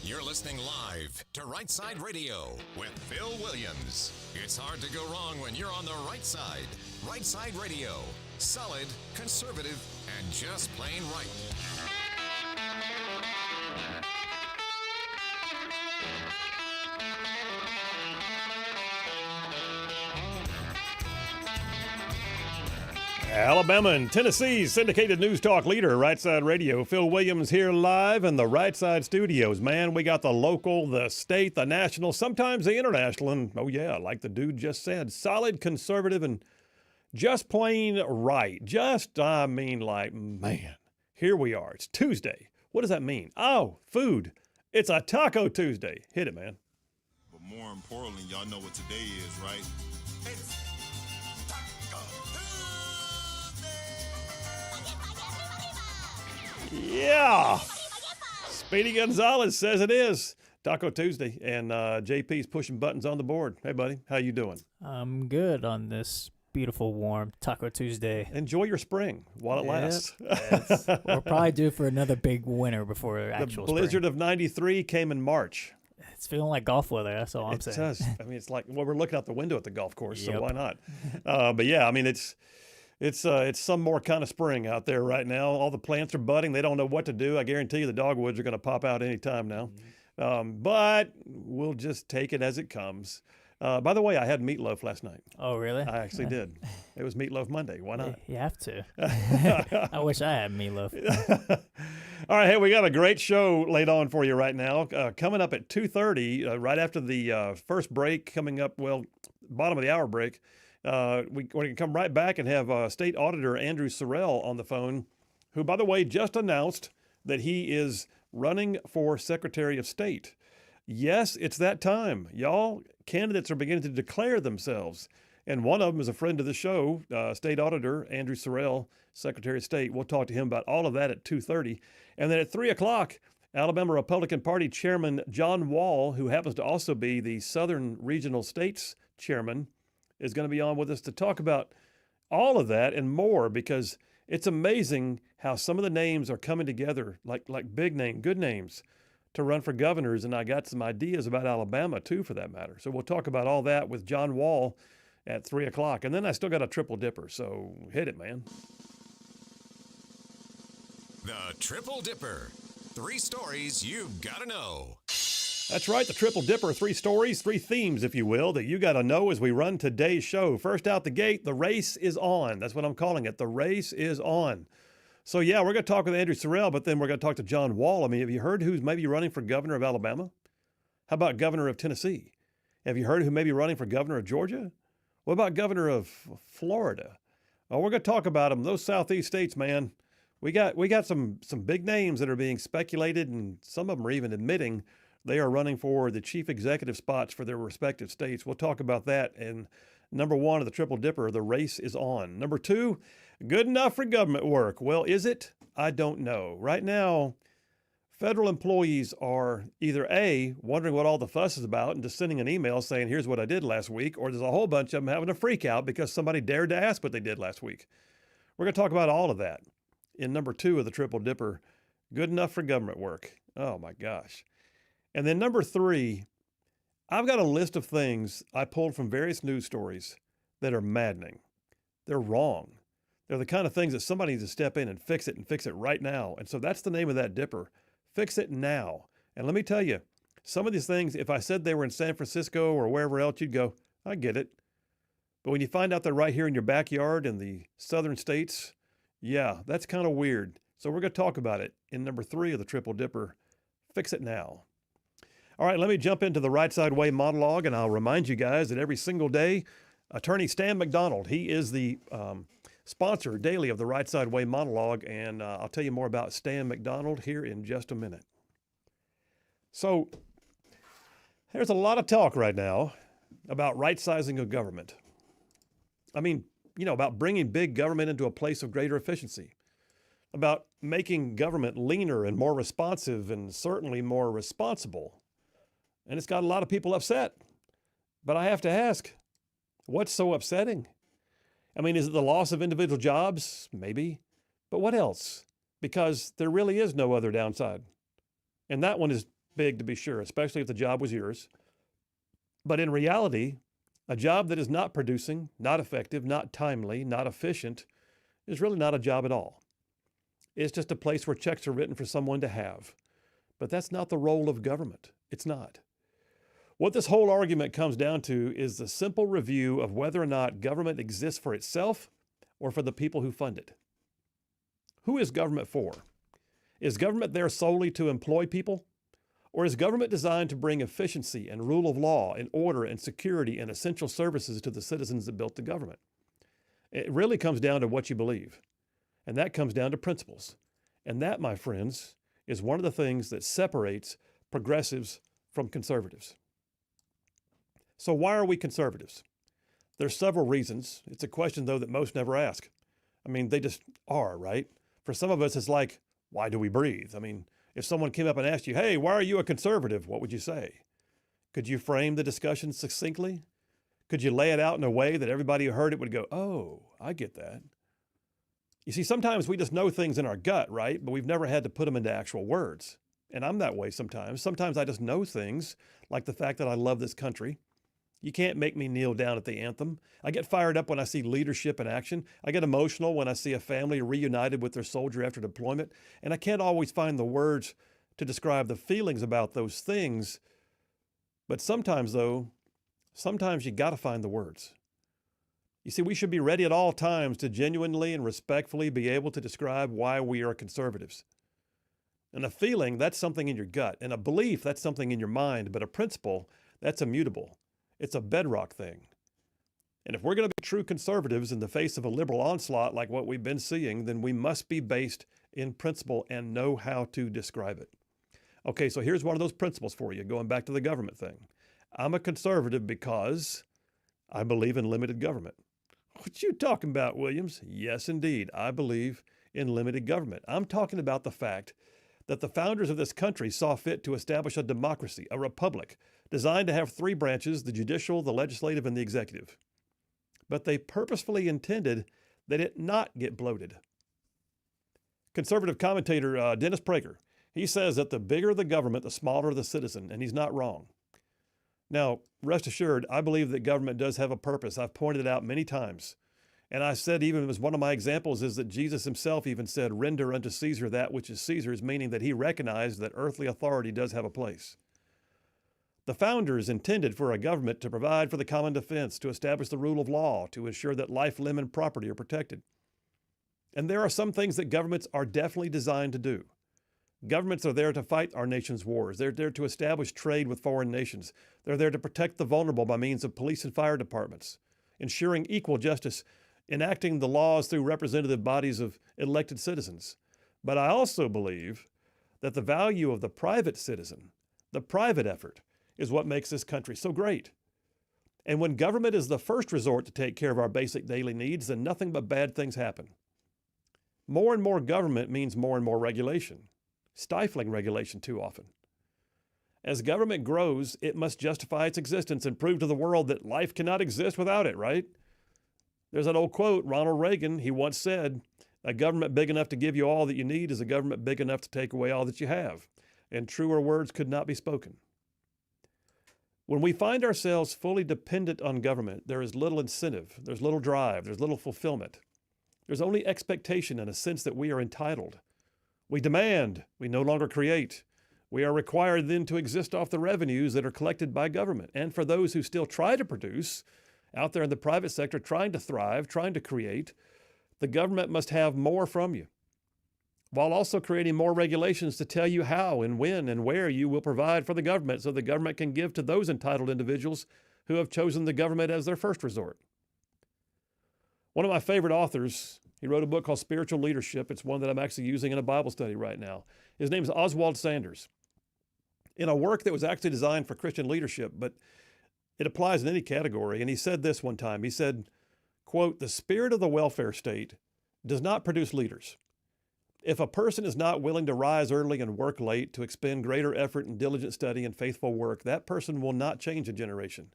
You're listening live to Rightside Radio with Phil Williams. It's hard to go wrong when you're on the right side. Rightside Radio. Solid, conservative, and just plain right. Alabama and Tennessee's syndicated news talk leader, Rightside Radio. Phil Williams here live in the Rightside studios. Man, we got the local, the state, the national, sometimes the international, and oh yeah, like the dude just said, solid, conservative, and just plain right. Man, here we are. It's Tuesday. What does that mean? Oh, food. It's a Taco Tuesday. Hit it, man. But more importantly, y'all know what today is, right? It's Yeah. Speedy Gonzalez says it is Taco Tuesday, and JP's pushing buttons on the board. Hey, buddy, how you doing? I'm good on this beautiful, warm Taco Tuesday. Enjoy your spring while it lasts. We're probably due for another big winter before actual The blizzard spring. of 93 came in March. It's feeling like golf weather, that's all I'm It saying. does. I mean, it's like, well, we're looking out the window at the golf course, so Yep. why not? But yeah, I mean, it's some more kind of spring out there right now. All the plants are budding. They don't know what to do. I guarantee you the dogwoods are going to pop out any time now. But we'll just take it as it comes. By the way, I had meatloaf last night. Oh, really? I actually did. It was Meatloaf Monday. Why not? You have to. I wish I had meatloaf. All right, hey, we got a great show laid on for you right now. Coming up at 2:30, right after the first break, coming up, well, bottom of the hour break, we're going to come right back and have State Auditor Andrew Sorrell on the phone, who, by the way, just announced that he is running for Secretary of State. Yes, it's that time. Y'all, candidates are beginning to declare themselves. And one of them is a friend of the show, State Auditor Andrew Sorrell, Secretary of State. We'll talk to him about all of that at 2:30. And then at 3 o'clock, Alabama Republican Party Chairman John Wall, who happens to also be the Southern Regional States Chairman, is going to be on with us to talk about all of that and more, because it's amazing how some of the names are coming together, like big name, good names, to run for governors. And I got some ideas about Alabama, too, for that matter. So we'll talk about all that with John Wall at 3 o'clock. And then I still got a triple dipper, so hit it, man. The Triple Dipper. 3 stories you've got to know. That's right, the Triple Dipper, 3 stories, 3 themes, if you will, that you got to know as we run today's show. First out the gate, the race is on. That's what I'm calling it. The race is on. So, yeah, we're going to talk with Andrew Sorrell, but then we're going to talk to John Wall. I mean, have you heard who's maybe running for governor of Alabama? How about governor of Tennessee? Have you heard who may be running for governor of Georgia? What about governor of Florida? Oh, we're going to talk about them. Those southeast states, man. We got some big names that are being speculated, and some of them are even admitting they are running for the chief executive spots for their respective states. We'll talk about that. And number 1 of the Triple Dipper, the race is on. Number 2, good enough for government work. Well, is it? I don't know. Right now, federal employees are either A, wondering what all the fuss is about and just sending an email saying, here's what I did last week, or there's a whole bunch of them having a freak out because somebody dared to ask what they did last week. We're going to talk about all of that in number 2 of the Triple Dipper, good enough for government work. Oh, my gosh. And then number 3, I've got a list of things I pulled from various news stories that are maddening. They're wrong. They're the kind of things that somebody needs to step in and fix it right now. And so that's the name of that dipper. Fix it now. And let me tell you, some of these things, if I said they were in San Francisco or wherever else, you'd go, I get it. But when you find out they're right here in your backyard in the southern states, yeah, that's kind of weird. So we're going to talk about it in number 3 of the Triple Dipper. Fix it now. All right, let me jump into the Rightside Way monologue, and I'll remind you guys that every single day, Attorney Stan McDonald, he is the sponsor daily of the Rightside Way monologue, and I'll tell you more about Stan McDonald here in just a minute. So there's a lot of talk right now about rightsizing of government. I mean, about bringing big government into a place of greater efficiency, about making government leaner and more responsive and certainly more responsible. And it's got a lot of people upset. But I have to ask, what's so upsetting? I mean, is it the loss of individual jobs? Maybe. But what else? Because there really is no other downside. And that one is big to be sure, especially if the job was yours. But in reality, a job that is not producing, not effective, not timely, not efficient is really not a job at all. It's just a place where checks are written for someone to have. But that's not the role of government. It's not. What this whole argument comes down to is the simple review of whether or not government exists for itself or for the people who fund it. Who is government for? Is government there solely to employ people? Or is government designed to bring efficiency and rule of law and order and security and essential services to the citizens that built the government? It really comes down to what you believe. And that comes down to principles. And that, my friends, is one of the things that separates progressives from conservatives. So why are we conservatives? There's several reasons. It's a question, though, that most never ask. I mean, they just are, right? For some of us, it's like, why do we breathe? I mean, if someone came up and asked you, hey, why are you a conservative? What would you say? Could you frame the discussion succinctly? Could you lay it out in a way that everybody who heard it would go, oh, I get that? You see, sometimes we just know things in our gut, right? But we've never had to put them into actual words. And I'm that way sometimes. Sometimes I just know things, like the fact that I love this country. You can't make me kneel down at the anthem. I get fired up when I see leadership in action. I get emotional when I see a family reunited with their soldier after deployment. And I can't always find the words to describe the feelings about those things. But sometimes, though, sometimes you got to find the words. You see, we should be ready at all times to genuinely and respectfully be able to describe why we are conservatives. And a feeling, that's something in your gut. And a belief, that's something in your mind. But a principle, that's immutable. It's a bedrock thing. And if we're going to be true conservatives in the face of a liberal onslaught like what we've been seeing, then we must be based in principle and know how to describe it. Okay, so here's one of those principles for you, going back to the government thing. I'm a conservative because I believe in limited government. What you talking about, Williams? Yes, indeed. I believe in limited government. I'm talking about the fact that the founders of this country saw fit to establish a democracy, a republic, designed to have three branches, the judicial, the legislative, and the executive. But they purposefully intended that it not get bloated. Conservative commentator Dennis Prager, he says that the bigger the government, the smaller the citizen, and he's not wrong. Now, rest assured, I believe that government does have a purpose. I've pointed it out many times. And I said, even as one of my examples is that Jesus himself even said, render unto Caesar that which is Caesar's, meaning that he recognized that earthly authority does have a place. The founders intended for a government to provide for the common defense, to establish the rule of law, to ensure that life, limb, and property are protected. And there are some things that governments are definitely designed to do. Governments are there to fight our nation's wars. They're there to establish trade with foreign nations. They're there to protect the vulnerable by means of police and fire departments, ensuring equal justice, enacting the laws through representative bodies of elected citizens. But I also believe that the value of the private citizen, the private effort, is what makes this country so great. And when government is the first resort to take care of our basic daily needs, then nothing but bad things happen. More and more government means more and more regulation, stifling regulation too often. As government grows, it must justify its existence and prove to the world that life cannot exist without it, right? There's that old quote, Ronald Reagan, he once said, a government big enough to give you all that you need is a government big enough to take away all that you have. And truer words could not be spoken. When we find ourselves fully dependent on government, there is little incentive, there's little drive, there's little fulfillment. There's only expectation and a sense that we are entitled. We demand, we no longer create. We are required then to exist off the revenues that are collected by government. And for those who still try to produce, out there in the private sector, trying to thrive, trying to create, the government must have more from you, while also creating more regulations to tell you how and when and where you will provide for the government so the government can give to those entitled individuals who have chosen the government as their first resort. One of my favorite authors, he wrote a book called Spiritual Leadership. It's one that I'm actually using in a Bible study right now. His name is Oswald Sanders. In a work that was actually designed for Christian leadership, but it applies in any category. And he said this one time. He said, quote, "The spirit of the welfare state does not produce leaders. If a person is not willing to rise early and work late to expend greater effort in diligent study and faithful work, that person will not change a generation.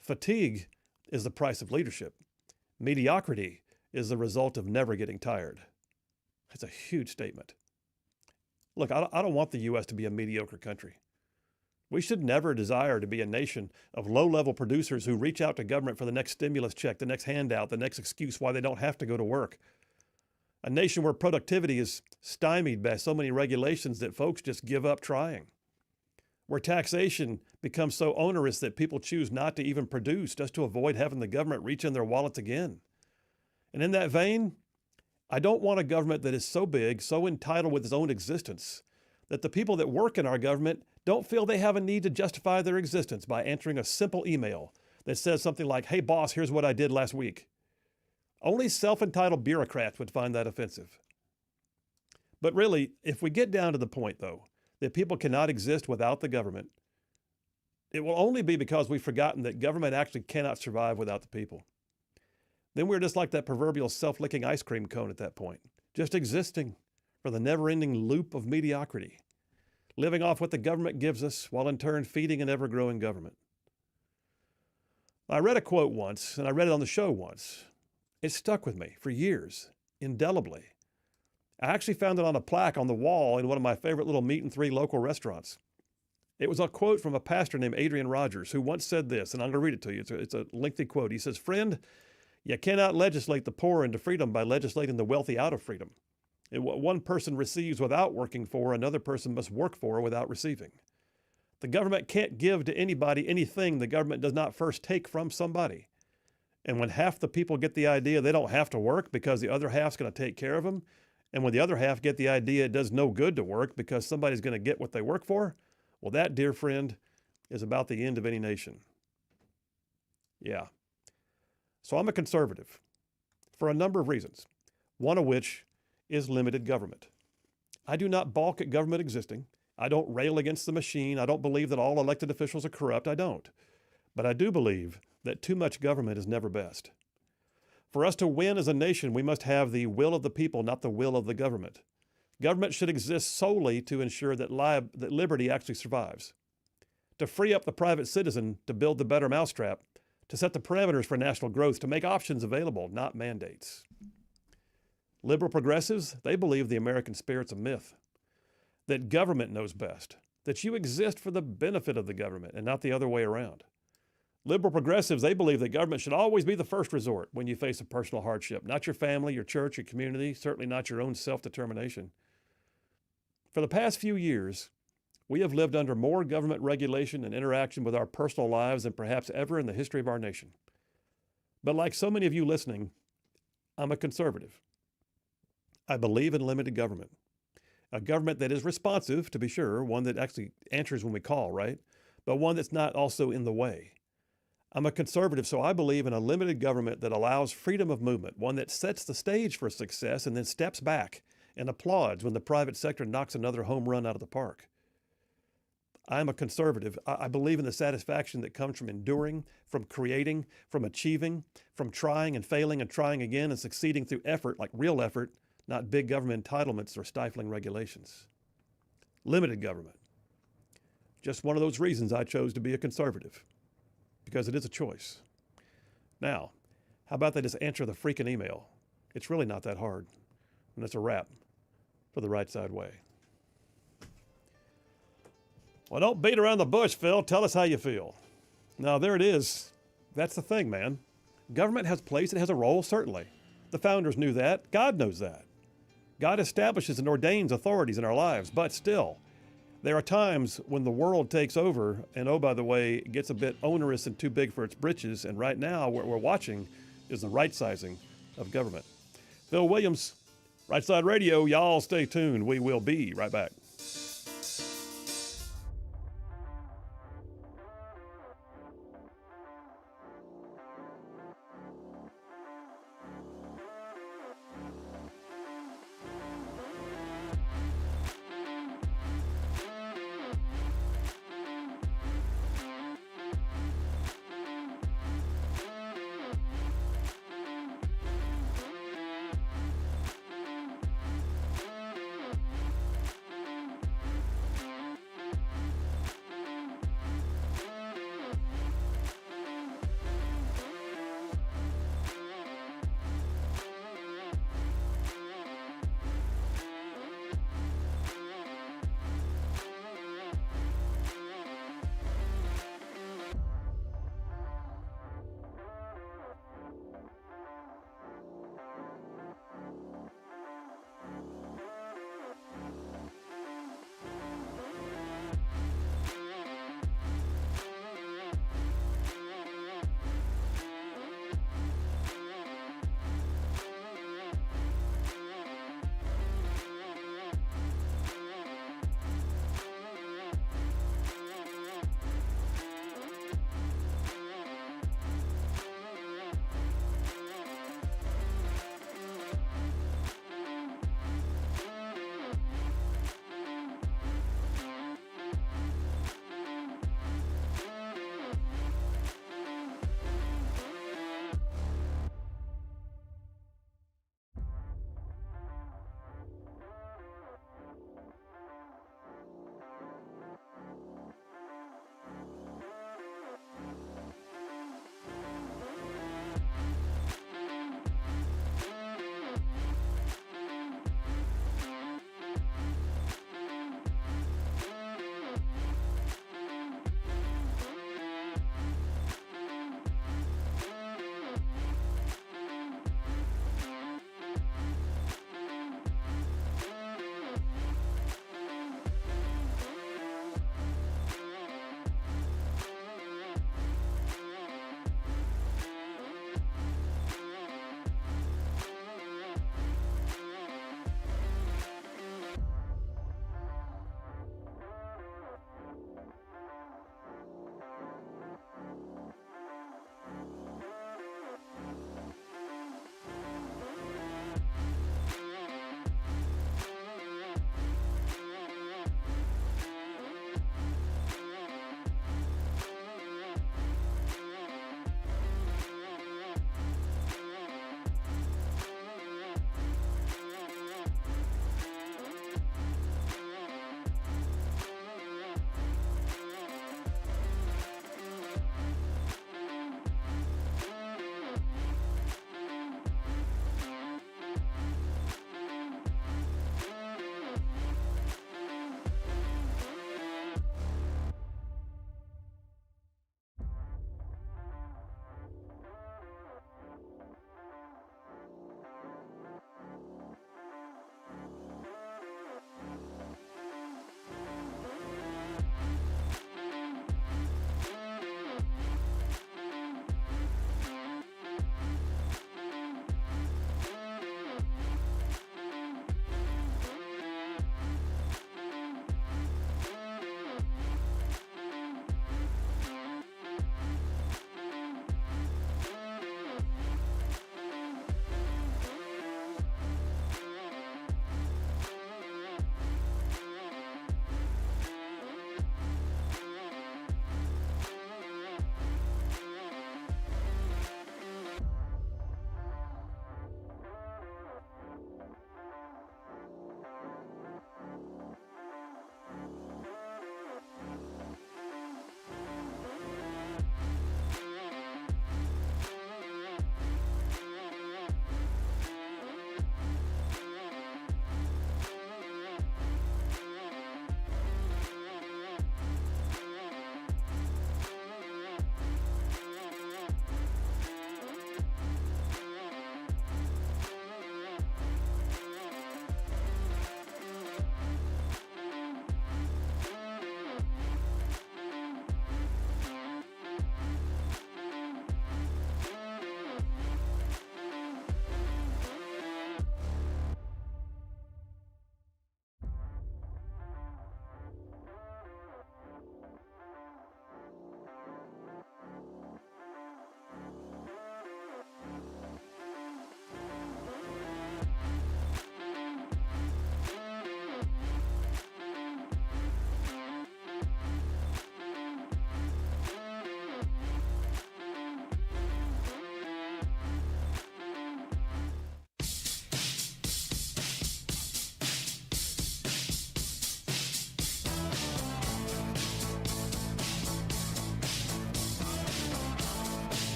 Fatigue is the price of leadership. Mediocrity is the result of never getting tired." That's a huge statement. Look, I don't want the U.S. to be a mediocre country. We should never desire to be a nation of low-level producers who reach out to government for the next stimulus check, the next handout, the next excuse why they don't have to go to work. A nation where productivity is stymied by so many regulations that folks just give up trying. Where taxation becomes so onerous that people choose not to even produce just to avoid having the government reach in their wallets again. And in that vein, I don't want a government that is so big, so entitled with its own existence, that the people that work in our government don't feel they have a need to justify their existence by answering a simple email that says something like, "Hey boss, here's what I did last week." Only self-entitled bureaucrats would find that offensive. But really, if we get down to the point, though, that people cannot exist without the government, it will only be because we've forgotten that government actually cannot survive without the people. Then we're just like that proverbial self-licking ice cream cone at that point, just existing for the never-ending loop of mediocrity, living off what the government gives us while in turn feeding an ever-growing government. I read a quote once, and I read it on the show once. It stuck with me for years, indelibly. I actually found it on a plaque on the wall in one of my favorite little meat and three local restaurants. It was a quote from a pastor named Adrian Rogers, who once said this, and I'm going to read it to you. It's a lengthy quote. He says, "Friend, you cannot legislate the poor into freedom by legislating the wealthy out of freedom. What one person receives without working for, another person must work for without receiving. The government can't give to anybody anything the government does not first take from somebody. And when half the people get the idea they don't have to work because the other half's going to take care of them, and when the other half get the idea it does no good to work because somebody's going to get what they work for, well, that, dear friend, is about the end of any nation." Yeah. So I'm a conservative for a number of reasons, one of which is limited government. I do not balk at government existing. I don't rail against the machine. I don't believe that all elected officials are corrupt. I don't. But I do believe that too much government is never best. For us to win as a nation, we must have the will of the people, not the will of the government. Government should exist solely to ensure that liberty actually survives, to free up the private citizen to build the better mousetrap, to set the parameters for national growth, to make options available, not mandates. Liberal progressives, they believe the American spirit's a myth, that government knows best, that you exist for the benefit of the government and not the other way around. Liberal progressives, they believe that government should always be the first resort when you face a personal hardship, not your family, your church, your community, certainly not your own self-determination. For the past few years, we have lived under more government regulation and interaction with our personal lives than perhaps ever in the history of our nation. But like so many of you listening, I'm a conservative. I believe in limited government. A government that is responsive, to be sure, one that actually answers when we call, right? But one that's not also in the way. I'm a conservative, so I believe in a limited government that allows freedom of movement, one that sets the stage for success and then steps back and applauds when the private sector knocks another home run out of the park. I'm a conservative. I believe in the satisfaction that comes from enduring, from creating, from achieving, from trying and failing and trying again and succeeding through effort, like real effort, not big government entitlements or stifling regulations. Limited government. Just one of those reasons I chose to be a conservative, because it is a choice. Now, how about they just answer the freaking email? It's really not that hard. And that's a wrap for the Right Side Way. Well, don't beat around the bush, Phil. Tell us how you feel. Now, there it is. That's the thing, man. Government has a place. It has a role, certainly. The founders knew that. God knows that. God establishes and ordains authorities in our lives. But still, there are times when the world takes over and, oh, by the way, it gets a bit onerous and too big for its britches. And right now, what we're watching is the rightsizing of government. Phil Williams, Rightside Radio. Y'all stay tuned. We will be right back.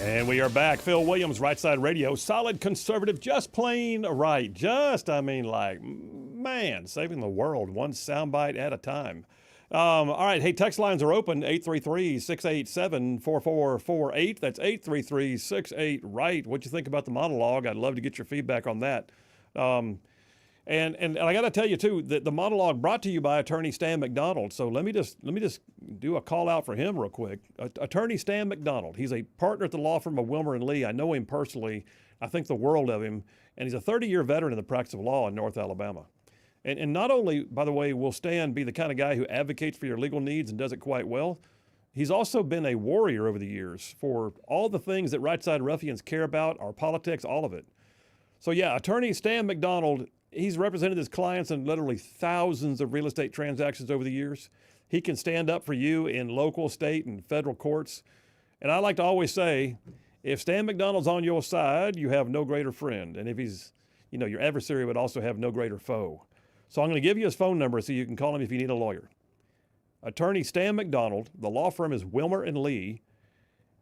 And we are back. Phil Williams, Rightside Radio. Solid conservative, just plain right. Saving the world one soundbite at a time. All right, hey, text lines are open, 833-687-4448. That's 833-68-RIGHT. What you think about the monologue? I'd love to get your feedback on that. And I got to tell you, too, that the monologue brought to you by attorney Stan McDonald. So let me just do a call out for him real quick. Attorney Stan McDonald. He's a partner at the law firm of Wilmer and Lee. I know him personally. I think the world of him. And he's a 30-year veteran in the practice of law in North Alabama. And not only, by the way, will Stan be the kind of guy who advocates for your legal needs and does it quite well, he's also been a warrior over the years for all the things that right-side ruffians care about, our politics, all of it. So yeah, attorney Stan McDonald, he's represented his clients in literally thousands of real estate transactions over the years. He can stand up for you in local, state, and federal courts. And I like to always say, if Stan McDonald's on your side, you have no greater friend. And if he's, your adversary would also have no greater foe. So I'm going to give you his phone number so you can call him if you need a lawyer. Attorney Stan McDonald, the law firm is Wilmer and Lee.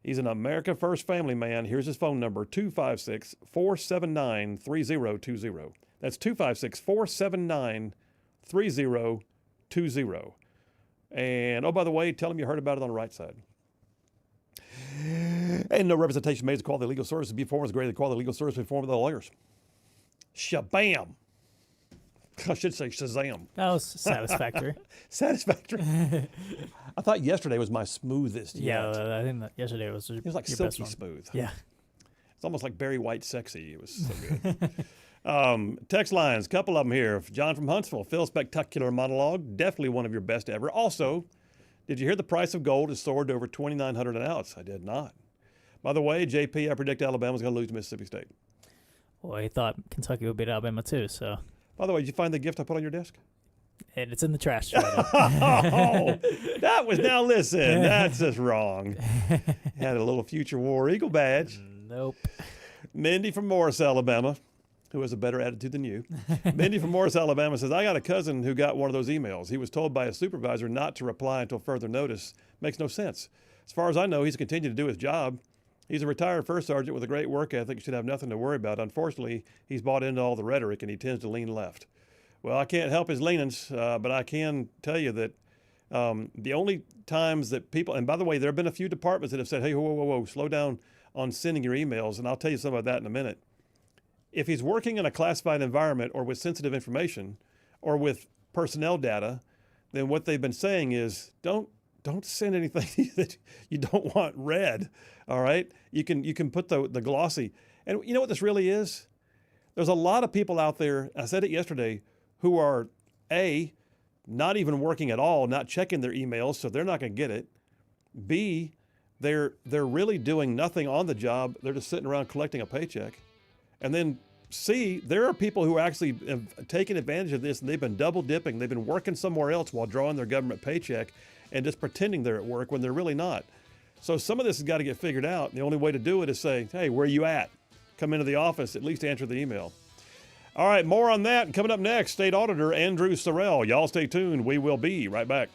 He's an America First family man. Here's his phone number, 256-479-3020. That's 256-479-3020. And, oh, by the way, tell him you heard about it on the right side. And no representation made as quality legal services be performed as greater than quality legal service performed by the lawyers. Shabam. I should say Shazam. That was satisfactory. Satisfactory. I thought yesterday was my smoothest yet. Yeah, I think that yesterday was It was like your silky best one. smooth. Yeah. It's almost like Barry White sexy. It was so good. Text lines, couple of them here. John from Huntsville, Phil, spectacular monologue. Definitely one of your best ever. Also, did you hear the price of gold has soared to over $2,900 an ounce? I did not. By the way, JP, I predict Alabama's going to lose to Mississippi State. Well, I thought Kentucky would beat Alabama too, so. By the way, did you find the gift I put on your desk? And it's in the trash. Right Oh, that was, now listen, that's just wrong. Had a little future War Eagle badge. Nope. Mindy from Morris, Alabama, who has a better attitude than you. Mindy from Morris, Alabama says, I got a cousin who got one of those emails. He was told by his supervisor not to reply until further notice. Makes no sense. As far as I know, he's continued to do his job. He's a retired first sergeant with a great work ethic. Should have nothing to worry about. Unfortunately, he's bought into all the rhetoric, and he tends to lean left. Well, I can't help his leanings, but I can tell you that the only times that people, and by the way, there have been a few departments that have said, hey, whoa, slow down on sending your emails, and I'll tell you something about that in a minute. If he's working in a classified environment or with sensitive information or with personnel data, then what they've been saying is don't send anything that you don't want read, all right? You can put the glossy. And you know what this really is? There's a lot of people out there, I said it yesterday, who are, A, not even working at all, not checking their emails, so they're not going to get it. B, they're really doing nothing on the job. They're just sitting around collecting a paycheck. And then C, there are people who actually have taken advantage of this, and they've been double dipping. They've been working somewhere else while drawing their government paycheck and just pretending they're at work when they're really not. So some of this has got to get figured out. The only way to do it is say, hey, where are you at? Come into the office, at least answer the email. All right, more on that. And coming up next, State Auditor Andrew Sorrell. Y'all stay tuned. We will be right back.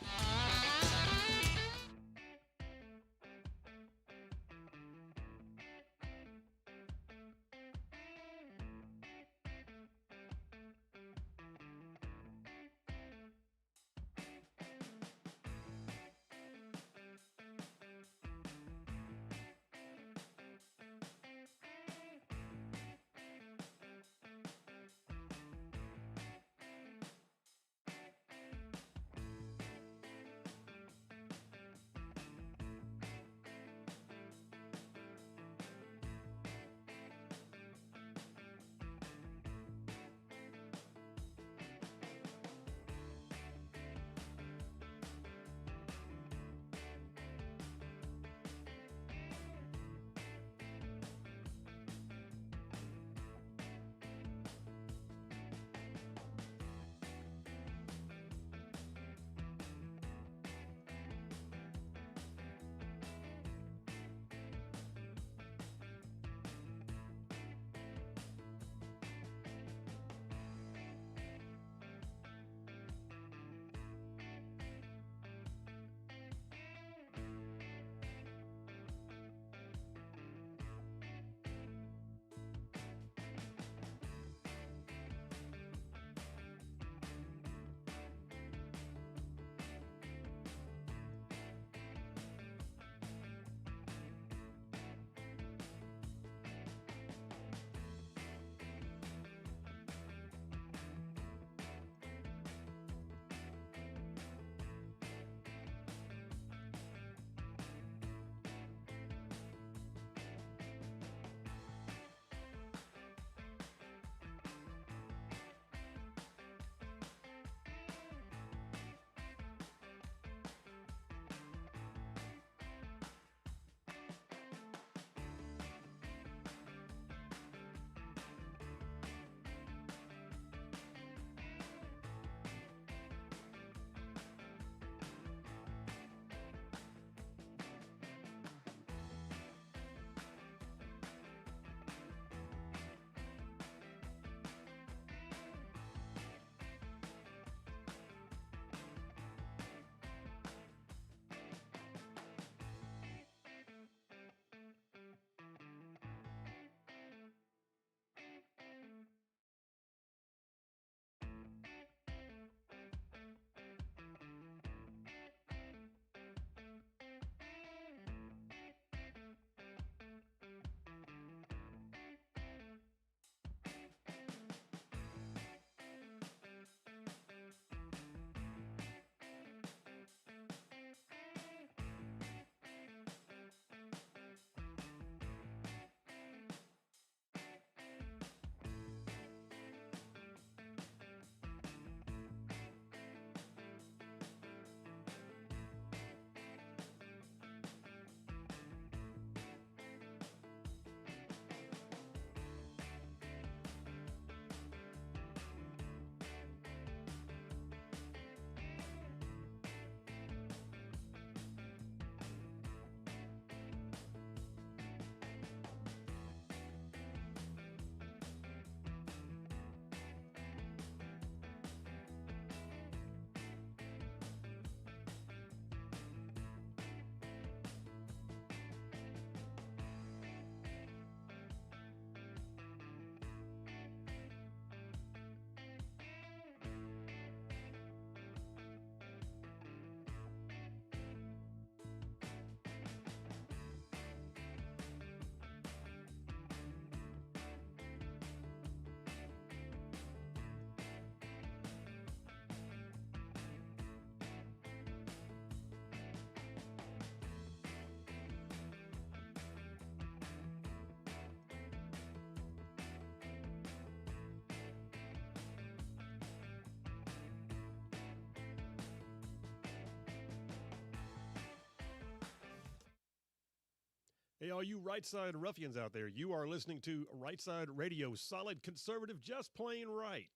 Hey, all you Rightside ruffians out there, you are listening to Rightside Radio, solid conservative, just plain right.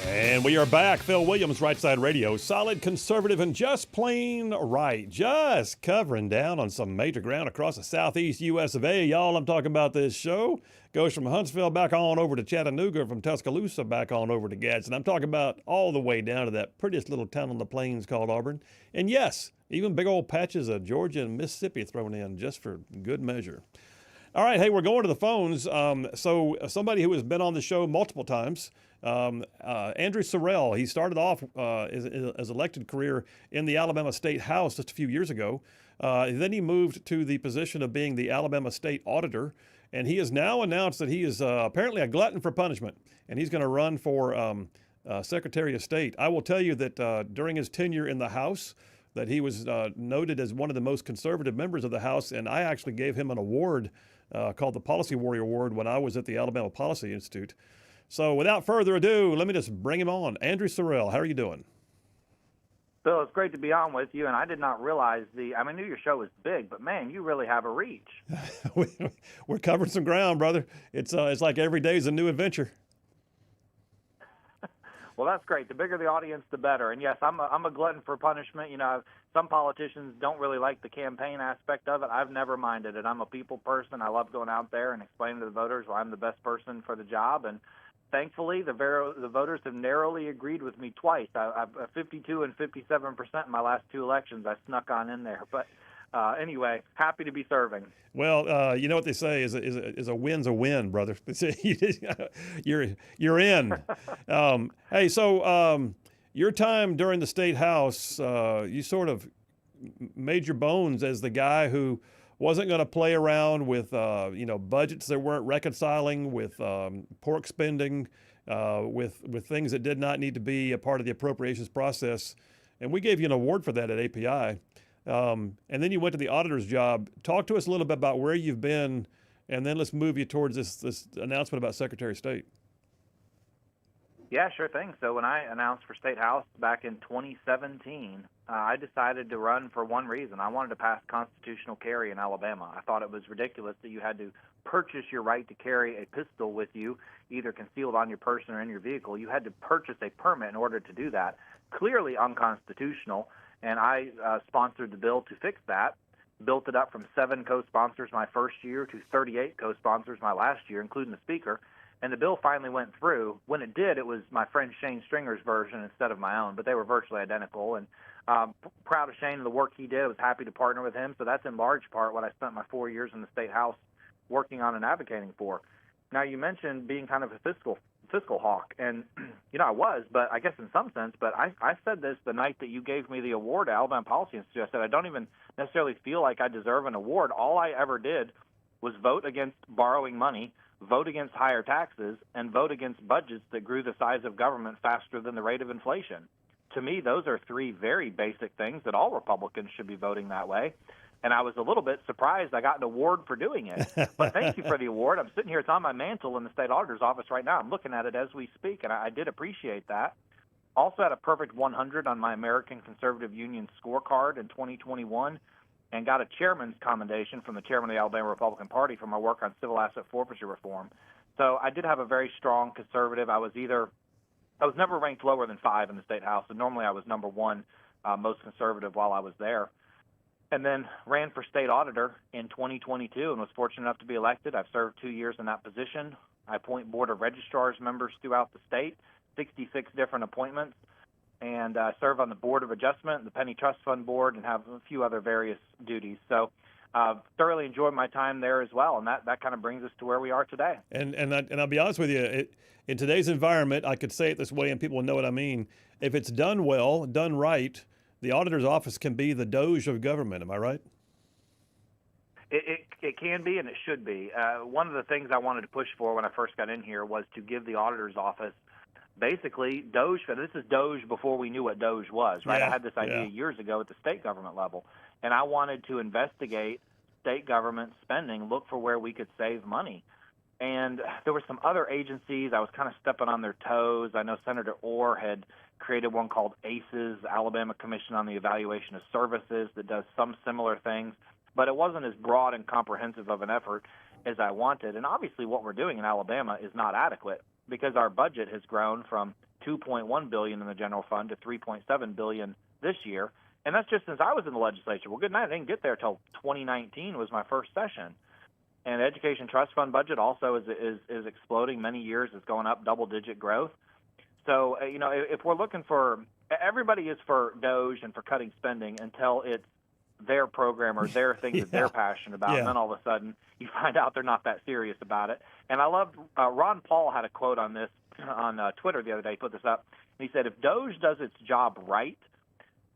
And we are back. Phil Williams, Rightside Radio. Solid, conservative, and just plain right. Just covering down on some major ground across the southeast U.S. of A. Y'all, I'm talking about this show. Goes from Huntsville back on over to Chattanooga, from Tuscaloosa back on over to Gadsden. I'm talking about all the way down to that prettiest little town on the plains called Auburn. And yes, even big old patches of Georgia and Mississippi thrown in just for good measure. All right, hey, we're going to the phones. So somebody who has been on the show multiple times, Andrew Sorrell, he started off his elected career in the Alabama State House just a few years ago. Then he moved to the position of being the Alabama State Auditor, and he has now announced that he is apparently a glutton for punishment, and he's going to run for Secretary of State. I will tell you that during his tenure in the House, that he was noted as one of the most conservative members of the House, and I actually gave him an award called the Policy Warrior Award when I was at the Alabama Policy Institute. So without further ado, let me just bring him on. Andrew Sorrell, how are you doing? Bill, it's great to be on with you, and I did not realize I knew your show was big, but man, you really have a reach. We're covering some ground, brother. It's like every day is a new adventure. Well, that's great. The bigger the audience, the better. And yes, I'm a glutton for punishment. You know, some politicians don't really like the campaign aspect of it. I've never minded it. I'm a people person. I love going out there and explaining to the voters why I'm the best person for the job. And thankfully, the voters have narrowly agreed with me twice. I've 52 and 57% in my last two elections. I snuck on in there, but. Anyway, happy to be serving. Well, you know what they say is a win's a win, brother. You're in. Hey, so your time during the State House, you sort of made your bones as the guy who wasn't going to play around with budgets that weren't reconciling, with pork spending, with things that did not need to be a part of the appropriations process, and we gave you an award for that at API. And then you went to the auditor's job. Talk to us a little bit about where you've been, and then let's move you towards this announcement about Secretary of State. Yeah, sure thing. So when I announced for State House back in 2017, I decided to run for one reason. I wanted to pass constitutional carry in Alabama. I thought it was ridiculous that you had to purchase your right to carry a pistol with you, either concealed on your person or in your vehicle. You had to purchase a permit in order to do that. Clearly unconstitutional. And I sponsored the bill to fix that, built it up from 7 co-sponsors my first year to 38 co-sponsors my last year, including the Speaker. And the bill finally went through. When it did, it was my friend Shane Stringer's version instead of my own, but they were virtually identical. And proud of Shane and the work he did. I was happy to partner with him. So that's in large part what I spent my 4 years in the State House working on and advocating for. Now, you mentioned being kind of a fiscal hawk, and I was, but I guess in some sense, but I said this the night that you gave me the award at Alabama Policy Institute. I said I don't even necessarily feel like I deserve an award. All I ever did was vote against borrowing money, vote against higher taxes, and vote against budgets that grew the size of government faster than the rate of inflation. To me, those are 3 very basic things that all Republicans should be voting that way. And I was a little bit surprised I got an award for doing it. But thank you for the award. I'm sitting here. It's on my mantle in the state auditor's office right now. I'm looking at it as we speak, and I did appreciate that. Also had a perfect 100 on my American Conservative Union scorecard in 2021 and got a chairman's commendation from the chairman of the Alabama Republican Party for my work on civil asset forfeiture reform. So I did have a very strong conservative. I was never ranked lower than 5 in the State House, and normally I was number 1 most conservative while I was there. And then ran for state auditor in 2022 and was fortunate enough to be elected. I've served 2 years in that position. I appoint board of registrars members throughout the state, 66 different appointments, and serve on the Board of Adjustment, the Penny Trust Fund Board, and have a few other various duties. So thoroughly enjoyed my time there as well, and that kind of brings us to where we are today. And I'll be honest with you, in today's environment, I could say it this way and people will know what I mean. If it's done well, done right, the auditor's office can be the Doge of government. Am I right? It can be, and it should be. One of the things I wanted to push for when I first got in here was to give the auditor's office basically Doge. This is Doge before we knew what Doge was, right? Yeah, I had this idea years ago at the state government level, and I wanted to investigate state government spending, look for where we could save money. And there were some other agencies. I was kind of stepping on their toes. I know Senator Orr had created one called ACES, Alabama Commission on the Evaluation of Services, that does some similar things. But it wasn't as broad and comprehensive of an effort as I wanted. And obviously what we're doing in Alabama is not adequate because our budget has grown from $2.1 billion in the general fund to $3.7 billion this year. And that's just since I was in the legislature. Well, good night. I didn't get there till 2019 was my first session. And the Education Trust Fund budget also is exploding. Many years it's going up double-digit growth. So, if we're looking for – everybody is for Doge and for cutting spending until it's their program or their thing that they're passionate about. And then all of a sudden you find out they're not that serious about it. And I loved Ron Paul had a quote on this on Twitter the other day. He put this up. And he said, if Doge does its job right,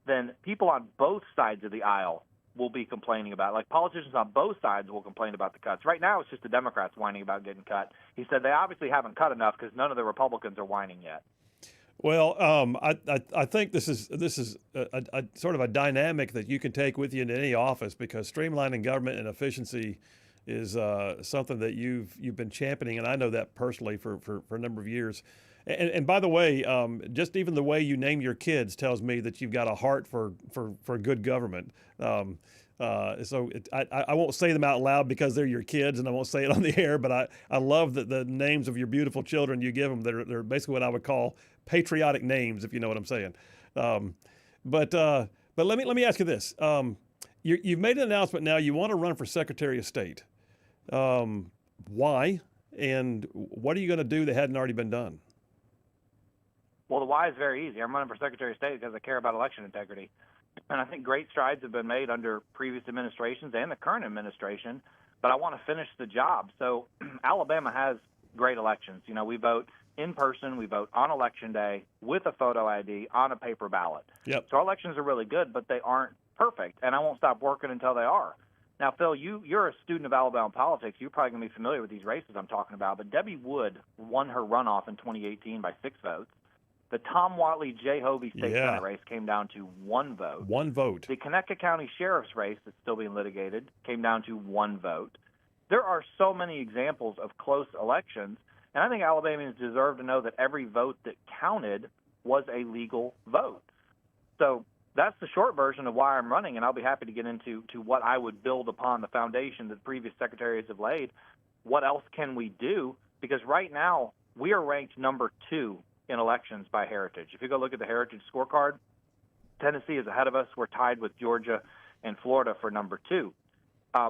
then people on both sides of the aisle will be complaining about it. Like politicians on both sides will complain about the cuts. Right now it's just the Democrats whining about getting cut. He said they obviously haven't cut enough because none of the Republicans are whining yet. Well, I think this is a sort of a dynamic that you can take with you into any office, because streamlining government and efficiency is something that you've been championing, and I know that personally for a number of years. And by the way, just even the way you name your kids tells me that you've got a heart for good government. So I won't say them out loud because they're your kids, and I won't say it on the air. But I love that the names of your beautiful children you give them. They're basically what I would call patriotic names, if you know what I'm saying. But let me ask you this: you've made an announcement now. You want to run for Secretary of State. Why? And what are you going to do that hadn't already been done? Well, the why is very easy. I'm running for Secretary of State because I care about election integrity. And I think great strides have been made under previous administrations and the current administration, but I want to finish the job. So Alabama has great elections. We vote in person, we vote on Election Day with a photo ID on a paper ballot. Yep. So our elections are really good, but they aren't perfect, and I won't stop working until they are. Now, Phil, you're a student of Alabama politics. You're probably going to be familiar with these races I'm talking about, but Debbie Wood won her runoff in 2018 by 6 votes. The Tom Watley J. Hovey State Senate race came down to 1 vote. 1 vote. The Conecuh County Sheriff's race that's still being litigated came down to 1 vote. There are so many examples of close elections, and I think Alabamians deserve to know that every vote that counted was a legal vote. So that's the short version of why I'm running, and I'll be happy to get into what I would build upon the foundation that previous secretaries have laid. What else can we do? Because right now we are ranked number 2 in elections by Heritage. If you go look at the Heritage scorecard, Tennessee is ahead of us. We're tied with Georgia and Florida for number 2.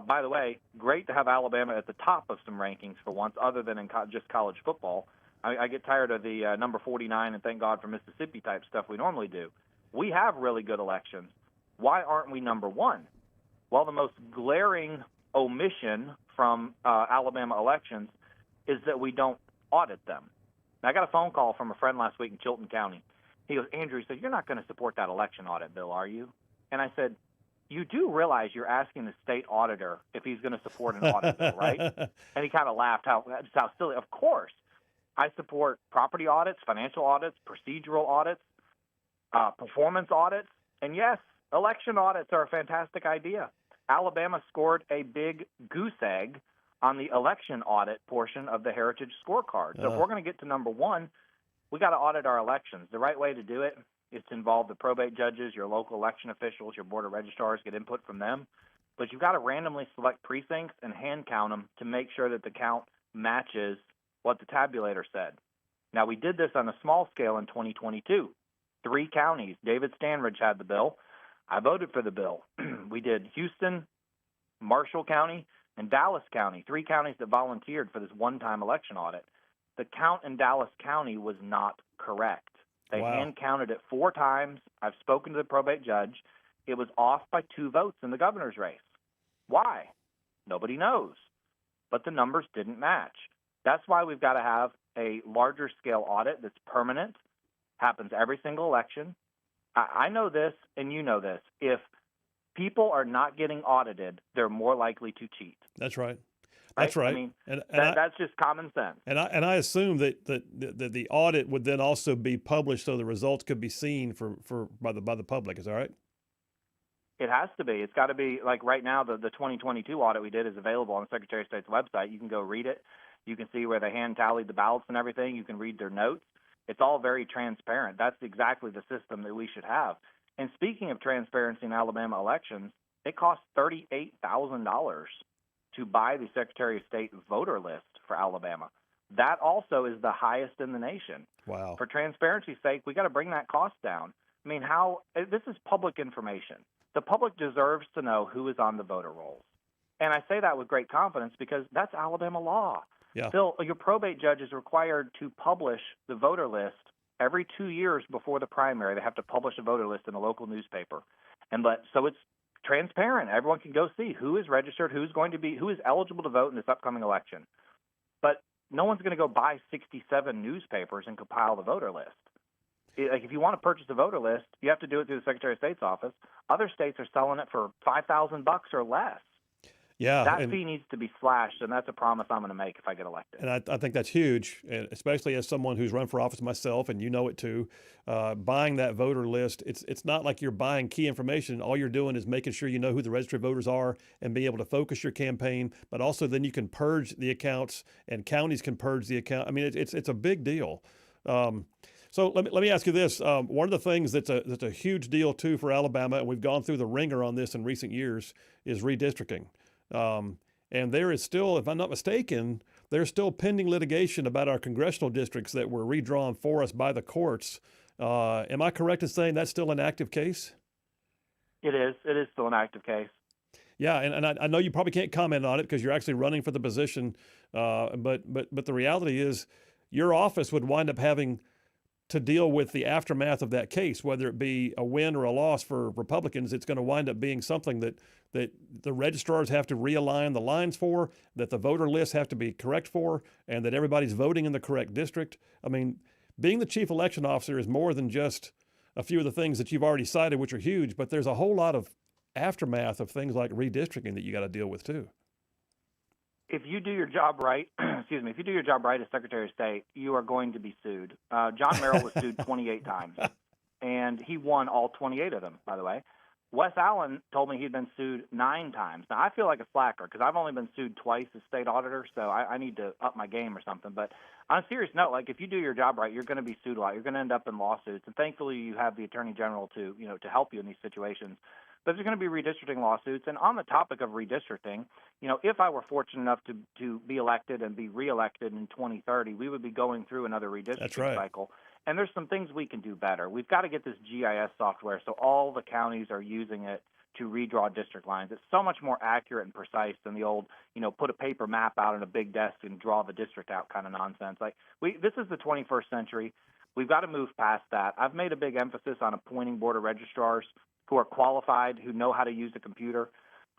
By the way, great to have Alabama at the top of some rankings for once, other than in just college football. I get tired of the number 49 and thank God for Mississippi type stuff we normally do. We have really good elections. Why aren't we number 1? Well, the most glaring omission from Alabama elections is that we don't audit them. I got a phone call from a friend last week in Chilton County. He goes, Andrew, he said, you're not going to support that election audit bill, are you? And I said, you do realize you're asking the state auditor if he's going to support an audit bill, right? And he kind of laughed, how silly. Of course. I support property audits, financial audits, procedural audits, performance audits. And yes, election audits are a fantastic idea. Alabama scored a big goose egg on the election audit portion of the Heritage scorecard. So if we're going to get to number 1, we got to audit our elections. The right way to do it is to involve the probate judges, your local election officials, your board of registrars, get input from them. But you've got to randomly select precincts and hand count them to make sure that the count matches what the tabulator said. Now, we did this on a small scale in 2022. 3 counties. David Stanridge had the bill. I voted for the bill. We did Houston, Marshall County, and Dallas County, 3 counties that volunteered for this one-time election audit. The count in Dallas County was not correct. They hand counted it 4 times. I've spoken to the probate judge. It was off by 2 votes in the governor's race. Why? Nobody knows. But the numbers didn't match. That's why we've got to have a larger scale audit that's permanent, happens every single election. I know this, and you know this. If people are not getting audited, they're more likely to cheat. That's right. Right? That's right. I mean, and that's just common sense. And I assume that the audit would then also be published so the results could be seen by the public. Is that right? It has to be. It's got to be like right now. The 2022 audit we did is available on the Secretary of State's website. You can go read it. You can see where they hand tallied the ballots and everything. You can read their notes. It's all very transparent. That's exactly the system that we should have. And speaking of transparency in Alabama elections, it costs $38,000 to buy the Secretary of State voter list for Alabama. That also is the highest in the nation. Wow. For transparency's sake, we got to bring that cost down. I mean, this is public information. The public deserves to know who is on the voter rolls. And I say that with great confidence because that's Alabama law. Yeah. Phil, your probate judge is required to publish the voter list every 2 years before the primary. They have to publish a voter list in a local newspaper. So it's transparent. Everyone can go see who is registered, who is eligible to vote in this upcoming election. But no one's going to go buy 67 newspapers and compile the voter list. Like if you want to purchase a voter list, you have to do it through the Secretary of State's office. Other states are selling it for $5,000 or less. Yeah, that fee needs to be slashed, and that's a promise I'm going to make if I get elected. And I think that's huge, especially as someone who's run for office myself, and you know it too. Buying that voter list, it's not like you're buying key information. All you're doing is making sure you know who the registered voters are and be able to focus your campaign. But also then you can purge the accounts, and counties can purge the account. I mean, it's a big deal. So let me ask you this. One of the things that's a huge deal too for Alabama, and we've gone through the ringer on this in recent years, is redistricting. And there is still, if I'm not mistaken, there's still pending litigation about our congressional districts that were redrawn for us by the courts. Am I correct in saying that's still an active case? It is. It is still an active case. Yeah, and I know you probably can't comment on it because you're actually running for the position. But the reality is, your office would wind up having to deal with the aftermath of that case, whether it be a win or a loss for Republicans. It's going to wind up being something that the registrars have to realign the lines for, that the voter lists have to be correct for, and that everybody's voting in the correct district. I mean, being the chief election officer is more than just a few of the things that you've already cited, which are huge, but there's a whole lot of aftermath of things like redistricting that you got to deal with too. If you do your job right, if you do your job right as Secretary of State, you are going to be sued. John Merrill was sued 28 times, and he won all 28 of them, by the way. Wes Allen told me he'd been sued 9 times. Now, I feel like a slacker because I've only been sued twice as state auditor, so I need to up my game or something. But on a serious note, like if you do your job right, you're going to be sued a lot. You're going to end up in lawsuits, and thankfully you have the Attorney General to help you in these situations. But there's going to be redistricting lawsuits. And on the topic of redistricting, if I were fortunate enough to be elected and be reelected in 2030, we would be going through another redistricting cycle. And there's some things we can do better. We've got to get this GIS software so all the counties are using it to redraw district lines. It's so much more accurate and precise than the old, put a paper map out on a big desk and draw the district out kind of nonsense. This is the 21st century. We've got to move past that. I've made a big emphasis on appointing board of registrars who are qualified, who know how to use the computer.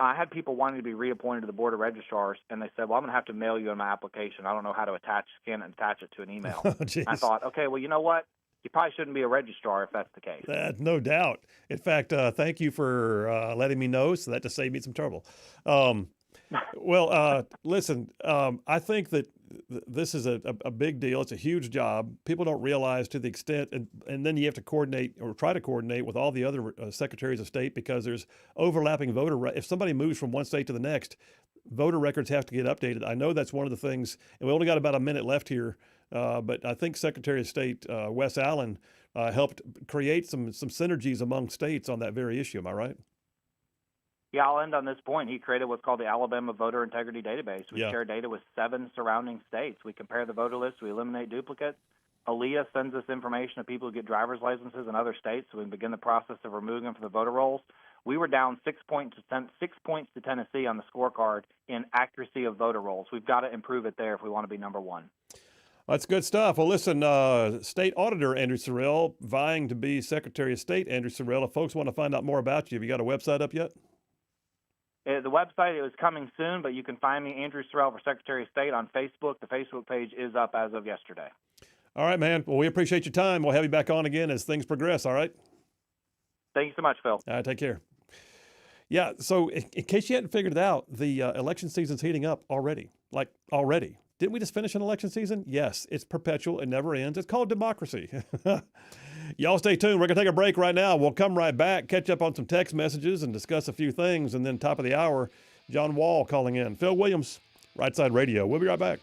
I had people wanting to be reappointed to the board of registrars, and they said, well, I'm going to have to mail you in my application. I don't know how to scan it and attach it to an email. Oh, I thought, okay, well, you know what? You probably shouldn't be a registrar if that's the case. No doubt. In fact, thank you for letting me know, so that just saved me some trouble. Listen, I think that this is a big deal. It's a huge job. People don't realize to the extent, and then you have to coordinate or try to coordinate with all the other secretaries of state because there's overlapping if somebody moves from one state to the next, voter records have to get updated. I know that's one of the things, and we only got about a minute left here, but I think Secretary of State Wes Allen helped create some synergies among states on that very issue. Am I right? Yeah, I'll end on this point. He created what's called the Alabama Voter Integrity Database. We share data with 7 surrounding states. We compare the voter lists. We eliminate duplicates. ALEA sends us information of people who get driver's licenses in other states, so we can begin the process of removing them from the voter rolls. We were down 6 points to Tennessee on the scorecard in accuracy of voter rolls. We've got to improve it there if we want to be number 1. That's good stuff. Well, listen, State Auditor Andrew Sorrell vying to be Secretary of State Andrew Sorrell. If folks want to find out more about you, have you got a website up yet? The website is coming soon, but you can find me, Andrew Sorrell, for Secretary of State on Facebook. The Facebook page is up as of yesterday. All right, man. Well, we appreciate your time. We'll have you back on again as things progress, all right? Thank you so much, Phil. All right, take care. Yeah, so in case you hadn't figured it out, the election season's heating up already. Like, already. Didn't we just finish an election season? Yes, it's perpetual. It never ends. It's called democracy. Y'all stay tuned. We're going to take a break right now. We'll come right back, catch up on some text messages, and discuss a few things. And then top of the hour, John Wall calling in. Phil Williams, Rightside Radio. We'll be right back.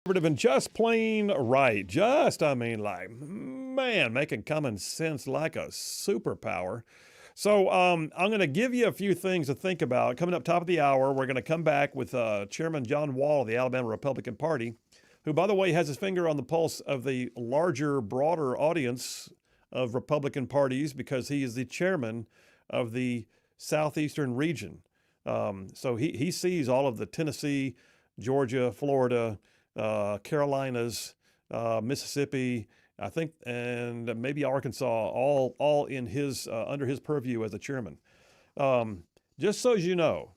And just plain right. Just, I mean, like, man, making common sense like a superpower. So I'm going to give you a few things to think about. Coming up top of the hour, we're going to come back with Chairman John Wall of the Alabama Republican Party, who, by the way, has his finger on the pulse of the larger, broader audience of Republican parties because he is the chairman of the Southeastern region. So he sees all of the Tennessee, Georgia, Florida, Carolinas, Mississippi, I think, and maybe Arkansas, all in his under his purview as a chairman. Just so as you know,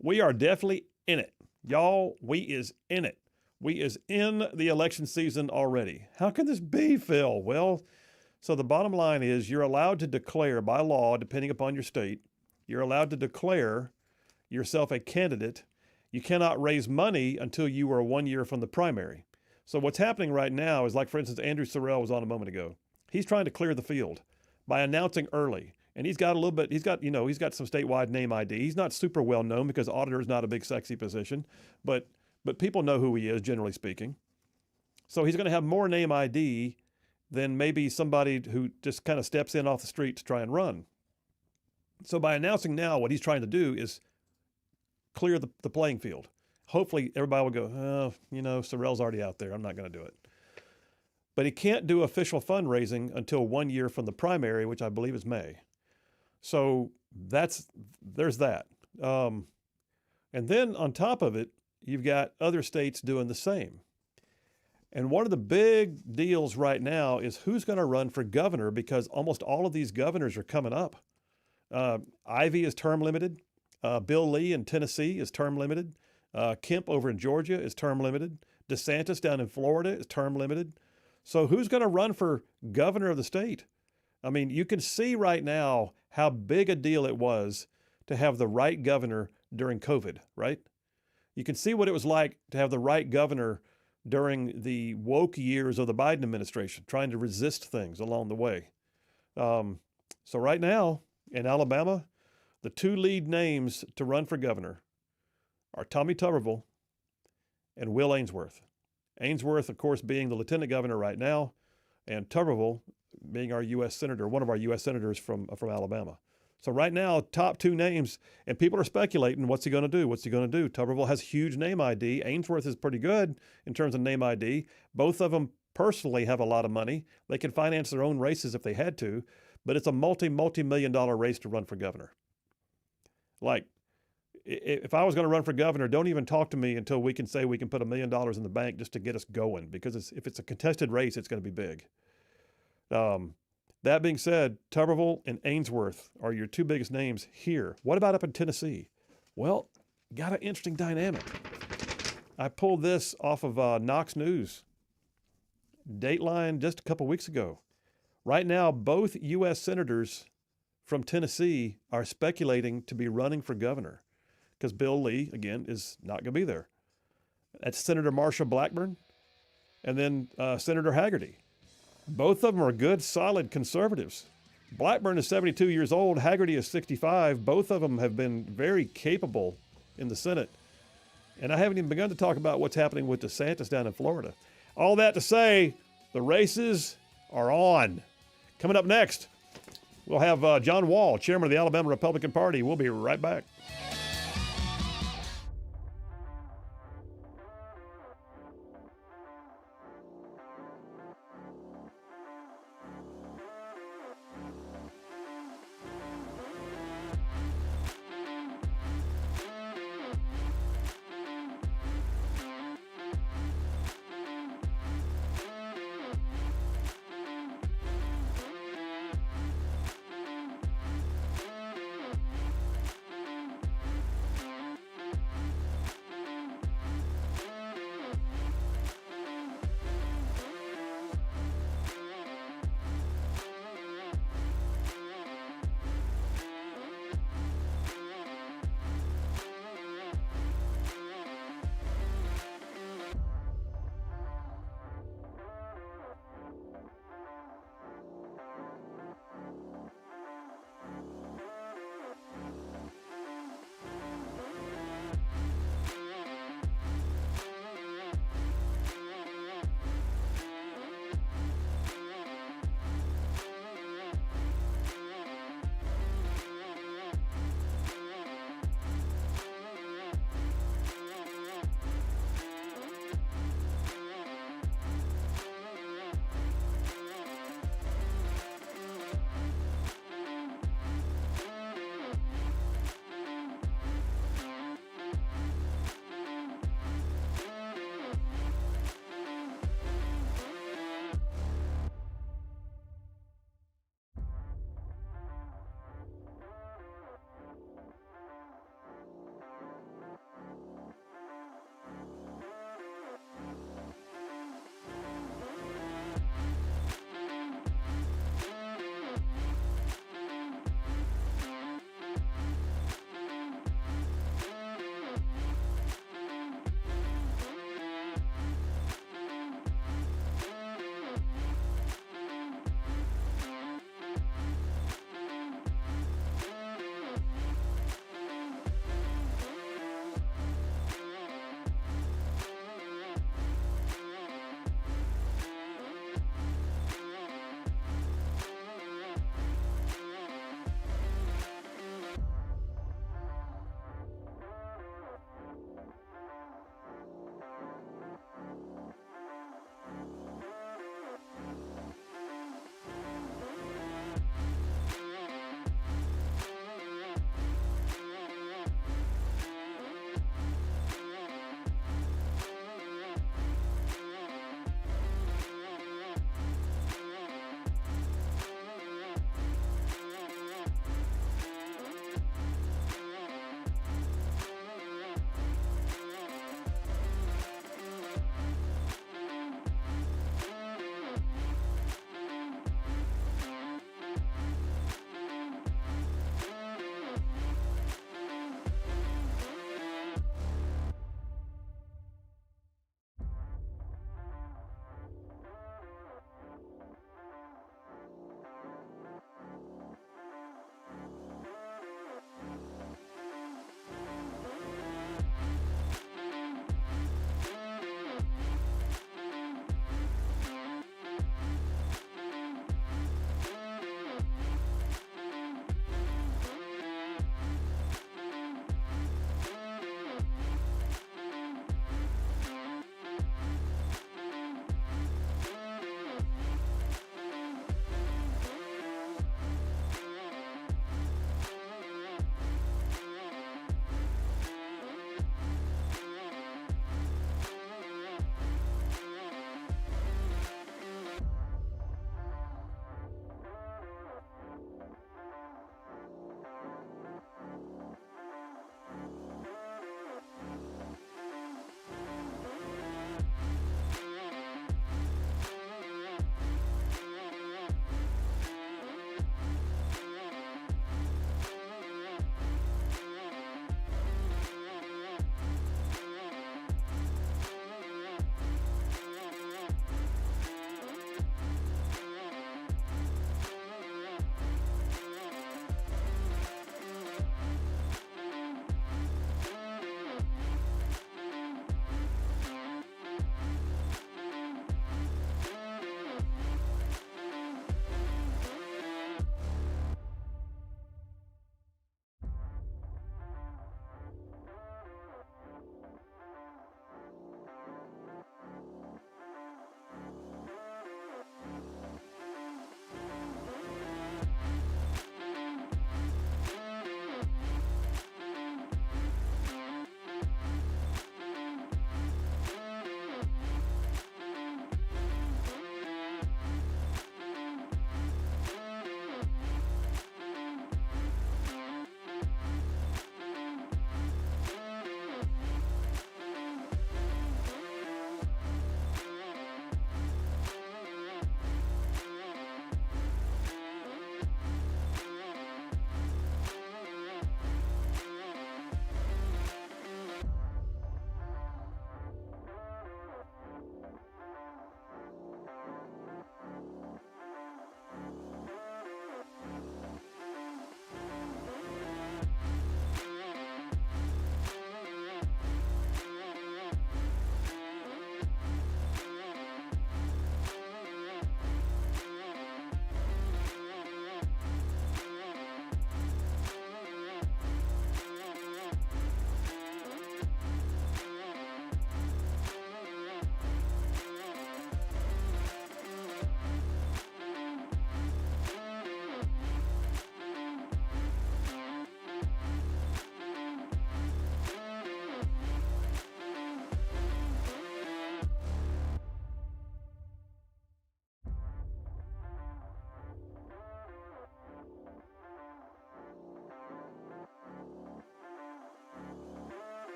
we are definitely in it, y'all. We is in it. We is in the election season already. How can this be, Phil? Well, so the bottom line is you're allowed to declare by law, depending upon your state, you're allowed to declare yourself a candidate. You cannot raise money until you are 1 year from the primary. So what's happening right now is, like, for instance, Andrew Sorrell was on a moment ago. He's trying to clear the field by announcing early. And he's got some statewide name ID. He's not super well known because auditor is not a big sexy position, but people know who he is, generally speaking. So he's going to have more name ID than maybe somebody who just kind of steps in off the street to try and run. So by announcing now, what he's trying to do is clear the playing field. Hopefully everybody will go, Sorrell's already out there. I'm not going to do it. But he can't do official fundraising until 1 year from the primary, which I believe is May. So there's that. And then on top of it, you've got other states doing the same. And one of the big deals right now is who's going to run for governor, because almost all of these governors are coming up. Ivey is term limited. Bill Lee in Tennessee is term limited. Kemp over in Georgia is term limited. DeSantis down in Florida is term limited. So who's going to run for governor of the state? I mean, you can see right now how big a deal it was to have the right governor during COVID, right? You can see what it was like to have the right governor during the woke years of the Biden administration, trying to resist things along the way. So right now in Alabama, the two lead names to run for governor are Tommy Tuberville and Will Ainsworth. Ainsworth, of course, being the lieutenant governor right now, and Tuberville being our U.S. senator, one of our U.S. senators from Alabama. So right now, top two names, and people are speculating, what's he going to do? What's he going to do? Tuberville has huge name ID. Ainsworth is pretty good in terms of name ID. Both of them personally have a lot of money. They can finance their own races if they had to, but it's a multi-million-dollar race to run for governor. Like, if I was going to run for governor, don't even talk to me until we can say we can put $1 million in the bank just to get us going, because if it's a contested race, it's going to be big. That being said, Tuberville and Ainsworth are your two biggest names here. What about up in Tennessee? Well, got an interesting dynamic. I pulled this off of Knox News, Dateline, just a couple weeks ago. Right now, both U.S. senators from Tennessee are speculating to be running for governor because Bill Lee, again, is not going to be there. That's Senator Marsha Blackburn and then Senator Haggerty. Both of them are good, solid conservatives. Blackburn is 72 years old. Haggerty is 65. Both of them have been very capable in the Senate. And I haven't even begun to talk about what's happening with DeSantis down in Florida. All that to say, the races are on. Coming up next, we'll have John Wall, chairman of the Alabama Republican Party. We'll be right back.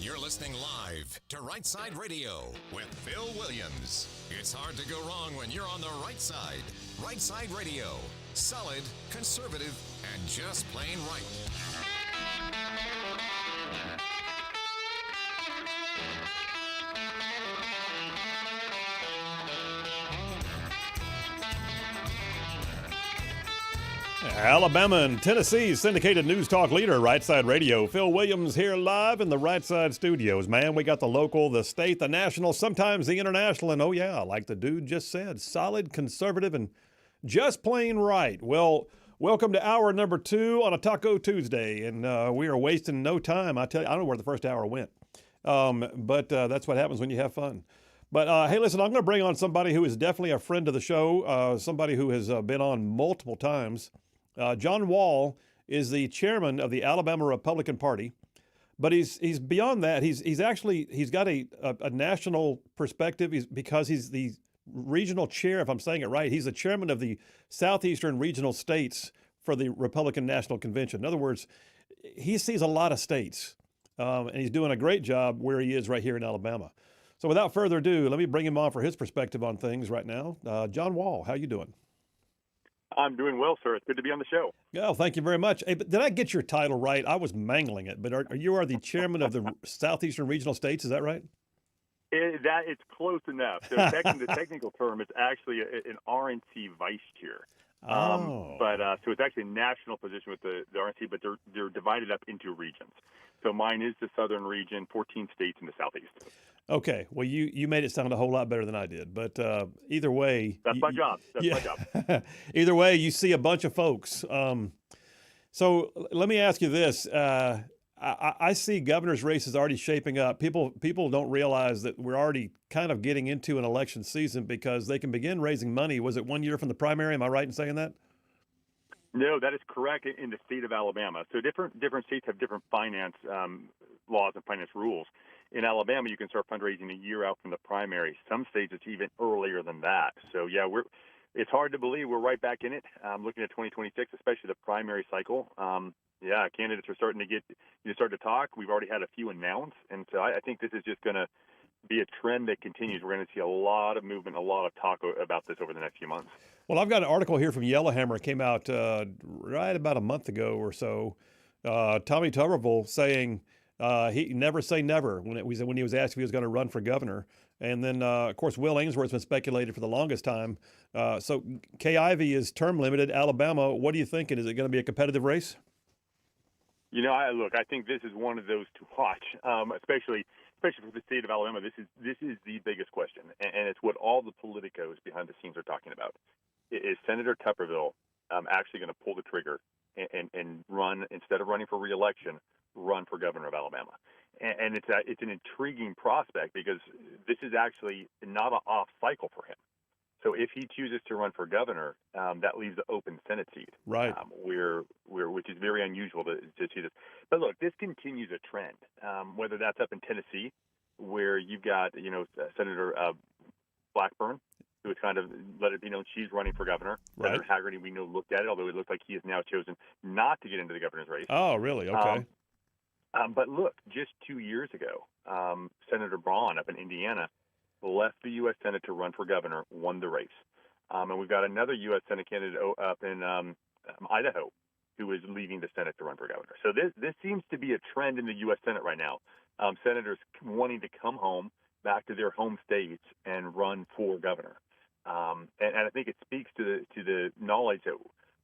You're listening live to Rightside Radio with Phil Williams. It's hard to go wrong when you're on the right side. Rightside Radio. Solid, conservative, and just plain right. Alabama and Tennessee's syndicated news talk leader, Rightside Radio. Phil Williams here live in the Rightside studios. Man, we got the local, the state, the national, sometimes the international, and oh yeah, like the dude just said, solid, conservative, and just plain right. Well, welcome to hour number 2 on a Taco Tuesday, and we are wasting no time. I tell you, I don't know where the first hour went, but that's what happens when you have fun. But hey, listen, I'm going to bring on somebody who is definitely a friend of the show, somebody who has been on multiple times. John Wall is the chairman of the Alabama Republican Party, but he's beyond that. He's got a national perspective because he's the regional chair, if I'm saying it right. He's the chairman of the Southeastern Regional States for the Republican National Convention. In other words, he sees a lot of states, and he's doing a great job where he is right here in Alabama. So without further ado, let me bring him on for his perspective on things right now. John Wall, how you doing? I'm doing well, sir. It's good to be on the show. Oh, thank you very much. Hey, but did I get your title right? I was mangling it, but you are the chairman of the Southeastern Regional States, is that right? It's close enough. So the technical term is actually an RNC vice chair. So it's actually a national position with the RNC, but they're divided up into regions. So mine is the southern region, 14 states in the southeast. Okay. Well, you made it sound a whole lot better than I did. But either way. That's my job. My job. Either way, you see a bunch of folks. So let me ask you this. I see governor's races already shaping up. People don't realize that we're already kind of getting into an election season because they can begin raising money. Was it 1 year from the primary? Am I right in saying that? No, that is correct in the state of Alabama. So different states have different finance laws and finance rules. In Alabama, you can start fundraising a year out from the primary. Some states, it's even earlier than that. So, yeah, it's hard to believe we're right back in it. Looking at 2026, especially the primary cycle. Candidates are starting to start to talk. We've already had a few announced, and so I think this is just going to be a trend that continues. We're going to see a lot of movement, a lot of talk about this over the next few months. Well, I've got an article here from Yellowhammer. It came out right about a month ago or so. Tommy Tuberville saying he never say never when he was asked if he was going to run for governor. And then, of course, Will Ainsworth's been speculated for the longest time. So Kay Ivey is term limited. Alabama, what are you thinking? Is it going to be a competitive race? I think this is one of those to watch, especially for the state of Alabama. This is the biggest question, and it's what all the politicos behind the scenes are talking about. Is Senator Tuberville actually going to pull the trigger and run, instead of running for re-election, run for governor of Alabama? And it's an intriguing prospect because this is actually not an off cycle for him. So if he chooses to run for governor, that leaves the open Senate seat, right? Which is very unusual to see this. But look, this continues a trend. Whether that's up in Tennessee, where you've got Senator Blackburn, who has kind of let it be known she's running for governor. Right. Senator Haggerty, we know, looked at it, although it looks like he has now chosen not to get into the governor's race. Oh, really? Okay. But look, just 2 years ago, Senator Braun up in Indiana left the U.S. Senate to run for governor, won the race. And we've got another U.S. Senate candidate up in Idaho who is leaving the Senate to run for governor. So this seems to be a trend in the U.S. Senate right now. Senators wanting to come home, back to their home states, and run for governor. And I think it speaks to the knowledge that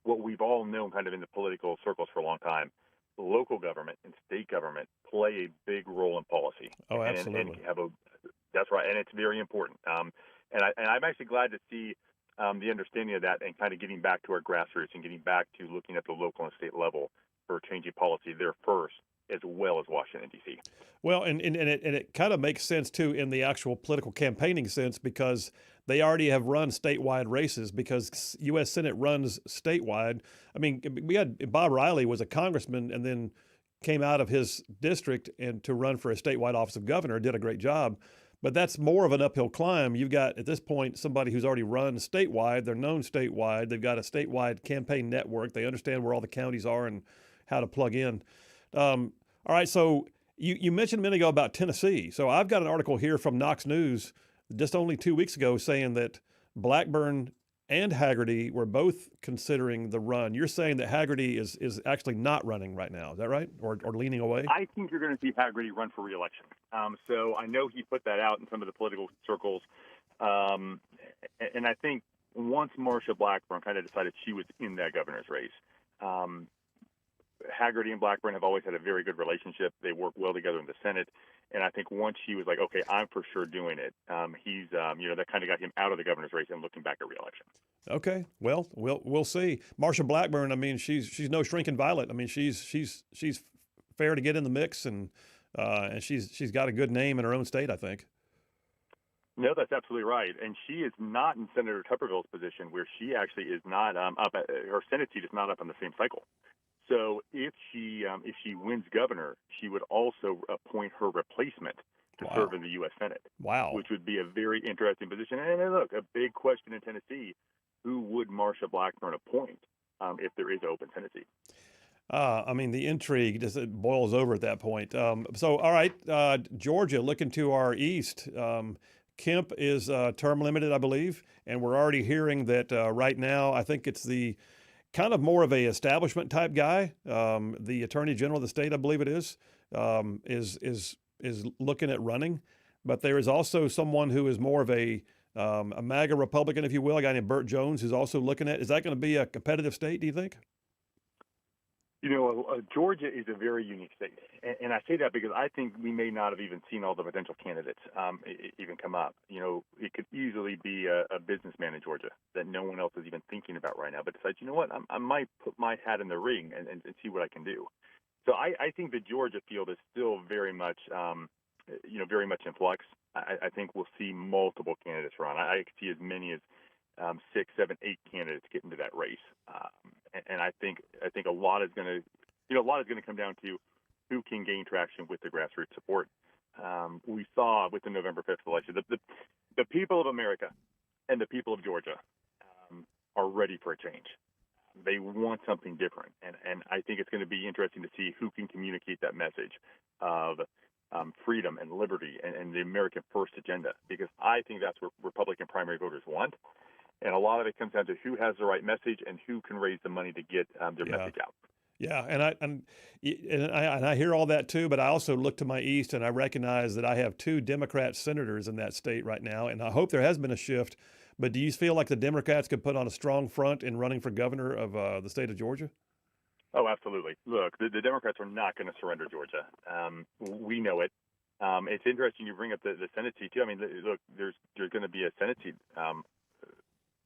what we've all known kind of in the political circles for a long time. Local government and state government play a big role in policy. Oh, absolutely. That's right, and it's very important. And I'm actually glad to see the understanding of that and kind of getting back to our grassroots and getting back to looking at the local and state level for changing policy there first, as well as Washington, D.C. Well, and it kind of makes sense, too, in the actual political campaigning sense, because they already have run statewide races because U.S. Senate runs statewide. I mean, we had Bob Riley was a congressman and then came out of his district and to run for a statewide office of governor, did a great job. But that's more of an uphill climb. You've got, at this point, somebody who's already run statewide. They're known statewide. They've got a statewide campaign network. They understand where all the counties are and how to plug in. All right, so You mentioned a minute ago about Tennessee. So I've got an article here from Knox News just only 2 weeks ago saying that Blackburn and Haggerty were both considering the run. You're saying that Haggerty is actually not running right now. Is that right? Or leaning away? I think you're going to see Haggerty run for re-election. So I know he put that out in some of the political circles. And I think once Marsha Blackburn kind of decided she was in that governor's race, Haggerty and Blackburn have always had a very good relationship. They work well together in the Senate. And I think once she was like, okay, I'm for sure doing it, he's, that kind of got him out of the governor's race and looking back at re-election. Okay, well, we'll see. Marsha Blackburn, I mean, she's no shrinking violet. I mean, she's fair to get in the mix, and she's got a good name in her own state, I think. No, that's absolutely right. And she is not in Senator Tuberville's position, where she actually is not up. Her Senate seat is not up on the same cycle. So if she wins governor, she would also appoint her replacement to serve in the U.S. Senate. Wow. Which would be a very interesting position. And look, a big question in Tennessee, who would Marsha Blackburn appoint if there is an open Senate seat? I mean, the intrigue just it boils over at that point. So, all right, Georgia, looking to our east. Kemp is term limited, I believe, and we're already hearing that right now. I think it's the kind of more of a establishment type guy. The Attorney General of the state, I believe it is looking at running, but there is also someone who is more of a MAGA Republican, if you will, a guy named Burt Jones, who's also looking at. Is that going to be a competitive state? Do you think? Georgia is a very unique state, and I say that because I think we may not have even seen all the potential candidates even come up. It could easily be a businessman in Georgia that no one else is even thinking about right now, but decides, you know what, I might put my hat in the ring and see what I can do. So I think the Georgia field is still very much, very much in flux. I think we'll see multiple candidates run. I see as many as 6, 7, 8 candidates get into that race, and I think a lot is going to come down to who can gain traction with the grassroots support. We saw with the November 5th election, the people of America and the people of Georgia are ready for a change. They want something different, and I think it's going to be interesting to see who can communicate that message of freedom and liberty and the American first agenda, because I think that's what Republican primary voters want. And a lot of it comes down to who has the right message and who can raise the money to get their message out. Yeah, and I hear all that too, but I also look to my east and I recognize that I have 2 Democrat senators in that state right now, and I hope there has been a shift. But do you feel like the Democrats could put on a strong front in running for governor of the state of Georgia? Oh, absolutely. Look, the Democrats are not going to surrender Georgia. We know it. It's interesting you bring up the Senate seat too. I mean, look, there's going to be a Senate seat.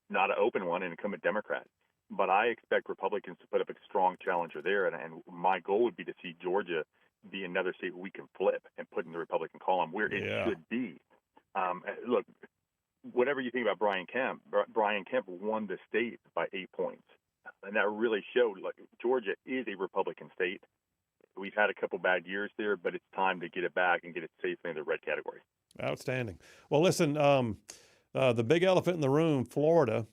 Not an open one, an incumbent Democrat. But I expect Republicans to put up a strong challenger there, and my goal would be to see Georgia be another state we can flip and put in the Republican column where it should be. Look, whatever you think about Brian Kemp won the state by 8 points, and that really showed like Georgia is a Republican state. We've had a couple bad years there, but it's time to get it back and get it safely in the red category. Outstanding. Well, listen, the big elephant in the room, Florida.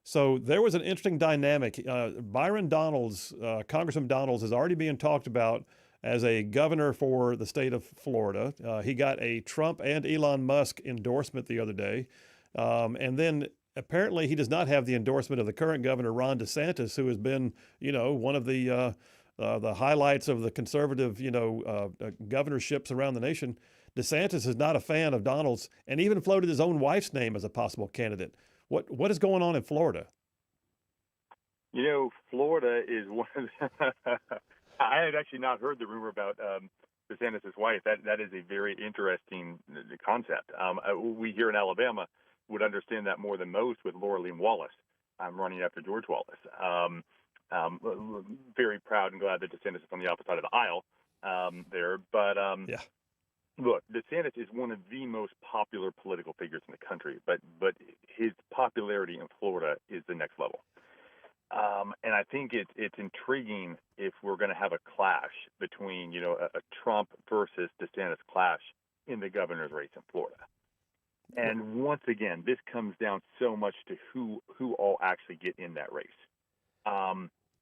So there was an interesting dynamic. Byron Donalds, Congressman Donalds, is already being talked about as a governor for the state of Florida. He got a Trump and Elon Musk endorsement the other day. And then apparently he does not have the endorsement of the current governor, Ron DeSantis, who has been, one of the highlights of the conservative, governorships around the nation. DeSantis is not a fan of Donald's and even floated his own wife's name as a possible candidate. What is going on in Florida? Florida is one of the I had actually not heard the rumor about DeSantis' wife. That is a very interesting concept. We here in Alabama would understand that more than most with Laura Lee Wallace. I'm running after George Wallace. Very proud and glad that DeSantis is on the opposite side of the aisle there. But yeah. Look, DeSantis is one of the most popular political figures in the country, but his popularity in Florida is the next level. And I think it's intriguing if we're going to have a clash between, a Trump versus DeSantis clash in the governor's race in Florida. And once again, this comes down so much to who all actually get in that race.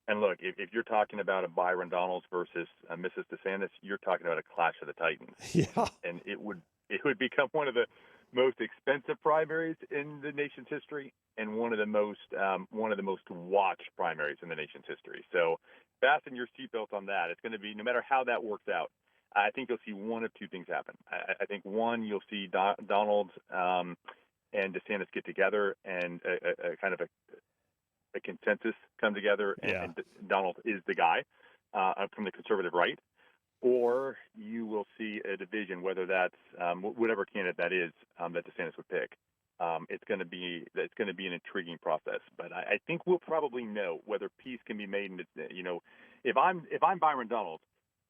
And look, if you're talking about a Byron Donalds versus Mrs. DeSantis, you're talking about a clash of the titans. Yeah. And it would become one of the most expensive primaries in the nation's history, and one of the most watched primaries in the nation's history. So fasten your seatbelts on that. It's going to be, no matter how that works out, I think you'll see one of two things happen. I think one, you'll see Donald and DeSantis get together and a kind of a consensus come together, and Donald is the guy from the conservative right. Or you will see a division, whether that's whatever candidate that is that DeSantis would pick. It's going to be an intriguing process. But I think we'll probably know whether peace can be made. If I'm Byron Donalds,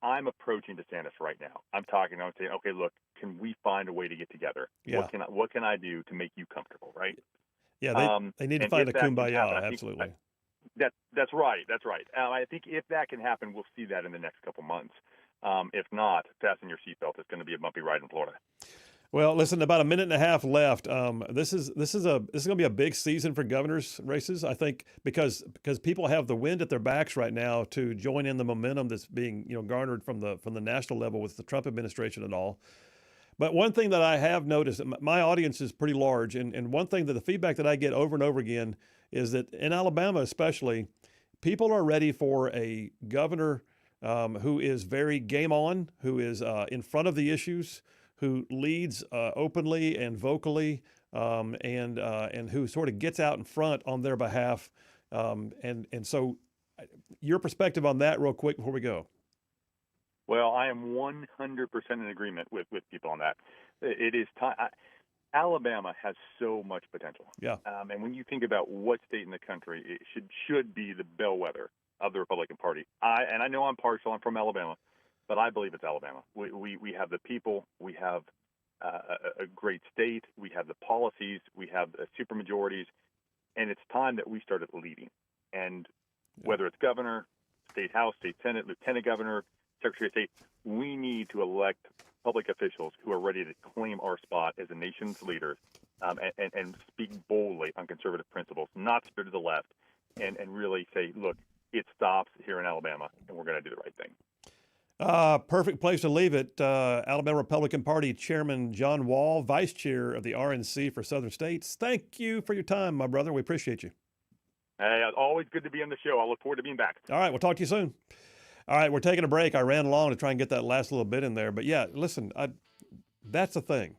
I'm approaching DeSantis right now. I'm saying, okay, look, can we find a way to get together? Yeah. What can I do to make you comfortable, right? Yeah, they need to find a kumbaya. Absolutely. That's right. I think if that can happen, we'll see that in the next couple months. If not, fasten your seatbelt. It's going to be a bumpy ride in Florida. Well, listen, about a minute and a half left. This is going to be a big season for governors' races, I think, because people have the wind at their backs right now to join in the momentum that's being garnered from the national level with the Trump administration and all. But one thing that I have noticed, my audience is pretty large, and one thing that the feedback that I get over and over again is that in Alabama especially, people are ready for a governor who is very game on, who is in front of the issues, who leads openly and vocally, and who sort of gets out in front on their behalf. And so your perspective on that real quick before we go. Well, I am 100% in agreement with people on that. It is time. Alabama has so much potential. Yeah. And when you think about what state in the country it should be the bellwether of the Republican Party, I know I'm partial. I'm from Alabama, but I believe it's Alabama. We have the people. We have a great state. We have the policies. We have the supermajorities, and it's time that we started leading. And whether it's governor, state house, state senate, lieutenant governor, secretary of state, we need to elect public officials who are ready to claim our spot as a nation's leaders and speak boldly on conservative principles, not steer to the left, and really say, look, it stops here in Alabama, and we're going to do the right thing. Perfect place to leave it. Alabama Republican Party Chairman John Wall, Vice Chair of the RNC for Southern States. Thank you for your time, my brother. We appreciate you. Hey, always good to be on the show. I look forward to being back. All right, we'll talk to you soon. All right, we're taking a break. I ran along to try and get that last little bit in there. But yeah, listen, that's the thing.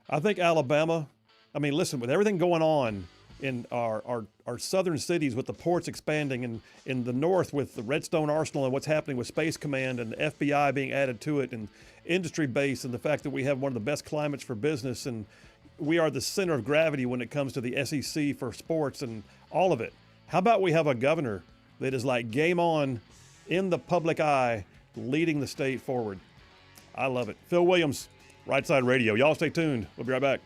I think Alabama, listen, with everything going on in our southern cities with the ports expanding, and in the north with the Redstone Arsenal and what's happening with Space Command and the FBI being added to it, and industry base, and the fact that we have one of the best climates for business, and we are the center of gravity when it comes to the SEC for sports and all of it. How about we have a governor that is like game on, in the public eye, leading the state forward? I love it. Phil Williams, Rightside Radio. Y'all stay tuned. We'll be right back.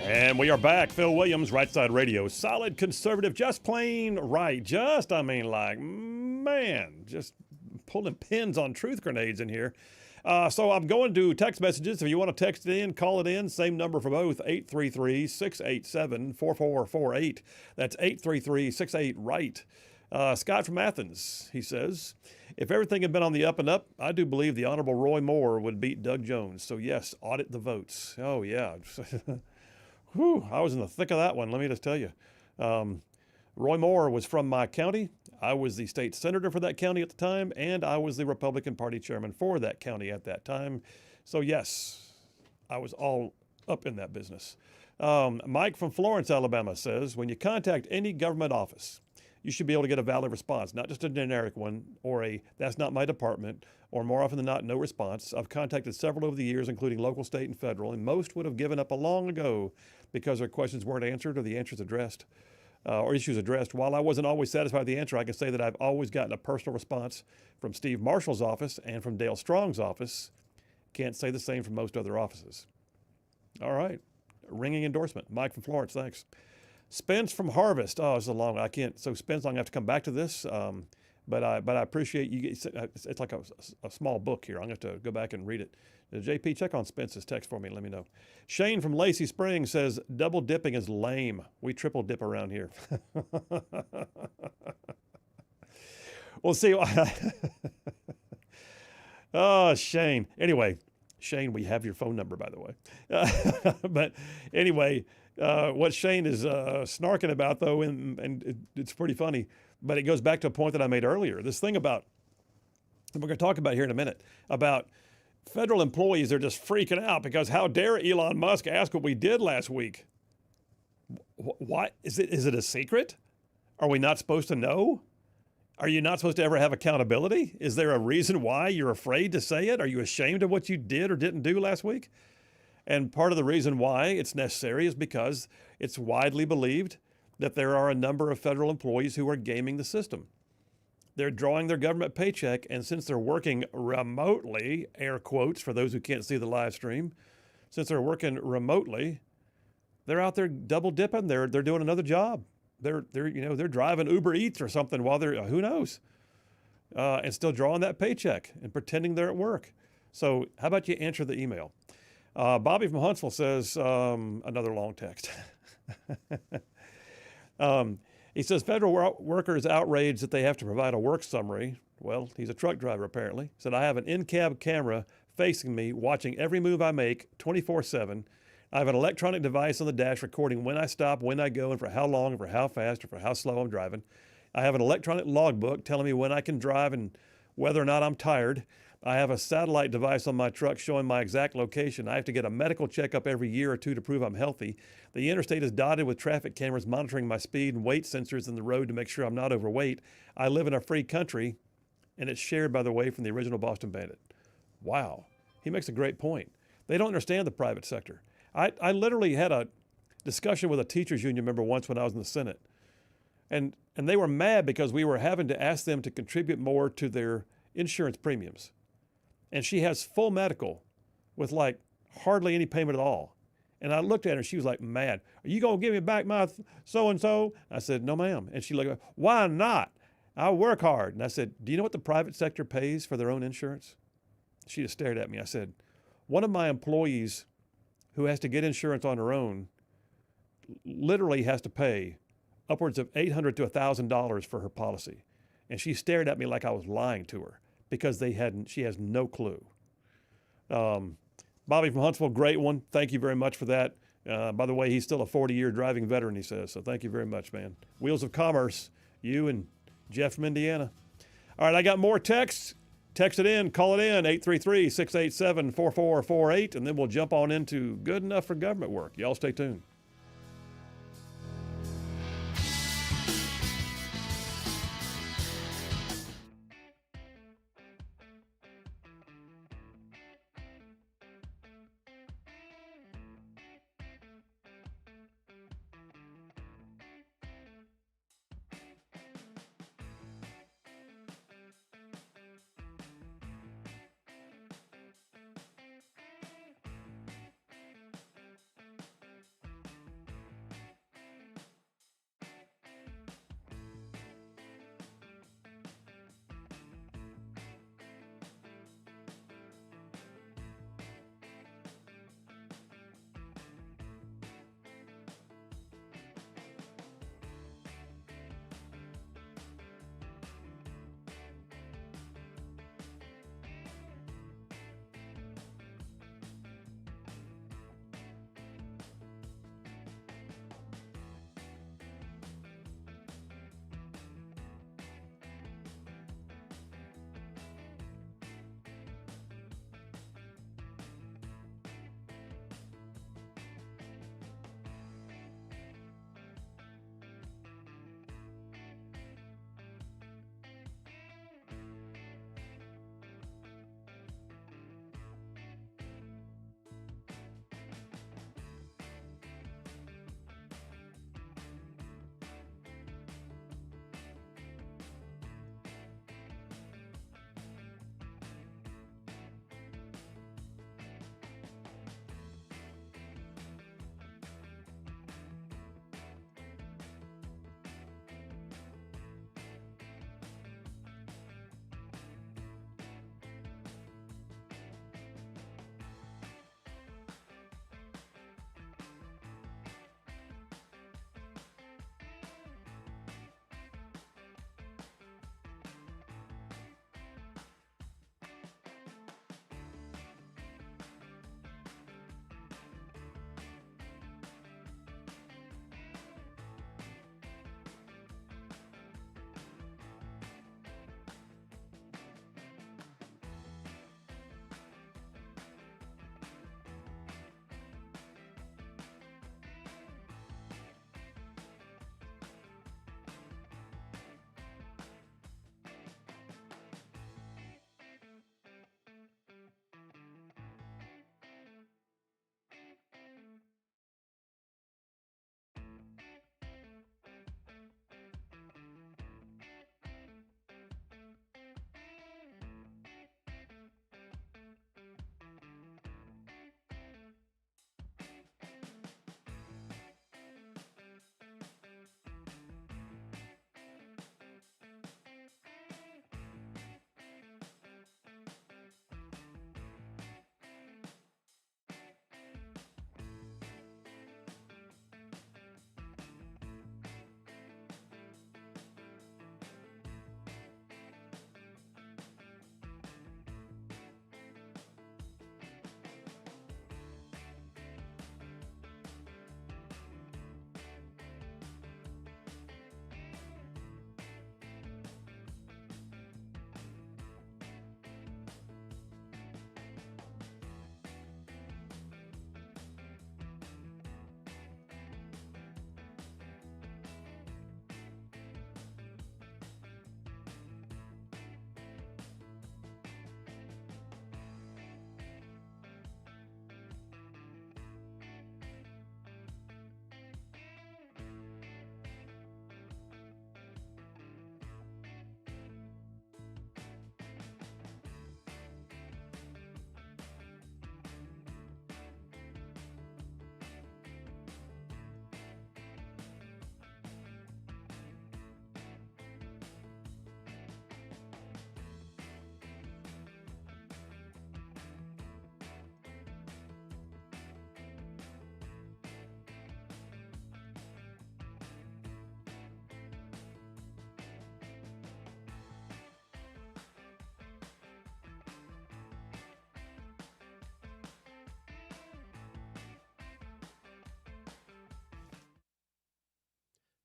And we are back. Phil Williams, Rightside Radio. Solid conservative, just plain right. Just pulling pins on truth grenades in here. So I'm going to text messages. If you want to text it in, call it in. Same number for both, 833-687-4448. That's 833-68-RIGHT. Scott from Athens, he says, if everything had been on the up and up, I do believe the Honorable Roy Moore would beat Doug Jones. So yes, audit the votes. Oh, yeah. Whew, I was in the thick of that one, let me just tell you. Roy Moore was from my county. I was the state senator for that county at the time, and I was the Republican Party chairman for that county at that time. So yes, I was all up in that business. Mike from Florence, Alabama says, when you contact any government office, you should be able to get a valid response, not just a generic one or a that's not my department, or more often than not, no response. I've contacted several over the years, including local, state, and federal, and most would have given up a long ago because their questions weren't answered or the answers addressed. Or issues addressed. While I wasn't always satisfied with the answer, I can say that I've always gotten a personal response from Steve Marshall's office and from Dale Strong's office. Can't say the same from most other offices. All right. Ringing endorsement. Mike from Florence, thanks. Spence from Harvest. Oh, this is a long one. I can't. So Spence, I'm going to have to come back to this. But I appreciate you. It's like a small book here. I'm going to have to go back and read it. JP, check on Spence's text for me and let me know. Shane from Lacey Springs says, double dipping is lame. We triple dip around here. Well, see. Oh, Shane. Anyway, Shane, we have your phone number, by the way. But anyway, what Shane is snarking about, though, and it's pretty funny, but it goes back to a point that I made earlier. This thing about, we're going to talk about here in a minute, about federal employees are just freaking out because how dare Elon Musk ask what we did last week? Why? Is it a secret? Are we not supposed to know? Are you not supposed to ever have accountability? Is there a reason why you're afraid to say it? Are you ashamed of what you did or didn't do last week? And part of the reason why it's necessary is because it's widely believed that there are a number of federal employees who are gaming the system. They're drawing their government paycheck, and since they're working remotely, air quotes for those who can't see the live stream, since they're working remotely, they're out there double dipping. They're doing another job. They're driving Uber Eats or something while they're who knows, and still drawing that paycheck and pretending they're at work. So how about you answer the email? Bobby from Huntsville says another long text. He says federal workers outraged that they have to provide a work summary. Well, he's a truck driver apparently. He said, I have an in-cab camera facing me, watching every move I make 24/7. I have an electronic device on the dash recording when I stop, when I go, and for how long, and for how fast, or for how slow I'm driving. I have an electronic logbook telling me when I can drive and whether or not I'm tired. I have a satellite device on my truck showing my exact location. I have to get a medical checkup every year or two to prove I'm healthy. The interstate is dotted with traffic cameras monitoring my speed and weight sensors in the road to make sure I'm not overweight. I live in a free country, and it's shared, by the way, from the original Boston Bandit. Wow. He makes a great point. They don't understand the private sector. I literally had a discussion with a teachers union member once when I was in the Senate, and they were mad because we were having to ask them to contribute more to their insurance premiums. And she has full medical with like hardly any payment at all. And I looked at her and she was like mad. Are you going to give me back my so-and-so? I said, no, ma'am. And she looked, why not? I work hard. And I said, do you know what the private sector pays for their own insurance? She just stared at me. I said, one of my employees who has to get insurance on her own literally has to pay upwards of $800 to $1,000 for her policy. And she stared at me like I was lying to her, because she has no clue. Bobby from Huntsville, great one. Thank you very much for that. By the way, he's still a 40-year driving veteran, he says. So thank you very much, man. Wheels of Commerce, you and Jeff from Indiana. All right, I got more texts. Text it in, call it in, 833-687-4448, and then we'll jump on into good enough for government work. Y'all stay tuned.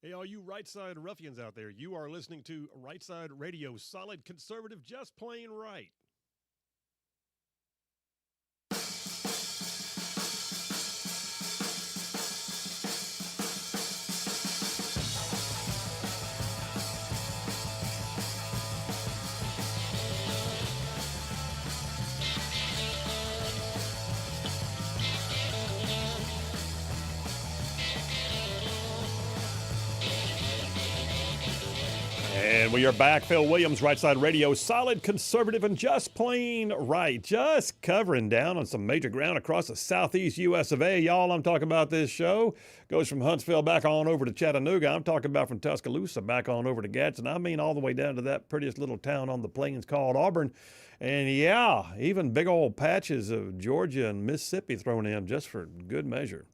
Hey, all you Rightside ruffians out there, you are listening to Rightside Radio, solid conservative, just plain right. And we are back. Phil Williams, Rightside Radio, solid conservative and just plain right. Just covering down on some major ground across the southeast U.S. of A. Y'all, I'm talking about this show. Goes from Huntsville back on over to Chattanooga. I'm talking about from Tuscaloosa back on over to Gadsden. I mean all the way down to that prettiest little town on the plains called Auburn. And yeah, even big old patches of Georgia and Mississippi thrown in just for good measure.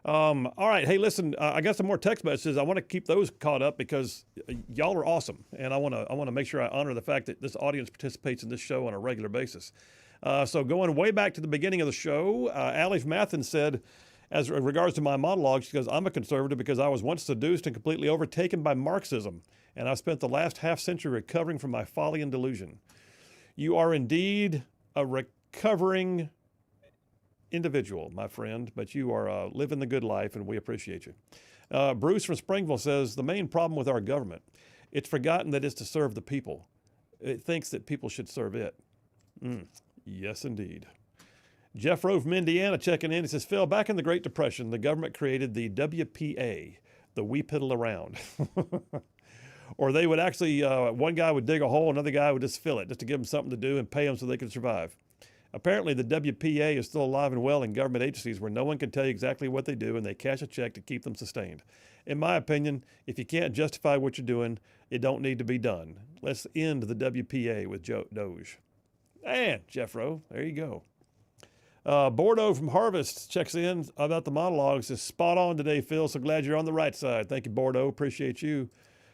All right. Hey, listen, I got some more text messages. I want to keep those caught up because y'all are awesome. And I want to make sure I honor the fact that this audience participates in this show on a regular basis. So going way back to the beginning of the show, Allie Mathens said, as regards to my monologue, she goes, I'm a conservative because I was once seduced and completely overtaken by Marxism. And I spent the last half century recovering from my folly and delusion. You are indeed a recovering individual, my friend, but you are living the good life, and we appreciate you. Bruce from Springville says, the main problem with our government, it's forgotten that it's to serve the people. It thinks that people should serve it. Yes, indeed. Jeff Rowe from Indiana checking in. He says, Phil, back in the Great Depression, the government created the WPA, the We Piddle Around. Or they would actually, one guy would dig a hole, another guy would just fill it, just to give them something to do and pay them so they could survive. Apparently, the WPA is still alive and well in government agencies where no one can tell you exactly what they do, and they cash a check to keep them sustained. In my opinion, if you can't justify what you're doing, it don't need to be done. Let's end the WPA with Doge. And Jeff Rowe, there you go. Bordeaux from Harvest checks in about the monologues. Is spot on today, Phil. So glad you're on the right side. Thank you, Bordeaux. Appreciate you.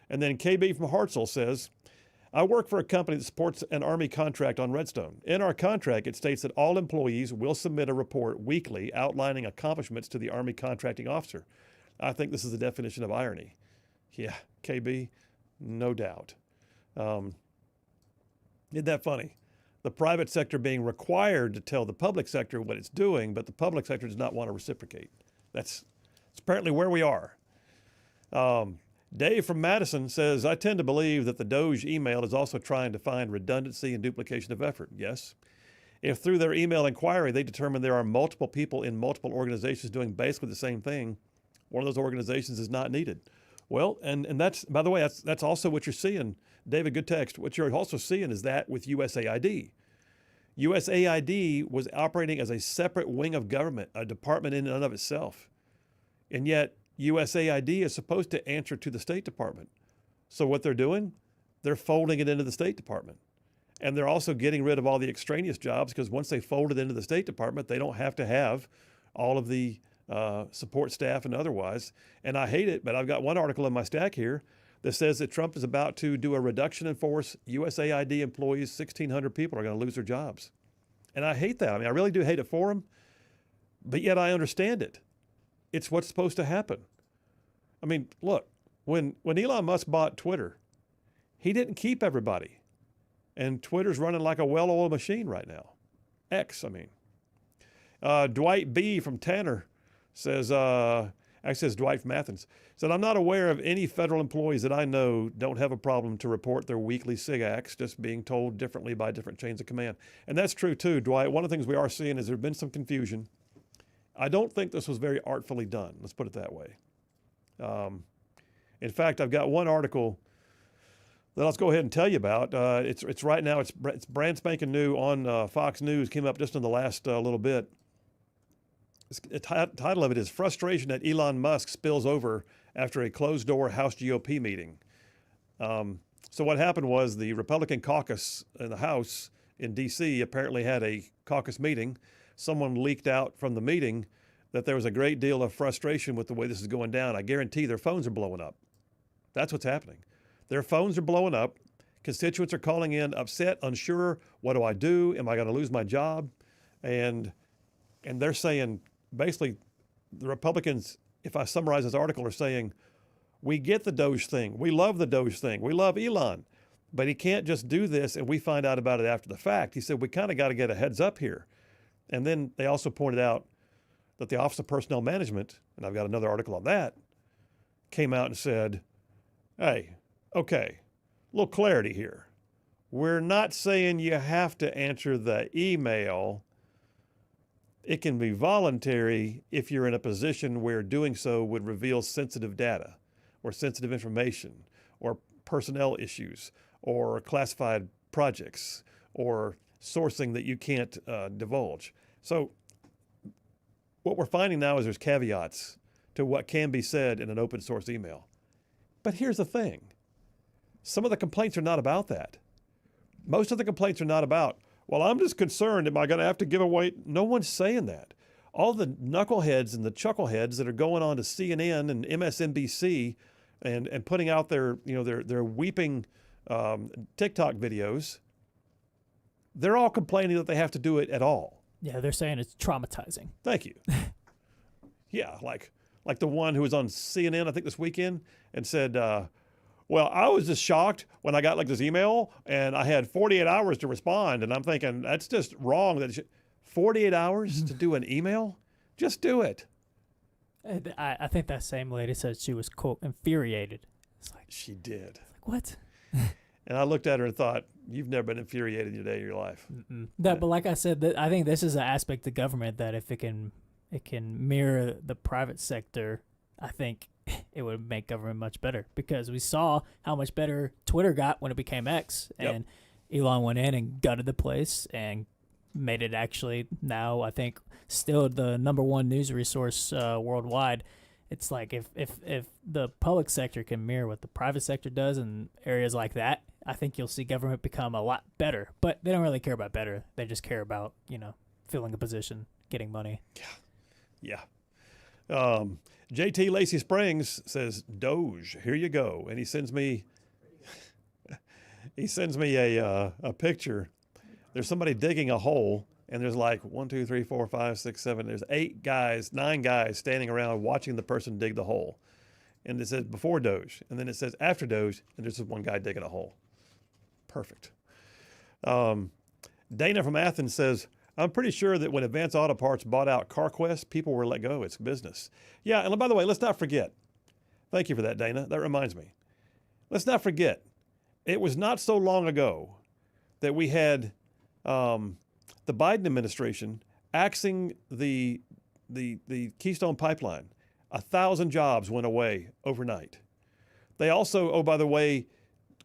And then KB from Hartselle says, I work for a company that supports an Army contract on Redstone. In our contract, it states that all employees will submit a report weekly outlining accomplishments to the Army contracting officer. I think this is the definition of irony. Yeah, KB, no doubt. Isn't that funny? The private sector being required to tell the public sector what it's doing, but the public sector does not want to reciprocate. That's apparently where we are. Dave from Madison says, I tend to believe that the Doge email is also trying to find redundancy and duplication of effort. Yes. If through their email inquiry they determine there are multiple people in multiple organizations doing basically the same thing, one of those organizations is not needed. Well, and that's, by the way, that's also what you're seeing. David, good text. What you're also seeing is that with USAID. USAID was operating as a separate wing of government, a department in and of itself. And yet, USAID is supposed to answer to the State Department. So what they're doing, they're folding it into the State Department. And they're also getting rid of all the extraneous jobs because once they fold it into the State Department, they don't have to have all of the support staff and otherwise. And I hate it, but I've got one article in my stack here that says that Trump is about to do a reduction in force. USAID employees, 1,600 people are going to lose their jobs. And I hate that. I mean, I really do hate it for them, but yet I understand it. It's what's supposed to happen. I mean, look, when Elon Musk bought Twitter, he didn't keep everybody. And Twitter's running like a well-oiled machine right now. X, I mean. Dwight B. from Tanner says, actually says Dwight from Athens, said, I'm not aware of any federal employees that I know don't have a problem to report their weekly SIG acts, just being told differently by different chains of command. And that's true too, Dwight. One of the things we are seeing is there's been some confusion. I don't think this was very artfully done. Let's put it that way. In fact, I've got one article that I'll go ahead and tell you about. It's right now. It's brand spanking new on Fox News. Came up just in the last little bit. The title of it is "Frustration at Elon Musk Spills Over After a Closed-Door House GOP Meeting." So what happened was the Republican caucus in the House in D.C. apparently had a caucus meeting. Someone leaked out from the meeting that there was a great deal of frustration with the way this is going down. I guarantee their phones are blowing up. That's what's happening. Their phones are blowing up. Constituents are calling in upset, unsure. What do I do? Am I going to lose my job? And they're saying, basically, the Republicans, if I summarize this article, are saying, We get the Doge thing. We love the Doge thing. We love Elon. But he can't just do this and we find out about it after the fact. He said, we kind of got to get a heads up here. And then they also pointed out that the Office of Personnel Management, and I've got another article on that, came out and said, hey, okay, a little clarity here. We're not saying you have to answer the email. It can be voluntary if you're in a position where doing so would reveal sensitive data or sensitive information or personnel issues or classified projects or sourcing that you can't divulge. So what we're finding now is there's caveats to what can be said in an open source email. But here's the thing. Some of the complaints are not about that. Most of the complaints are not about, well, I'm just concerned, am I going to have to give away? No one's saying that. All the knuckleheads and the chuckleheads that are going on to CNN and MSNBC and putting out their weeping TikTok videos, they're all complaining that they have to do it at all. Yeah, they're saying it's traumatizing. Thank you. Yeah, like the one who was on CNN, I think this weekend, and said, well, I was just shocked when I got like this email and I had 48 hours to respond. And I'm thinking, that's just wrong. 48 hours to do an email? Just do it. I think that same lady said she was, quote, infuriated. It's like, she did. Like, what? And I looked at her and thought, you've never been infuriated in a day of your life. But like I said, I think this is an aspect of government that if it can mirror the private sector, I think it would make government much better, because we saw how much better Twitter got when it became X, and Elon went in and gutted the place and made it actually now, I think, still the #1 news resource worldwide. It's like if the public sector can mirror what the private sector does in areas like that, I think you'll see government become a lot better. But they don't really care about better. They just care about, filling a position, getting money. Yeah. JT Lacey Springs says, Doge, here you go. And he sends me a picture. There's somebody digging a hole, and there's like 1, 2, 3, 4, 5, 6, 7. There's 9 guys standing around watching the person dig the hole. And it says before Doge, and then it says after Doge, and there's just one guy digging a hole. Perfect. Dana from Athens says, I'm pretty sure that when Advance Auto Parts bought out CarQuest, people were let go. It's business. Yeah, and by the way, let's not forget. Thank you for that, Dana. That reminds me. Let's not forget. It was not so long ago that we had the Biden administration axing the Keystone Pipeline. 1,000 jobs went away overnight. They also, oh, by the way,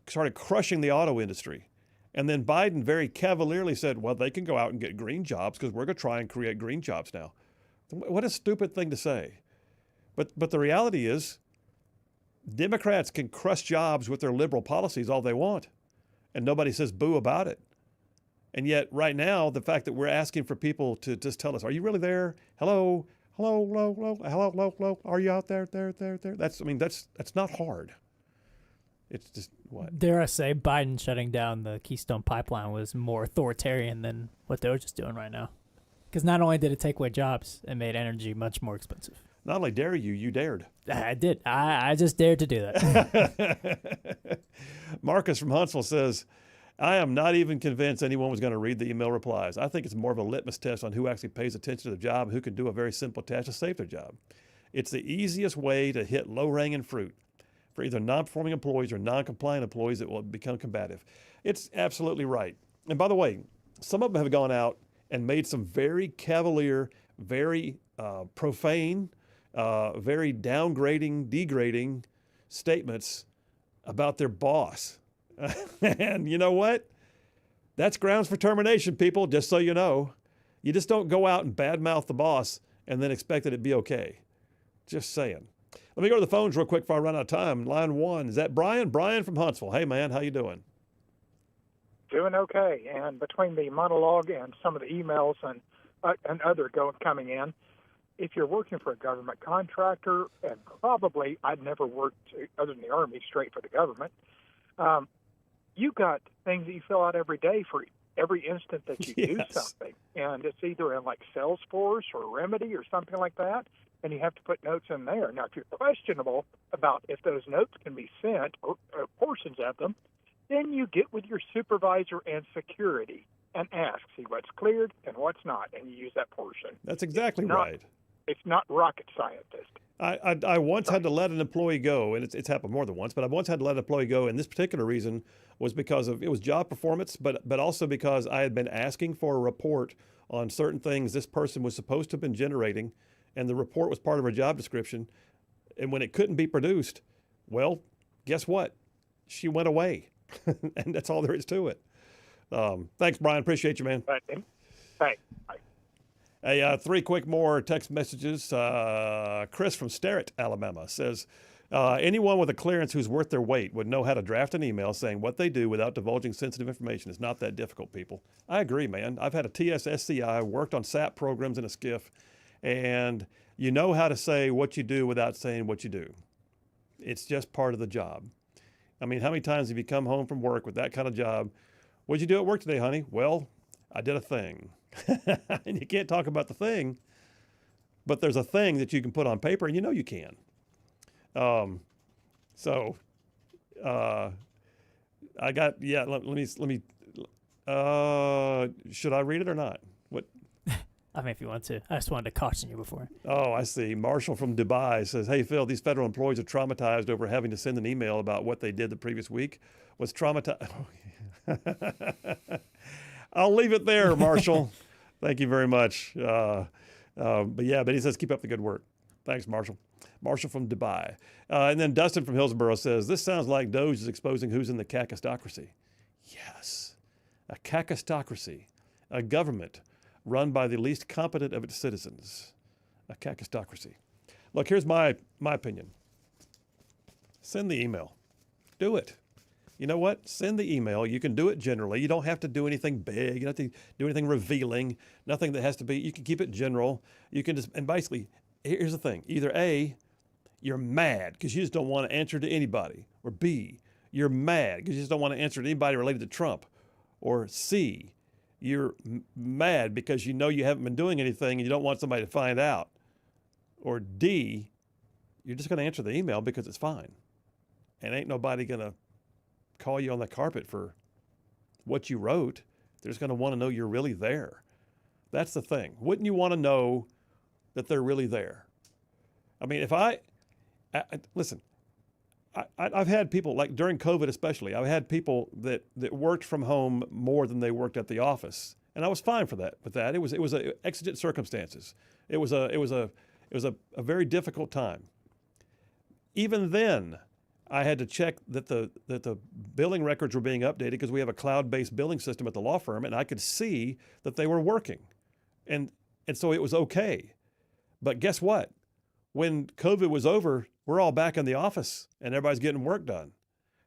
started crushing the auto industry. And then Biden very cavalierly said, well, they can go out and get green jobs because we're going to try and create green jobs now. What a stupid thing to say. But the reality is Democrats can crush jobs with their liberal policies all they want, and nobody says boo about it. And yet right now, the fact that we're asking for people to just tell us, are you really there? Hello, hello, hello, hello, hello, hello, hello. Are you out there, there? That's not hard. It's just what? Dare I say, Biden shutting down the Keystone Pipeline was more authoritarian than what they're just doing right now. Because not only did it take away jobs, it made energy much more expensive. Not only dare you, you dared. I did. I just dared to do that. Marcus from Huntsville says, I am not even convinced anyone was going to read the email replies. I think it's more of a litmus test on who actually pays attention to the job, who can do a very simple task to save their job. It's the easiest way to hit low-hanging fruit for either non-performing employees or non-compliant employees that will become combative. It's absolutely right. And by the way, some of them have gone out and made some very cavalier, very profane, very downgrading, degrading statements about their boss. And you know what? That's grounds for termination, people, just so you know. You just don't go out and badmouth the boss and then expect that it'd be okay. Just saying. Let me go to the phones real quick before I run out of time. Line 1, is that Brian? Brian from Huntsville. Hey, man, how you doing? Doing okay. And between the monologue and some of the emails and other coming in, if you're working for a government contractor, and probably I'd never worked other than the Army straight for the government, you got things that you fill out every day for every instant that you do something. And it's either in like Salesforce or Remedy or something like that. and you have to put notes in there. Now, if you're questionable about if those notes can be sent or portions of them, then you get with your supervisor and security and ask, see what's cleared and what's not, and you use that portion. That's exactly right. It's not rocket scientist. I once had to let an employee go, and it's happened more than once, but I once had to let an employee go, and this particular reason was because it was job performance, but also because I had been asking for a report on certain things this person was supposed to have been generating, and the report was part of her job description, and when it couldn't be produced, well, guess what? She went away, and that's all there is to it. Thanks, Brian. Appreciate you, man. Hey. Hey, 3 quick more text messages. Chris from Sterrett, Alabama says, anyone with a clearance who's worth their weight would know how to draft an email saying what they do without divulging sensitive information. It's not that difficult, people. I agree, man. I've had a TSSCI, worked on SAP programs in a skiff, and you know how to say what you do without saying what you do. It's just part of the job. I mean, how many times have you come home from work with that kind of job? What'd you do at work today, honey? Well, I did a thing. And you can't talk about the thing, but there's a thing that you can put on paper, and you know you can. I got, let me, should I read it or not? What? I mean, if you want to. I just wanted to caution you before. Oh, I see. Marshall from Dubai says, hey, Phil, these federal employees are traumatized over having to send an email about what they did the previous week. Was traumatized. I'll leave it there, Marshall. Thank you very much. But he says, keep up the good work. Thanks, Marshall. Marshall from Dubai. And then Dustin from Hillsborough says, this sounds like Doge is exposing who's in the cacistocracy. Yes, a cacistocracy, a government run by the least competent of its citizens, a cacistocracy. Look, here's my opinion. Send the email. Do it. You know what? Send the email. You can do it generally. You don't have to do anything big. You don't have to do anything revealing. Nothing that has to be, you can keep it general. You can just, and basically, here's the thing. Either A, you're mad because you just don't want to answer to anybody. Or B, you're mad because you just don't want to answer to anybody related to Trump. Or C, you're mad because you know you haven't been doing anything and you don't want somebody to find out. Or D, you're just going to answer the email because it's fine. And ain't nobody going to call you on the carpet for what you wrote. They're just going to want to know you're really there. That's the thing. Wouldn't you want to know that they're really there? I mean, if listen, I've had people, like during COVID especially, I've had people that worked from home more than they worked at the office. And I was fine for that. With that, it was exigent circumstances. It was a very difficult time. Even then, I had to check that the billing records were being updated because we have a cloud-based billing system at the law firm, and I could see that they were working. And so it was okay. But guess what? When COVID was over, we're all back in the office and everybody's getting work done.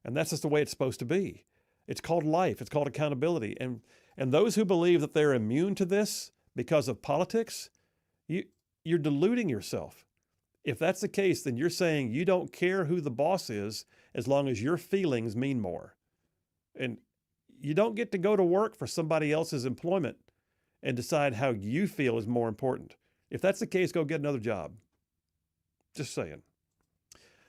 And that's just the way it's supposed to be. It's called life. It's called accountability. And those who believe that they're immune to this because of politics, you're deluding yourself. If that's the case, then you're saying you don't care who the boss is as long as your feelings mean more. And you don't get to go to work for somebody else's employment and decide how you feel is more important. If that's the case, go get another job. Just saying.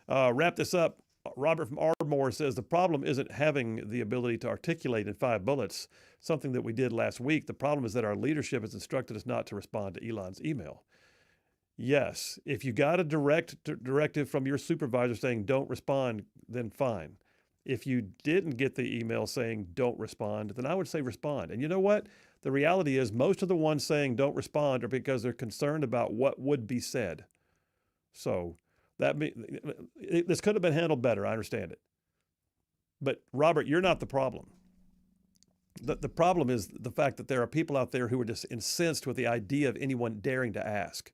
Wrap this up. Robert from Ardmore says the problem isn't having the ability to articulate in 5 bullets something that we did last week. The problem is that our leadership has instructed us not to respond to Elon's email. Yes, if you got a directive from your supervisor saying don't respond, then fine. If you didn't get the email saying don't respond, then I would say respond. And you know what? The reality is most of the ones saying don't respond are because they're concerned about what would be said. So this could have been handled better. I understand it. But Robert, you're not the problem. The problem is the fact that there are people out there who are just incensed with the idea of anyone daring to ask.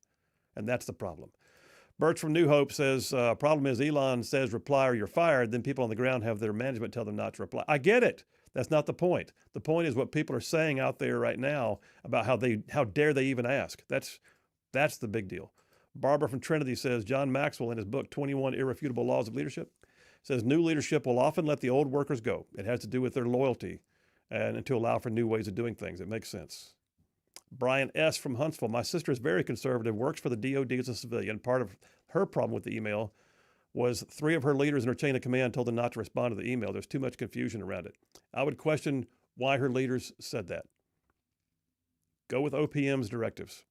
And that's the problem. Birch from New Hope says, problem is Elon says reply or you're fired. Then people on the ground have their management tell them not to reply. I get it. That's not the point. The point is what people are saying out there right now about how dare they even ask. That's the big deal. Barbara from Trinity says, John Maxwell in his book, 21 Irrefutable Laws of Leadership, says new leadership will often let the old workers go. It has to do with their loyalty and to allow for new ways of doing things. It makes sense. Brian S. from Huntsville. My sister is very conservative, works for the DOD as a civilian. Part of her problem with the email was 3 of her leaders in her chain of command told them not to respond to the email. There's too much confusion around it. I would question why her leaders said that. Go with OPM's directives.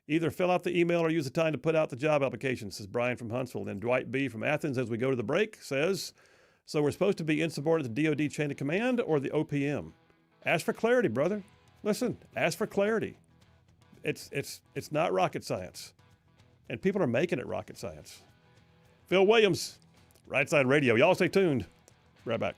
Either fill out the email or use the time to put out the job application, says Brian from Huntsville. Then Dwight B. from Athens, as we go to the break, says, so we're supposed to be insubordinate to DOD chain of command or the OPM? Ask for clarity, brother. Listen, ask for clarity. It's not rocket science. And people are making it rocket science. Phil Williams, Rightside Radio. Y'all stay tuned. Right back.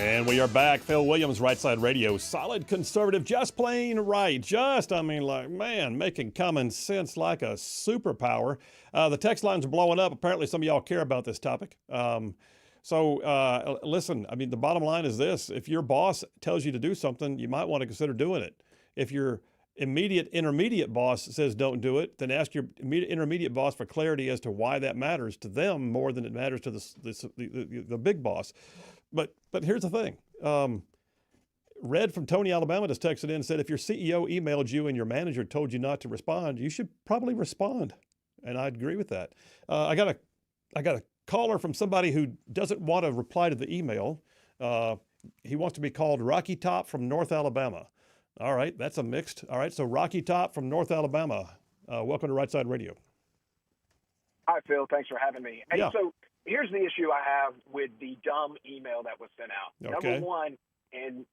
And we are back. Phil Williams, Rightside Radio. Solid conservative, just plain right. Making common sense like a superpower. The text lines are blowing up. Apparently some of y'all care about this topic. Listen, the bottom line is this. If your boss tells you to do something, you might want to consider doing it. If your intermediate boss says don't do it, then ask your intermediate boss for clarity as to why that matters to them more than it matters to the big boss. But here's the thing. Red from Tony, Alabama just texted in and said, if your CEO emailed you and your manager told you not to respond, you should probably respond. And I'd agree with that. I got a caller from somebody who doesn't want to reply to the email. He wants to be called Rocky Top from North Alabama. All right, that's a mixed. All right, so Rocky Top from North Alabama. Welcome to Rightside Radio. Hi, Phil. Thanks for having me. Hey, Yeah. So here's the issue I have with the dumb email that was sent out. Okay. Number one, in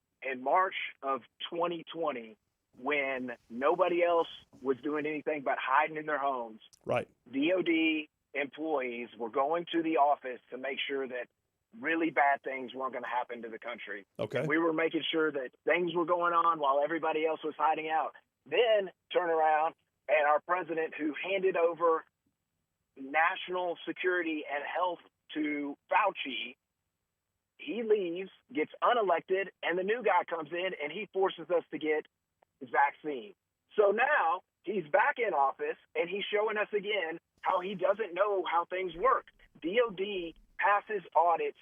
March of 2020, when nobody else was doing anything but hiding in their homes, Right. DOD employees were going to the office to make sure that really bad things weren't going to happen to the country. Okay. We were making sure that things were going on while everybody else was hiding out. Then turn around and our president, who handed over national security and health to Fauci, he leaves, gets unelected, and the new guy comes in and he forces us to get the vaccine. So now he's back in office and he's showing us again how he doesn't know how things work. DOD passes audits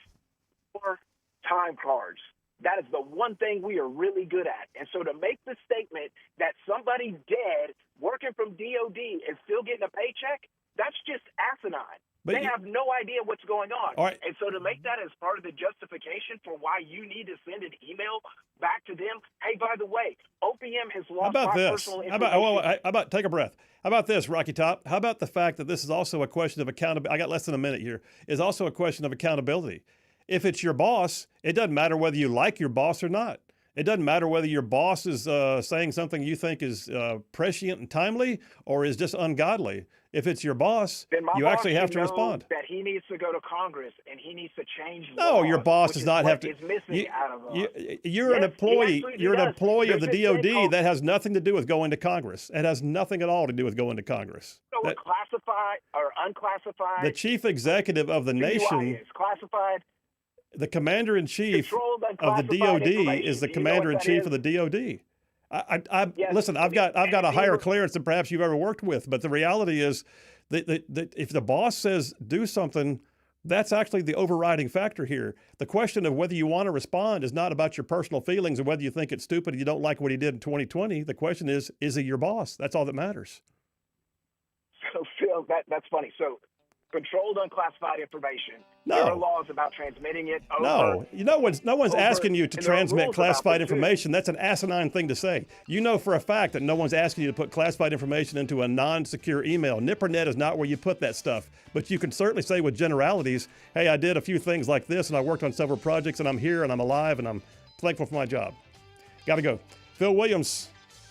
for time cards. That is the one thing we are really good at. And so to make the statement that somebody dead working from DOD is still getting a paycheck, that's just asinine. But they have no idea what's going on. All right. And so to make that as part of the justification for why you need to send an email back to them, hey, by the way, OPM has How lost about my this? personal How information. about take a breath? How about this, Rocky Top? How about the fact that this is also a question of accountability? I got less than a minute here. Is also a question of accountability. If it's your boss, it doesn't matter whether you like your boss or not. It doesn't matter whether your boss is saying something you think is prescient and timely or is just ungodly. If it's your boss, Then my you boss actually have should to know respond. that he needs to go to Congress and he needs to change No, laws, your boss which does is not what have to. is missing out of us. You're an Yes, employee. he absolutely You're an does. employee of the There's this thing DOD called- that has nothing to do with going to Congress. It has nothing at all to do with going to Congress. So That- classified or unclassified. the chief executive of the nation, is classified. the commander in chief Controlled of the unclassified DOD information. is the Do you know commander what in that chief is? of the DOD. Yes, Listen, I've got and a if higher you were- clearance than perhaps you've ever worked with, but the reality is that if the boss says do something, that's actually the overriding factor here. The question of whether you want to respond is not about your personal feelings or whether you think it's stupid and you don't like what he did in 2020. The question is he your boss? That's all that matters. So Phil, that's funny. So controlled unclassified information. No. There are laws about transmitting it over. No one's over- asking you to and there are transmit rules about classified them, too. information. That's an asinine thing to say. You know for a fact that no one's asking you to put classified information into a non-secure email. NIPRNet is not where you put that stuff. But you can certainly say with generalities, hey, I did a few things like this and I worked on several projects and I'm here and I'm alive and I'm thankful for my job. Got to go. Phil Williams,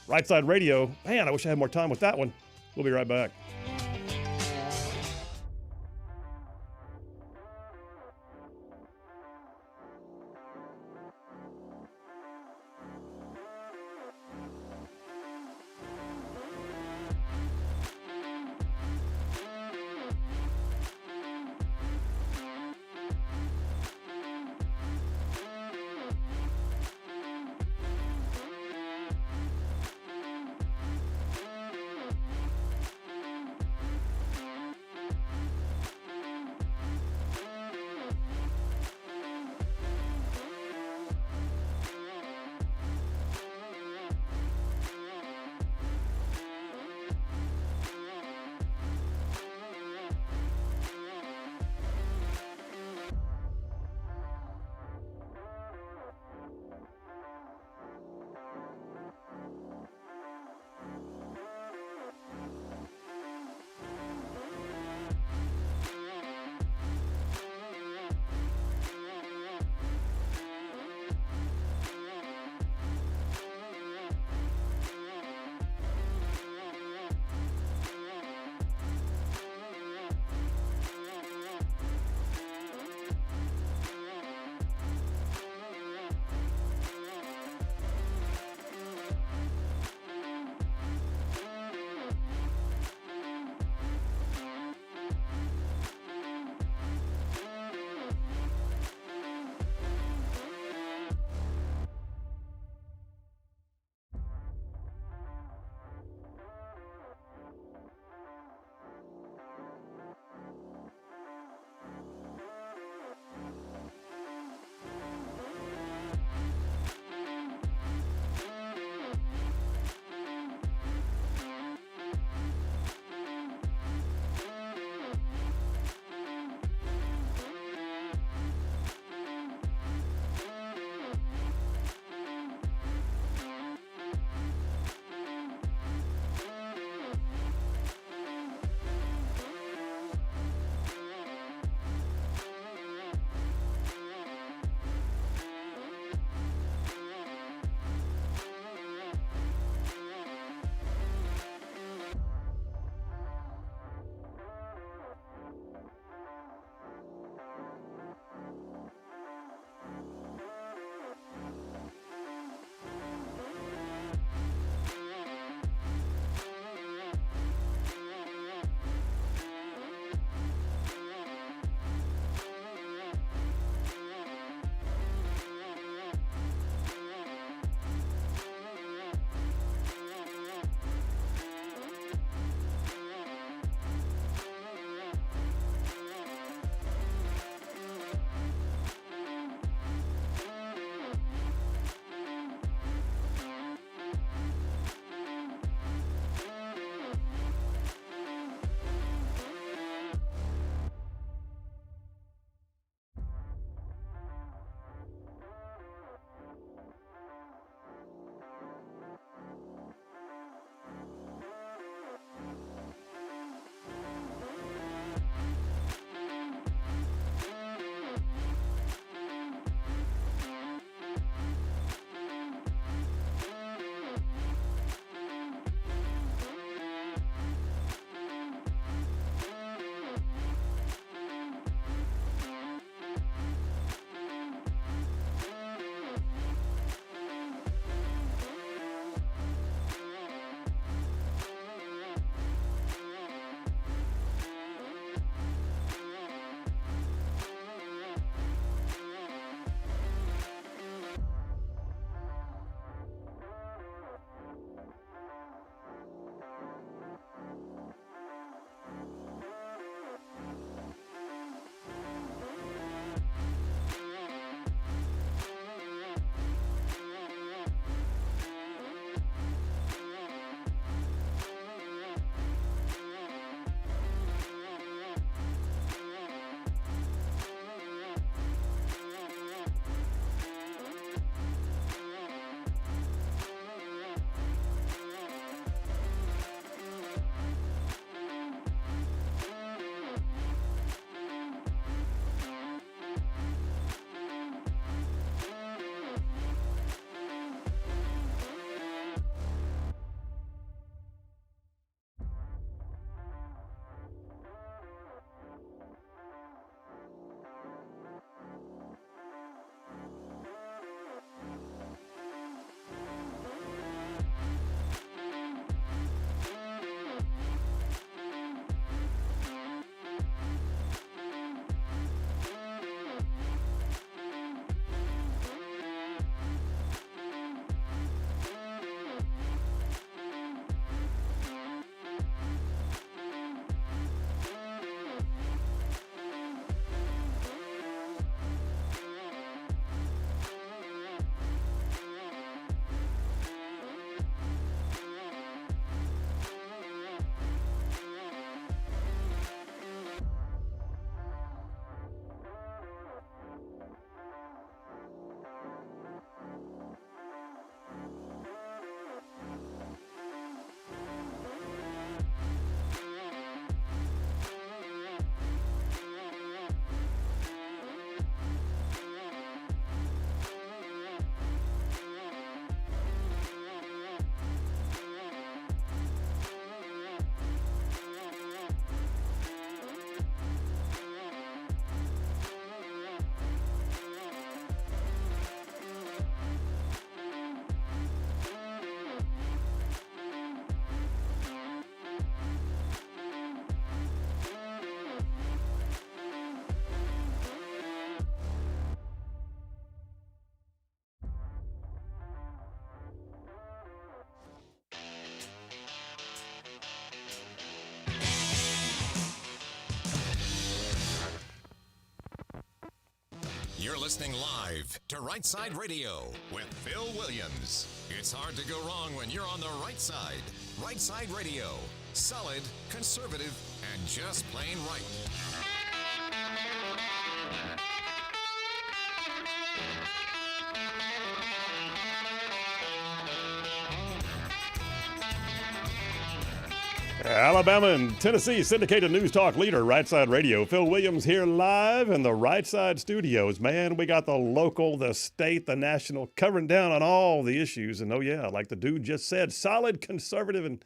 Rightside Radio. Man, I wish I had more time with that one. We'll be right back. You're listening live to Rightside Radio with Phil Williams. It's hard to go wrong when you're on the right side. Rightside Radio. Solid, conservative, and just plain right. Alabama and Tennessee syndicated news talk leader, Rightside Radio. Phil Williams here live in the Rightside studios. Man, we got the local, the state, the national covering down on all the issues. And oh yeah, like the dude just said, solid, conservative, and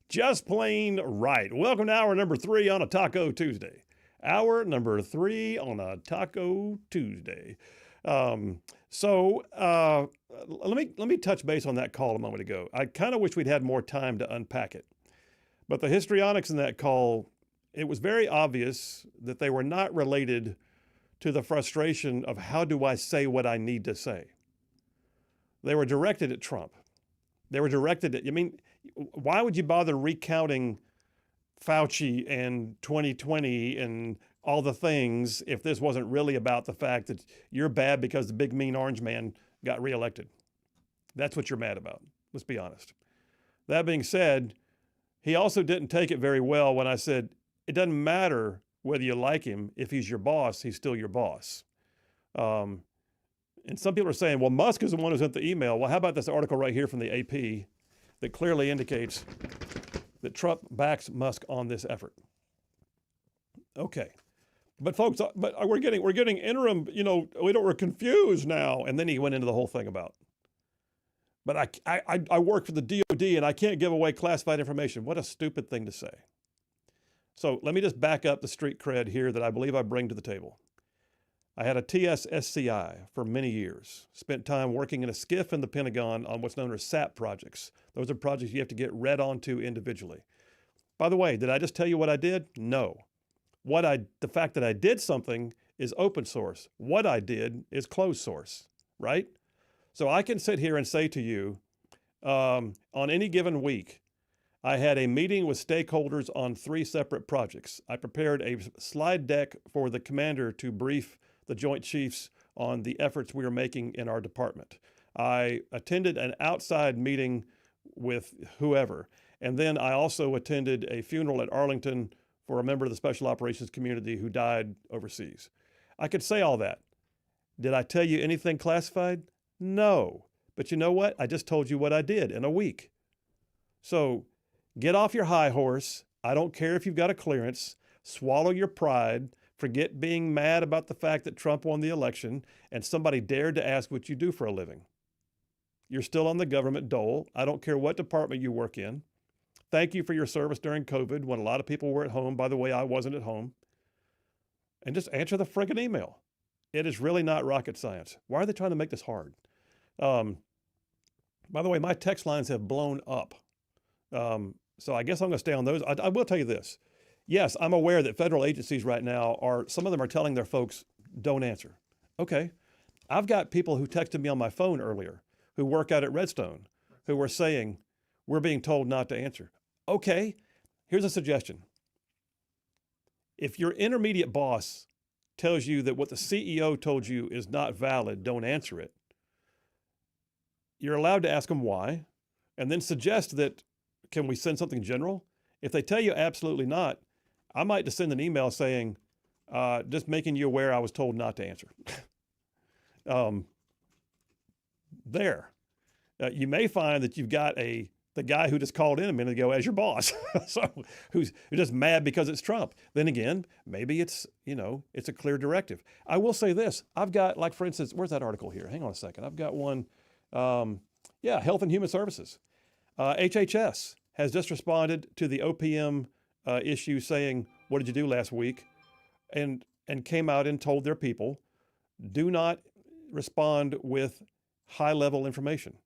just plain right. Welcome to hour number 3 on a Taco Tuesday. Hour number 3 on a Taco Tuesday. Let me touch base on that call a moment ago. I kind of wish we'd had more time to unpack it. But the histrionics in that call, it was very obvious that they were not related to the frustration of how do I say what I need to say. They were directed at Trump. They were directed at, why would you bother recounting Fauci and 2020 and all the things if this wasn't really about the fact that you're bad because the big mean orange man got reelected? That's what you're mad about. Let's be honest. That being said, he also didn't take it very well when I said, it doesn't matter whether you like him. If he's your boss, he's still your boss. And some people are saying, well, Musk is the one who sent the email. Well, how about this article right here from the AP that clearly indicates that Trump backs Musk on this effort? Okay. But folks, we're getting interim, we're confused now. And then he went into the whole thing about, but I work for the DOD and I can't give away classified information. What a stupid thing to say. So let me just back up the street cred here that I believe I bring to the table. I had a TS-SCI for many years, spent time working in a SCIF in the Pentagon on what's known as SAP projects. Those are projects you have to get read onto individually. By the way, did I just tell you what I did? No. The fact that I did something is open source. What I did is closed source, right? So I can sit here and say to you, on any given week, I had a meeting with stakeholders on 3 separate projects. I prepared a slide deck for the commander to brief the Joint Chiefs on the efforts we are making in our department. I attended an outside meeting with whoever. And then I also attended a funeral at Arlington for a member of the Special Operations community who died overseas. I could say all that. Did I tell you anything classified? No. But you know what? I just told you what I did in a week. So get off your high horse. I don't care if you've got a clearance. Swallow your pride. Forget being mad about the fact that Trump won the election and somebody dared to ask what you do for a living. You're still on the government dole. I don't care what department you work in. Thank you for your service during COVID when a lot of people were at home. By the way, I wasn't at home. And just answer the friggin' email. It is really not rocket science. Why are they trying to make this hard? By the way, my text lines have blown up. So I guess I'm going to stay on those. I will tell you this. Yes, I'm aware that federal agencies right now some of them are telling their folks, don't answer. Okay. I've got people who texted me on my phone earlier who work out at Redstone who were saying, we're being told not to answer. Okay. Here's a suggestion. If your intermediate boss tells you that what the CEO told you is not valid, don't answer it. You're allowed to ask them why, and then suggest that, can we send something general? If they tell you absolutely not, I might just send an email saying, just making you aware I was told not to answer. You may find that you've got the guy who just called in a minute ago as your boss, so who's just mad because it's Trump. Then again, maybe it's a clear directive. I will say this: I've got, like, for instance, where's that article here? Hang on a second. I've got one. Health and Human Services. HHS has just responded to the OPM issue, saying, "What did you do last week?" and came out and told their people, "Do not respond with high-level information.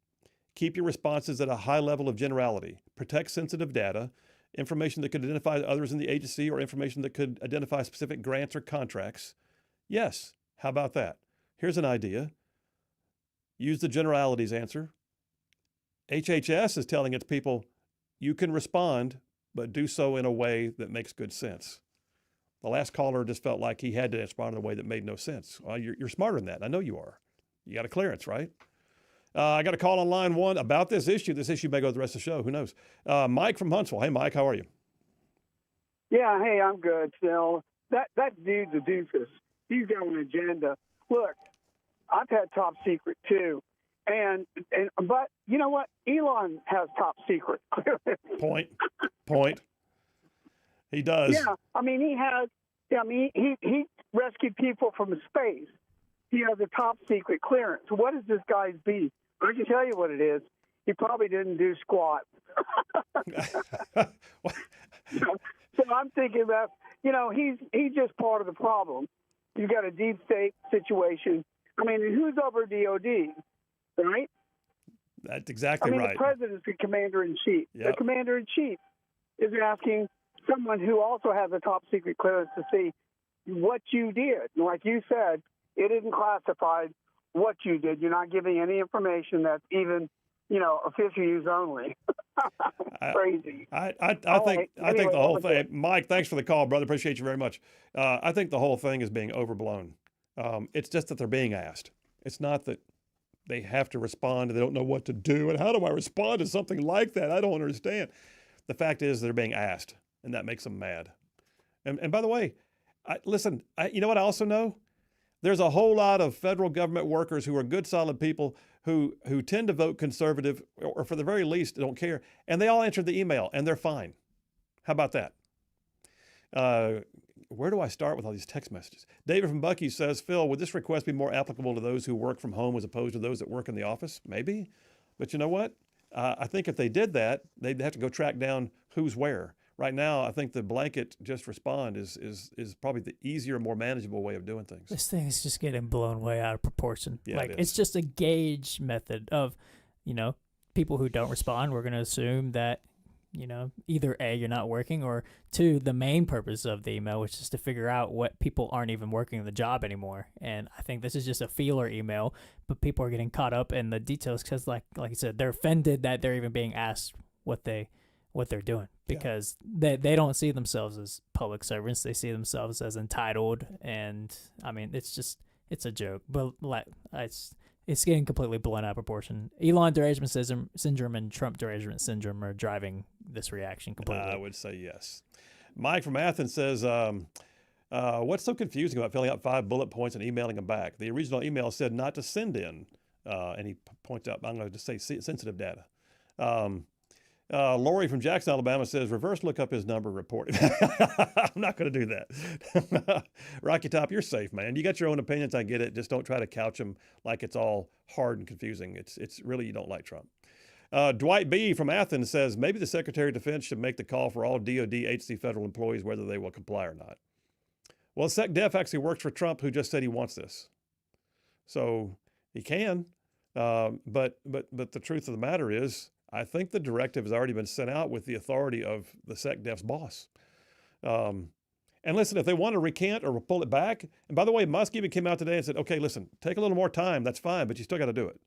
Keep your responses at a high level of generality. Protect sensitive data, information that could identify others in the agency or information that could identify specific grants or contracts." Yes, how about that? Here's an idea. Use the generalities answer. HHS is telling its people, you can respond, but do so in a way that makes good sense. The last caller just felt like he had to respond in a way that made no sense. Well, you're smarter than that. I know you are. You got a clearance, right? I got a call on line 1 about this issue. This issue may go the rest of the show. Who knows? Mike from Huntsville. Hey, Mike, how are you? Yeah, hey, I'm good, Phil. That dude's a doofus. He's got an agenda. Look, I've had top secret too, but you know what? Elon has top secret. Point. He does. Yeah, I mean he has. Yeah, I mean he rescued people from space. He has a top secret clearance. What is this guy's beef? I can tell you what it is. He probably didn't do squat. So I'm thinking that, he's just part of the problem. You've got a deep state situation. I mean, who's over DOD, right? That's exactly right. The president's the commander-in-chief. Yep. The commander-in-chief is asking someone who also has a top-secret clearance to see what you did. Like you said, it isn't classified what you did. You're not giving any information that's even, official use only. Crazy. I think the whole thing. Mike, thanks for the call, brother. Appreciate you very much. I think the whole thing is being overblown. It's just that they're being asked. It's not that they have to respond and they don't know what to do. And how do I respond to something like that? I don't understand. The fact is they're being asked, and that makes them mad. And by the way, you know what I also know? There's a whole lot of federal government workers who are good, solid people who tend to vote conservative, or for the very least, don't care. And they all answered the email, and they're fine. How about that? Where do I start with all these text messages? David from Bucky says, Phil, would this request be more applicable to those who work from home as opposed to those that work in the office? Maybe. But you know what? I think if they did that, they'd have to go track down who's where. Right now, I think the blanket just respond is probably the easier, more manageable way of doing things. This thing is just getting blown way out of proportion. Yeah, like it's just a gauge method of, people who don't respond. We're going to assume that, either A, you're not working, or 2, the main purpose of the email, which is to figure out what people aren't even working the job anymore. And I think this is just a feeler email, but people are getting caught up in the details because, like you said, they're offended that they're even being asked what they're doing, because they don't see themselves as public servants. They see themselves as entitled. And I mean, it's a joke, but it's getting completely blown out of proportion. Elon derangement syndrome and Trump derangement syndrome are driving this reaction completely. I would say yes. Mike from Athens says, what's so confusing about filling out 5 bullet points and emailing them back? The original email said not to send in, and he points out, I'm going to just say sensitive data. Lori from Jackson, Alabama says, reverse look up his number, report it. I'm not going to do that. Rocky Top, you're safe, man. You got your own opinions. I get it. Just don't try to couch them like it's all hard and confusing. It's really, you don't like Trump. Dwight B. from Athens says, maybe the Secretary of Defense should make the call for all DOD agency federal employees, whether they will comply or not. Well, SecDef actually works for Trump, who just said he wants this. So he can. But the truth of the matter is, I think the directive has already been sent out with the authority of the SecDef's boss. And listen, if they want to recant or pull it back, and by the way, Musk even came out today and said, okay, listen, take a little more time. That's fine, but you still got to do it.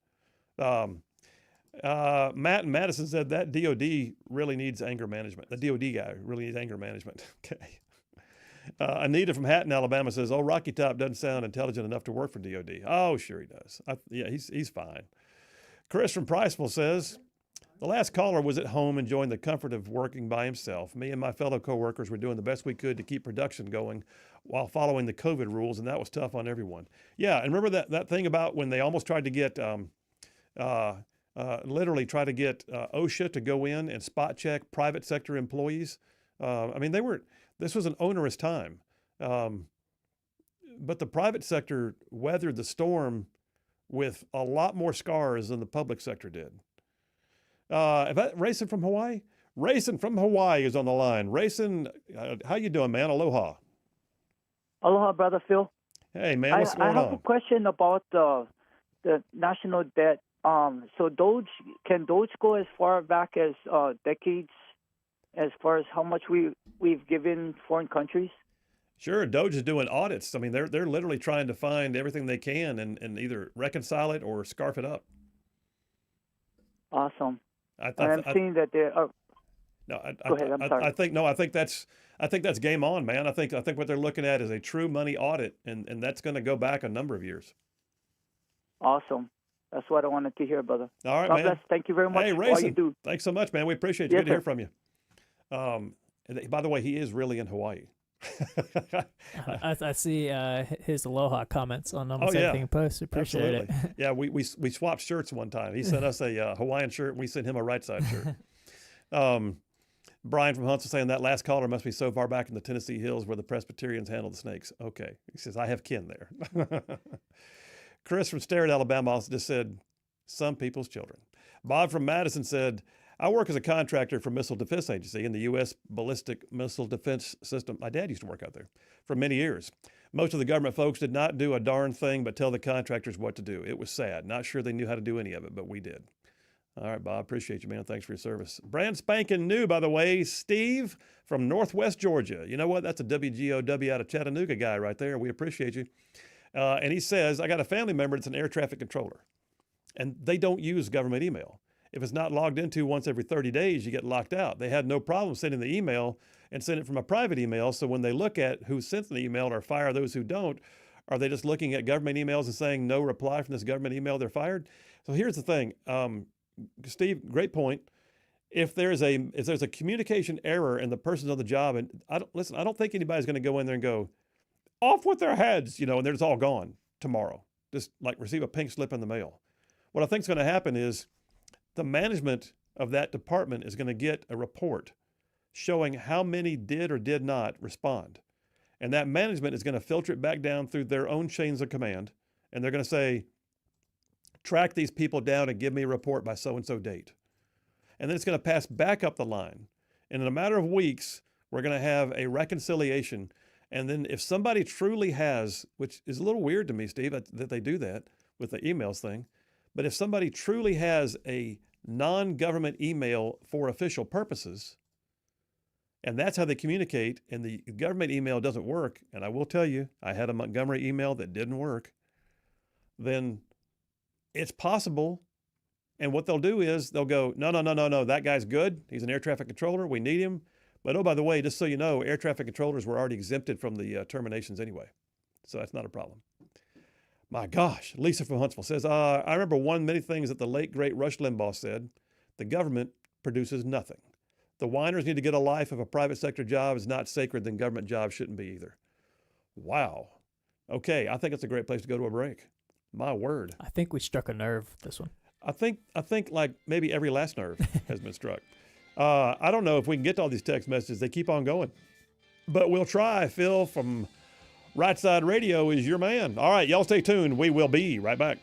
Matt and Madison said that DOD really needs anger management. The DOD guy really needs anger management. Okay. Anita from Hatton, Alabama says, oh, Rocky Top doesn't sound intelligent enough to work for DOD. Oh, sure he does. He's fine. Chris from Priceville says, the last caller was at home enjoying the comfort of working by himself. Me and my fellow coworkers were doing the best we could to keep production going while following the COVID rules, and that was tough on everyone. Yeah, and remember that thing about when they almost tried to get, literally try to get OSHA to go in and spot check private sector employees? This was an onerous time. But the private sector weathered the storm with a lot more scars than the public sector did. Rayson from Hawaii? Rayson from Hawaii is on the line. Rayson, how you doing, man? Aloha. Aloha, Brother Phil. Hey, man, what's going on? I have a question about the national debt. So can Doge go as far back as decades, as far as how much we've given foreign countries? Sure, Doge is doing audits. I mean, they're literally trying to find everything they can and either reconcile it or scarf it up. Awesome. I'm seeing that No, Go ahead. I'm sorry. I think that's game on, man. I think what they're looking at is a true money audit, and that's going to go back a number of years. Awesome. That's what I wanted to hear, brother. All right, God man. bless. Thank you very much Hey, for all you Racing, do. thanks so much, man. We appreciate you. Yes, Good to hear sir. from you. And by the way, he is really in Hawaii. I see his aloha comments on almost Oh, yeah. everything he posts. Appreciate Absolutely. it. Yeah, we swapped shirts one time. He sent us a Hawaiian shirt, and we sent him a Rightside shirt. Brian from Huntsville saying that last caller must be so far back in the Tennessee hills where the Presbyterians handle the snakes. Okay. He says, I have kin there. Chris from Starrett, Alabama also just said, some people's children. Bob from Madison said, I work as a contractor for Missile Defense Agency in the U.S. Ballistic Missile Defense System. My dad used to work out there for many years. Most of the government folks did not do a darn thing but tell the contractors what to do. It was sad. Not sure they knew how to do any of it, but we did. All right, Bob, appreciate you, man. Thanks for your service. Brand spanking new, by the way, Steve from Northwest Georgia. You know what? That's a WGOW out of Chattanooga guy right there. We appreciate you. And he says, I got a family member that's an air traffic controller, and they don't use government email. If it's not logged into once every 30 days, you get locked out. They had no problem sending the email and send it from a private email. So when they look at who sent the email or fire those who don't, are they just looking at government emails and saying no reply from this government email, they're fired? So here's the thing. Steve, great point. If there's a communication error and the person's on the job, and I don't think anybody's going to go in there and go off with their heads, and they're just all gone tomorrow. Just like receive a pink slip in the mail. What I think is going to happen is the management of that department is going to get a report showing how many did or did not respond, and that management is going to filter it back down through their own chains of command, and they're going to say, track these people down and give me a report by so-and-so date. And then it's going to pass back up the line. And in a matter of weeks, we're going to have a reconciliation. And then if somebody truly has, which is a little weird to me, Steve, that they do that with the emails thing, but if somebody truly has a non-government email for official purposes, and that's how they communicate, and the government email doesn't work, and I will tell you, I had a Montgomery email that didn't work, then it's possible. And what they'll do is they'll go, no, that guy's good. He's an air traffic controller. We need him. But oh, by the way, just so you know, air traffic controllers were already exempted from the terminations anyway. So that's not a problem. My gosh, Lisa from Huntsville says, I remember many things that the late, great Rush Limbaugh said. The government produces nothing. The whiners need to get a life. If a private sector job is not sacred, then government jobs shouldn't be either. Wow. Okay, I think it's a great place to go to a break. My word. I think we struck a nerve this one. I think like maybe every last nerve has been struck. I don't know if we can get to all these text messages. They keep on going. But we'll try. Phil from Rightside Radio is your man. All right, y'all stay tuned. We will be right back.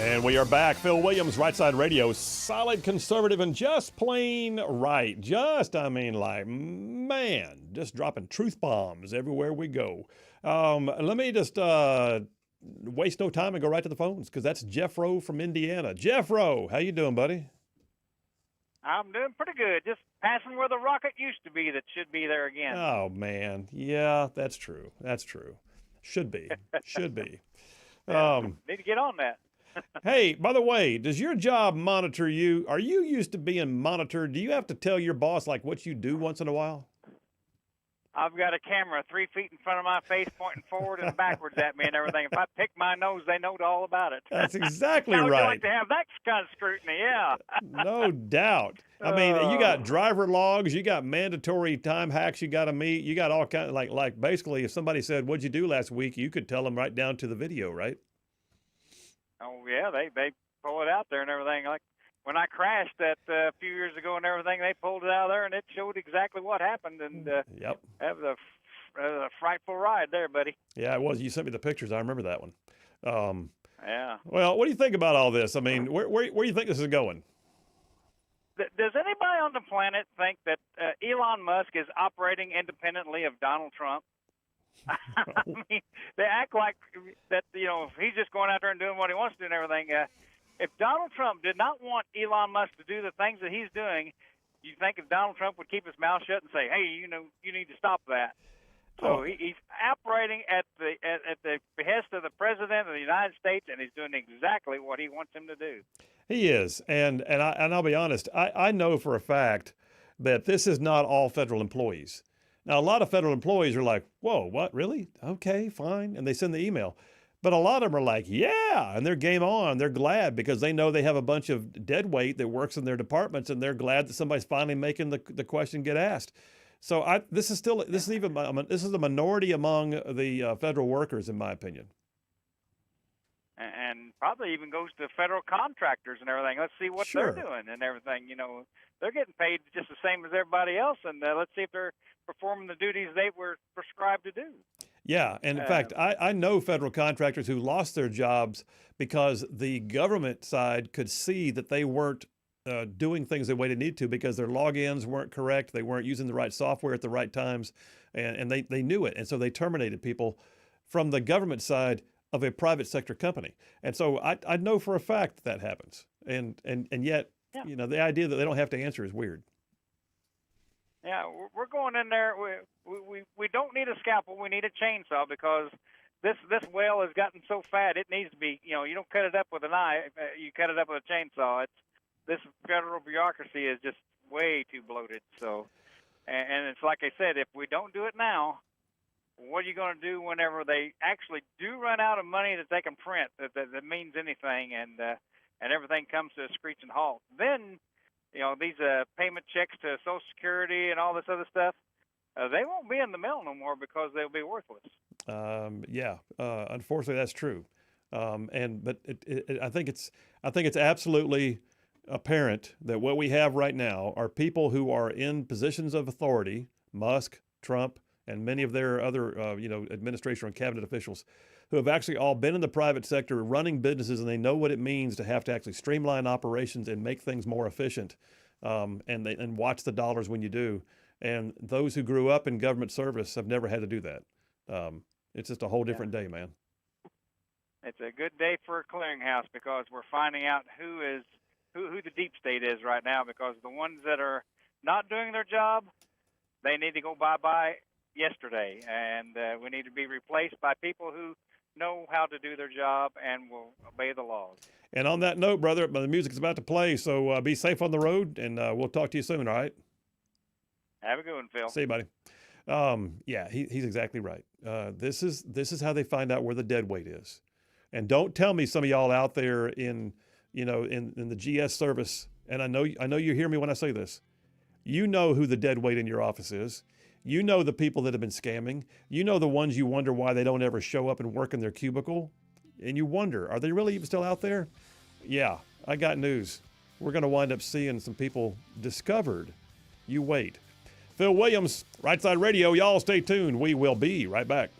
And we are back. Phil Williams, Rightside Radio, solid conservative and just plain right. Just dropping truth bombs everywhere we go. Let me just waste no time and go right to the phones because that's Jeff Rowe from Indiana. Jeff Rowe, how you doing, buddy? I'm doing pretty good. Just passing where the rocket used to be that should be there again. Oh, man. Yeah, that's true. That's true. Should be. Should be. Need to get on that. Hey, by the way, does your job monitor you? Are you used to being monitored? Do you have to tell your boss like what you do once in a while? I've got a camera 3 feet in front of my face pointing forward and backwards at me and everything. If I pick my nose, they know all about it. That's exactly How would right. you like to have that kind of scrutiny? Yeah. No doubt. I mean, you got driver logs, you got mandatory time hacks you got to meet, you got all kinds of, like basically if somebody said, what'd you do last week? You could tell them right down to the video, right? Oh, yeah, they pull it out there and everything. Like when I crashed that a few years ago and everything, they pulled it out of there and it showed exactly what happened. And yep. That was a frightful ride there, buddy. Yeah, it was. You sent me the pictures. I remember that one. Yeah. Well, what do you think about all this? I mean, where do you think this is going? Does anybody on the planet think that Elon Musk is operating independently of Donald Trump? I mean, they act like that, if he's just going out there and doing what he wants to do and everything. If Donald Trump did not want Elon Musk to do the things that he's doing, you think if Donald Trump would keep his mouth shut and say, hey, you need to stop that. So he's operating at the behest of the President of the United States, and he's doing exactly what he wants him to do. He is. And I'll be honest, I know for a fact that this is not all federal employees. Now, a lot of federal employees are like, whoa, what, really? Okay, fine. And they send the email. But a lot of them are like, yeah, and they're game on. They're glad because they know they have a bunch of dead weight that works in their departments, and they're glad that somebody's finally making the question get asked. So this is a minority among the federal workers, in my opinion. And probably even goes to federal contractors and everything. Let's see what Sure. they're doing and everything. They're getting paid just the same as everybody else, and let's see if they're performing the duties they were prescribed to do. Yeah, and in fact, I know federal contractors who lost their jobs because the government side could see that they weren't doing things the way they need to because their logins weren't correct, they weren't using the right software at the right times, and they knew it, and so they terminated people from the government side of a private sector company. And so I know for a fact that happens, and yet, yeah. The idea that they don't have to answer is weird. Yeah, we're going in there. We don't need a scalpel. We need a chainsaw because this whale has gotten so fat it needs to be. You don't cut it up with a knife. You cut it up with a chainsaw. This federal bureaucracy is just way too bloated. So, and it's like I said, if we don't do it now, what are you going to do whenever they actually do run out of money that they can print that means anything and everything comes to a screeching halt? Then. These payment checks to Social Security and all this other stuff, they won't be in the mail no more because they'll be worthless. Unfortunately, that's true. But I think it's absolutely apparent that what we have right now are people who are in positions of authority, Musk, Trump, and many of their other, administration and cabinet officials who have actually all been in the private sector running businesses, and they know what it means to have to actually streamline operations and make things more efficient, and watch the dollars when you do. And those who grew up in government service have never had to do that. It's just a whole different day, man. It's a good day for a clearinghouse because we're finding out who the deep state is right now, because the ones that are not doing their job, they need to go bye-bye yesterday, and we need to be replaced by people who know how to do their job and will obey the laws. And on that note, brother, the music's about to play, so be safe on the road, and we'll talk to you soon, all right? Have a good one, Phil. See you, buddy. He's exactly right. This is how they find out where the dead weight is. And don't tell me some of y'all out there in the GS service, and I know you hear me when I say this, you know who the dead weight in your office is. You know the people that have been scamming. You know the ones you wonder why they don't ever show up and work in their cubicle. And you wonder, are they really even still out there? Yeah, I got news. We're going to wind up seeing some people discovered. You wait. Phil Williams, Rightside Radio. Y'all stay tuned. We will be right back.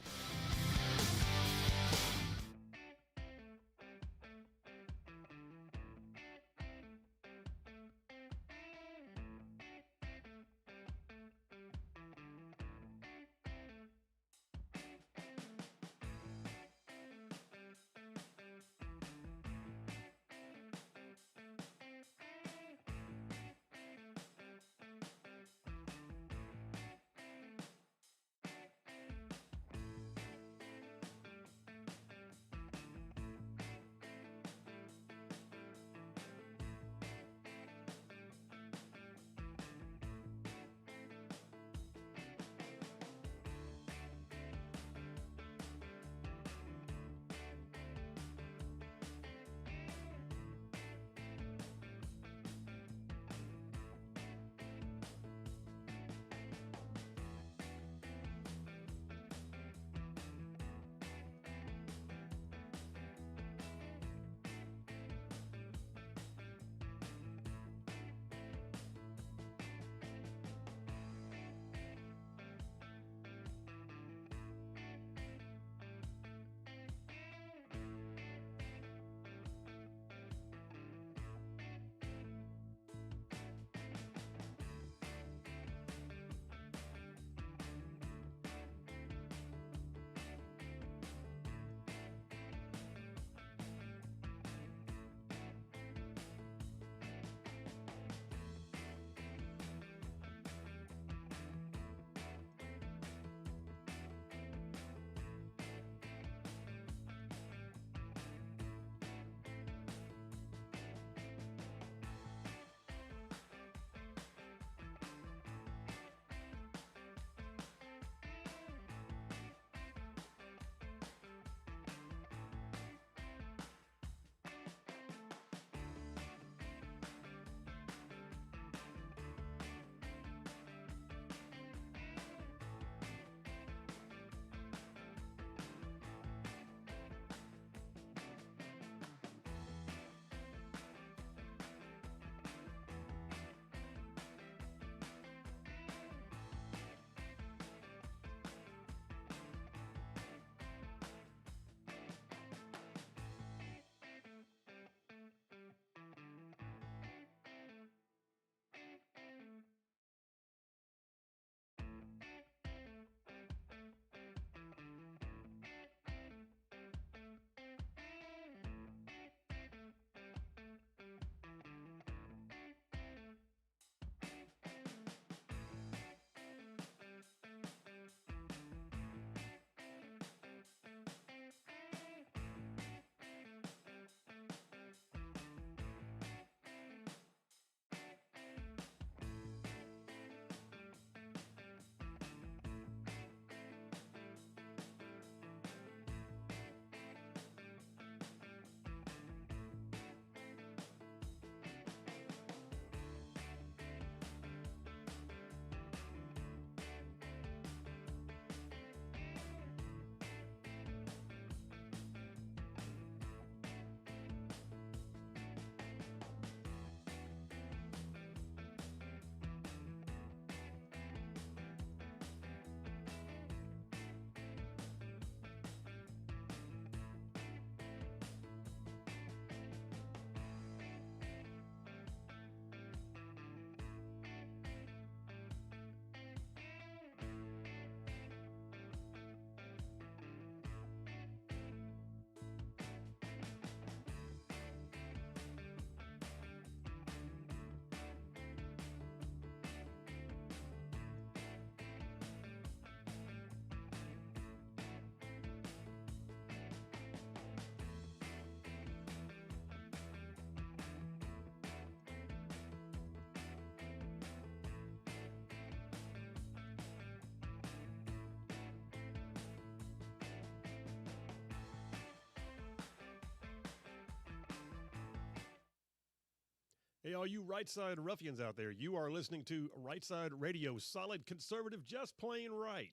Hey, all you right side ruffians out there, you are listening to Rightside Radio, solid conservative, just plain right.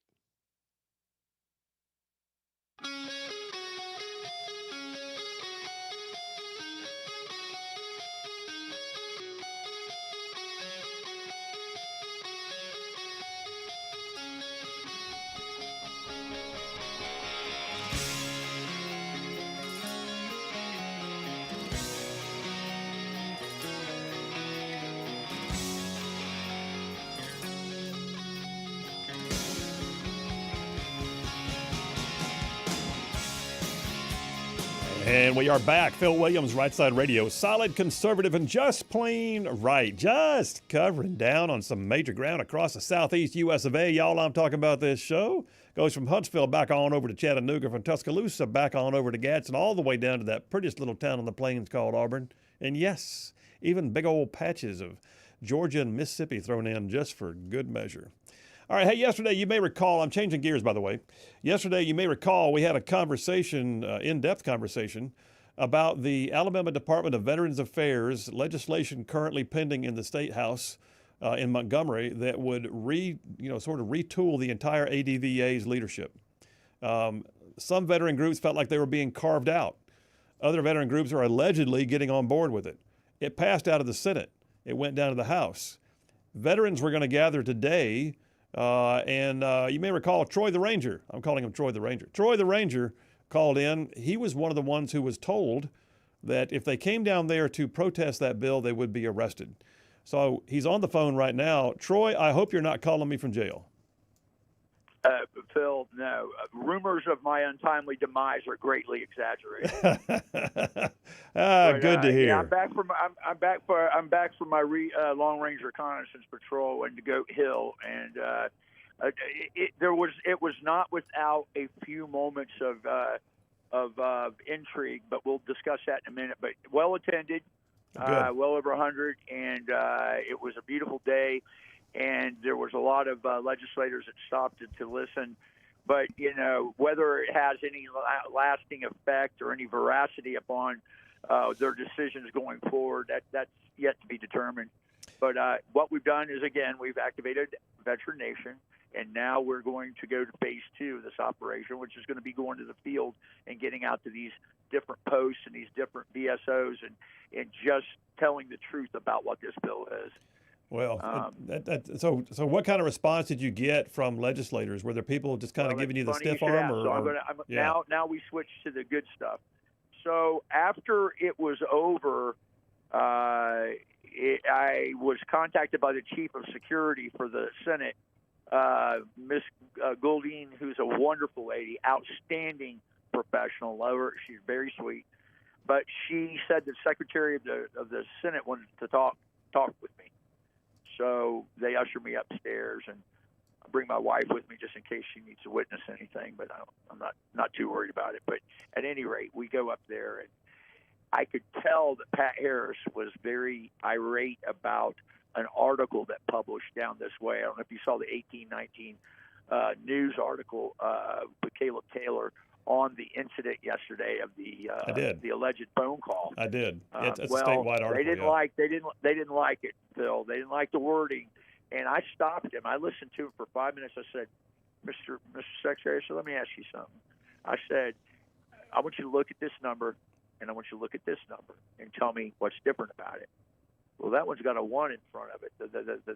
And we are back. Phil Williams, Rightside Radio. Solid conservative and just plain right. Just covering down on some major ground across the southeast U.S. of A. Y'all, I'm talking about this show. Goes from Huntsville back on over to Chattanooga, from Tuscaloosa back on over to Gadsden, all the way down to that prettiest little town on the plains called Auburn. And yes, even big old patches of Georgia and Mississippi thrown in just for good measure. All right, hey, yesterday you may recall, I'm changing gears, by the way. Yesterday you may recall we had a conversation, in-depth conversation, about the Alabama Department of Veterans Affairs legislation currently pending in the State House in Montgomery that would sort of retool the entire ADVA's leadership. Some veteran groups felt like they were being carved out. Other veteran groups are allegedly getting on board with it. It passed out of the Senate. It went down to the House. Veterans were going to gather today. And you may recall Troy the Ranger. I'm calling him Troy the Ranger. Troy the Ranger called in. He was one of the ones who was told that if they came down there to protest that bill, they would be arrested. So he's on the phone right now. Troy, I hope you're not calling me from jail. Phil, no. Rumors of my untimely demise are greatly exaggerated. Good to hear. Yeah, I'm back from my long range reconnaissance patrol in the Goat Hill, and it was not without a few moments of intrigue, but we'll discuss that in a minute. But well attended, well over 100, and it was a beautiful day. And there was a lot of legislators that stopped to listen. But, whether it has any lasting effect or any veracity upon their decisions going forward, that's yet to be determined. But what we've done is, again, we've activated Veteran Nation, and now we're going to go to phase 2 of this operation, which is going to be going to the field and getting out to these different posts and these different VSOs and just telling the truth about what this bill is. Well, so what kind of response did you get from legislators? Were there people just kind of giving you the stiff arm? Now we switch to the good stuff. So after it was over, I was contacted by the chief of security for the Senate, Miss Goulding, who's a wonderful lady, outstanding professional. Love her. She's very sweet. But she said the secretary of the Senate wanted to talk with me. So they usher me upstairs, and I bring my wife with me just in case she needs to witness anything. But I'm not too worried about it. But at any rate, we go up there, and I could tell that Pat Harris was very irate about an article that published down this way. I don't know if you saw the 1819 news article with Caleb Taylor on the incident yesterday of the alleged phone call. I did. It's a statewide article. They didn't like it, Phil. They didn't like the wording, and I stopped him. I listened to him for 5 minutes. I said, Mr. Secretary, so let me ask you something. I said, I want you to look at this number, and I want you to look at this number, and tell me what's different about it. Well, that one's got a 1 in front of it, the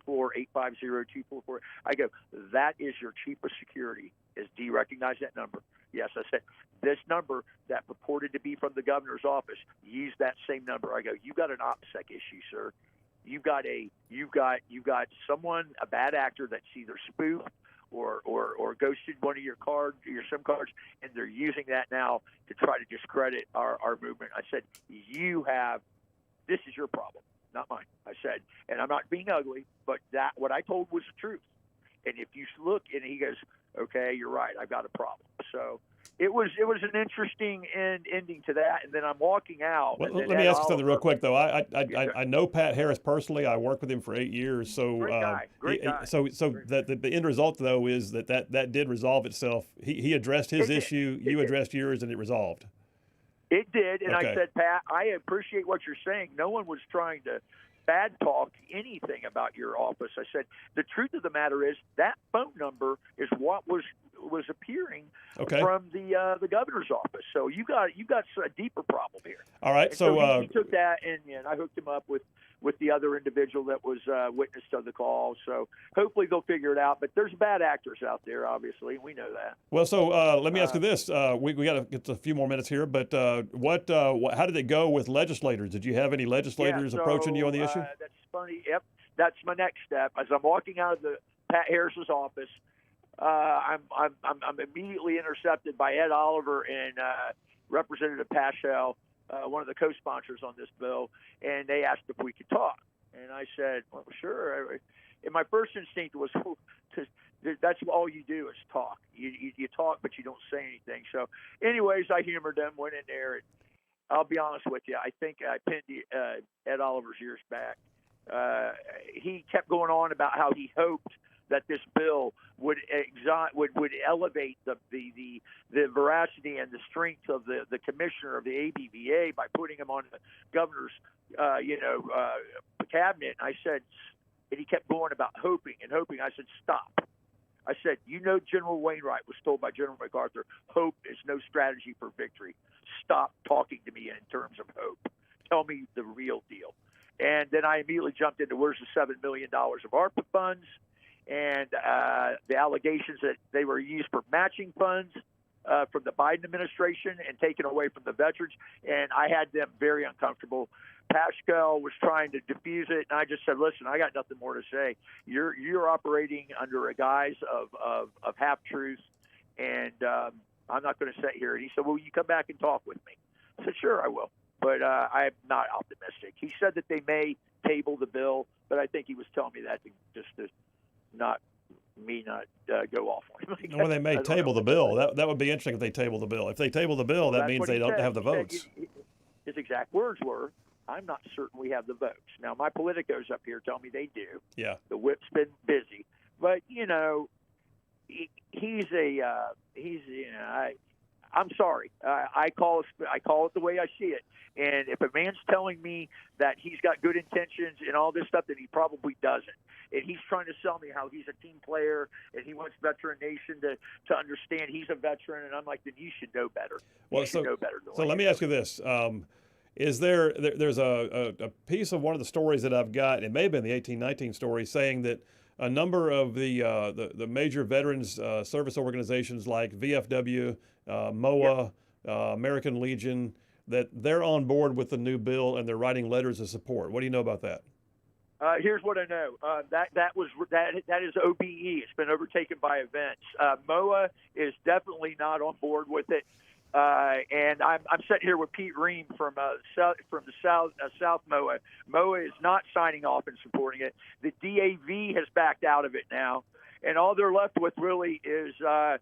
334-850-244. I go, that is your chief of security. Do you recognize that number? Yes. I said, this number that purported to be from the governor's office, use that same number. I go, you got an OPSEC issue, sir. You've got someone, a bad actor that's either spoofed or ghosted one of your SIM cards, and they're using that now to try to discredit our movement. I said, this is your problem, not mine. I said, and I'm not being ugly, but what I told was the truth. And if you look, and he goes, okay, you're right, I've got a problem. So it was an interesting ending to that. And then I'm walking out. Well, let me ask you something real quick, though. I know Pat Harris personally. I worked with him for 8 years. So great guy. So the end result, though, is that did resolve itself. He addressed his issue, you addressed yours, and it resolved. It did, and Okay. I said, Pat, I appreciate what you're saying. No one was trying to bad talk anything about your office. I said, the truth of the matter is that phone number is what was appearing Okay. from the governor's office. So you got a deeper problem here. All right. And So, he took that, and I hooked him up with the other individual that was witness to the call. So hopefully they'll figure it out. But there's bad actors out there, obviously. We know that. well, so let me ask you this. We got to get a few more minutes here, but how did it go with legislators? Did you have any legislators approaching you on the issue? That's funny. Yep, that's my next step. As I'm walking out of the Pat Harris's office, I'm immediately intercepted by Ed Oliver and Representative Paschal, one of the co-sponsors on this bill, and they asked if we could talk. And I said, well, sure. And my first instinct was, that's all you do is talk. You talk, but you don't say anything. So anyways, I humored them, went in there, and I'll be honest with you. I think I pinned Ed Oliver's ears back. He kept going on about how he hoped that this bill would elevate the veracity and the strength of the commissioner of the ABVA by putting him on the governor's cabinet. I said, and he kept going about hoping and hoping. I said, stop. I said, General Wainwright was told by General MacArthur, hope is no strategy for victory. Stop talking to me in terms of hope. Tell me the real deal. And then I immediately jumped into where's the $7 million of ARPA funds and the allegations that they were used for matching funds from the Biden administration and taken away from the veterans. And I had them very uncomfortable. Paschal was trying to diffuse it, and I just said, listen, I got nothing more to say. You're operating under a guise of half-truths, and I'm not going to sit here. And he said, well, you come back and talk with me. I said, sure, I will. But I'm not optimistic. He said that they may table the bill, but I think he was telling me that to not go off on him. Well, they may table the bill. That would be interesting if they table the bill. If they table the bill, that means they don't have the votes. His exact words were, I'm not certain we have the votes. Now, my politicos up here tell me they do. Yeah. The whip's been busy. But, I'm sorry. I call it the way I see it. And if a man's telling me that he's got good intentions and all this stuff, then he probably doesn't. And he's trying to sell me how he's a team player and he wants Veteran Nation to understand he's a veteran. And I'm like, then you should know better. Well, so let me ask you this. Is there's a piece of one of the stories that I've got, it may have been the 1819 story, saying that a number of the major veterans service organizations like VFW, MOA, American Legion, that they're on board with the new bill and they're writing letters of support. What do you know about that? Here's what I know. That is OBE. It's been overtaken by events. MOA is definitely not on board with it. And I'm sitting here with Pete Ream from the South MOA. MOA is not signing off and supporting it. The DAV has backed out of it now, and all they're left with really is the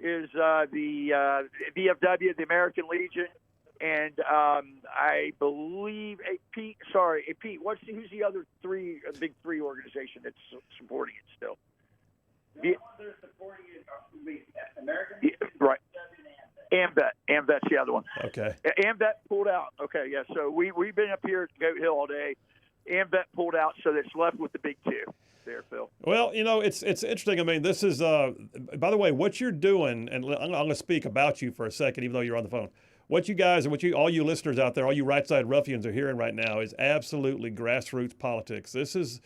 VFW, the American Legion, and I believe Pete. Who's the other big three organization that's supporting it still? They're supporting it. American Legion, right. AMVET's the other one. Okay. AMVET pulled out. Okay, yeah. So we've been up here at Goat Hill all day. AMVET pulled out, so it's left with the big two there, Phil. Well, it's interesting. I mean, this is, by the way, what you're doing, and I'm going to speak about you for a second, even though you're on the phone. What you guys and all you listeners out there, all you Rightside ruffians are hearing right now is absolutely grassroots politics. This is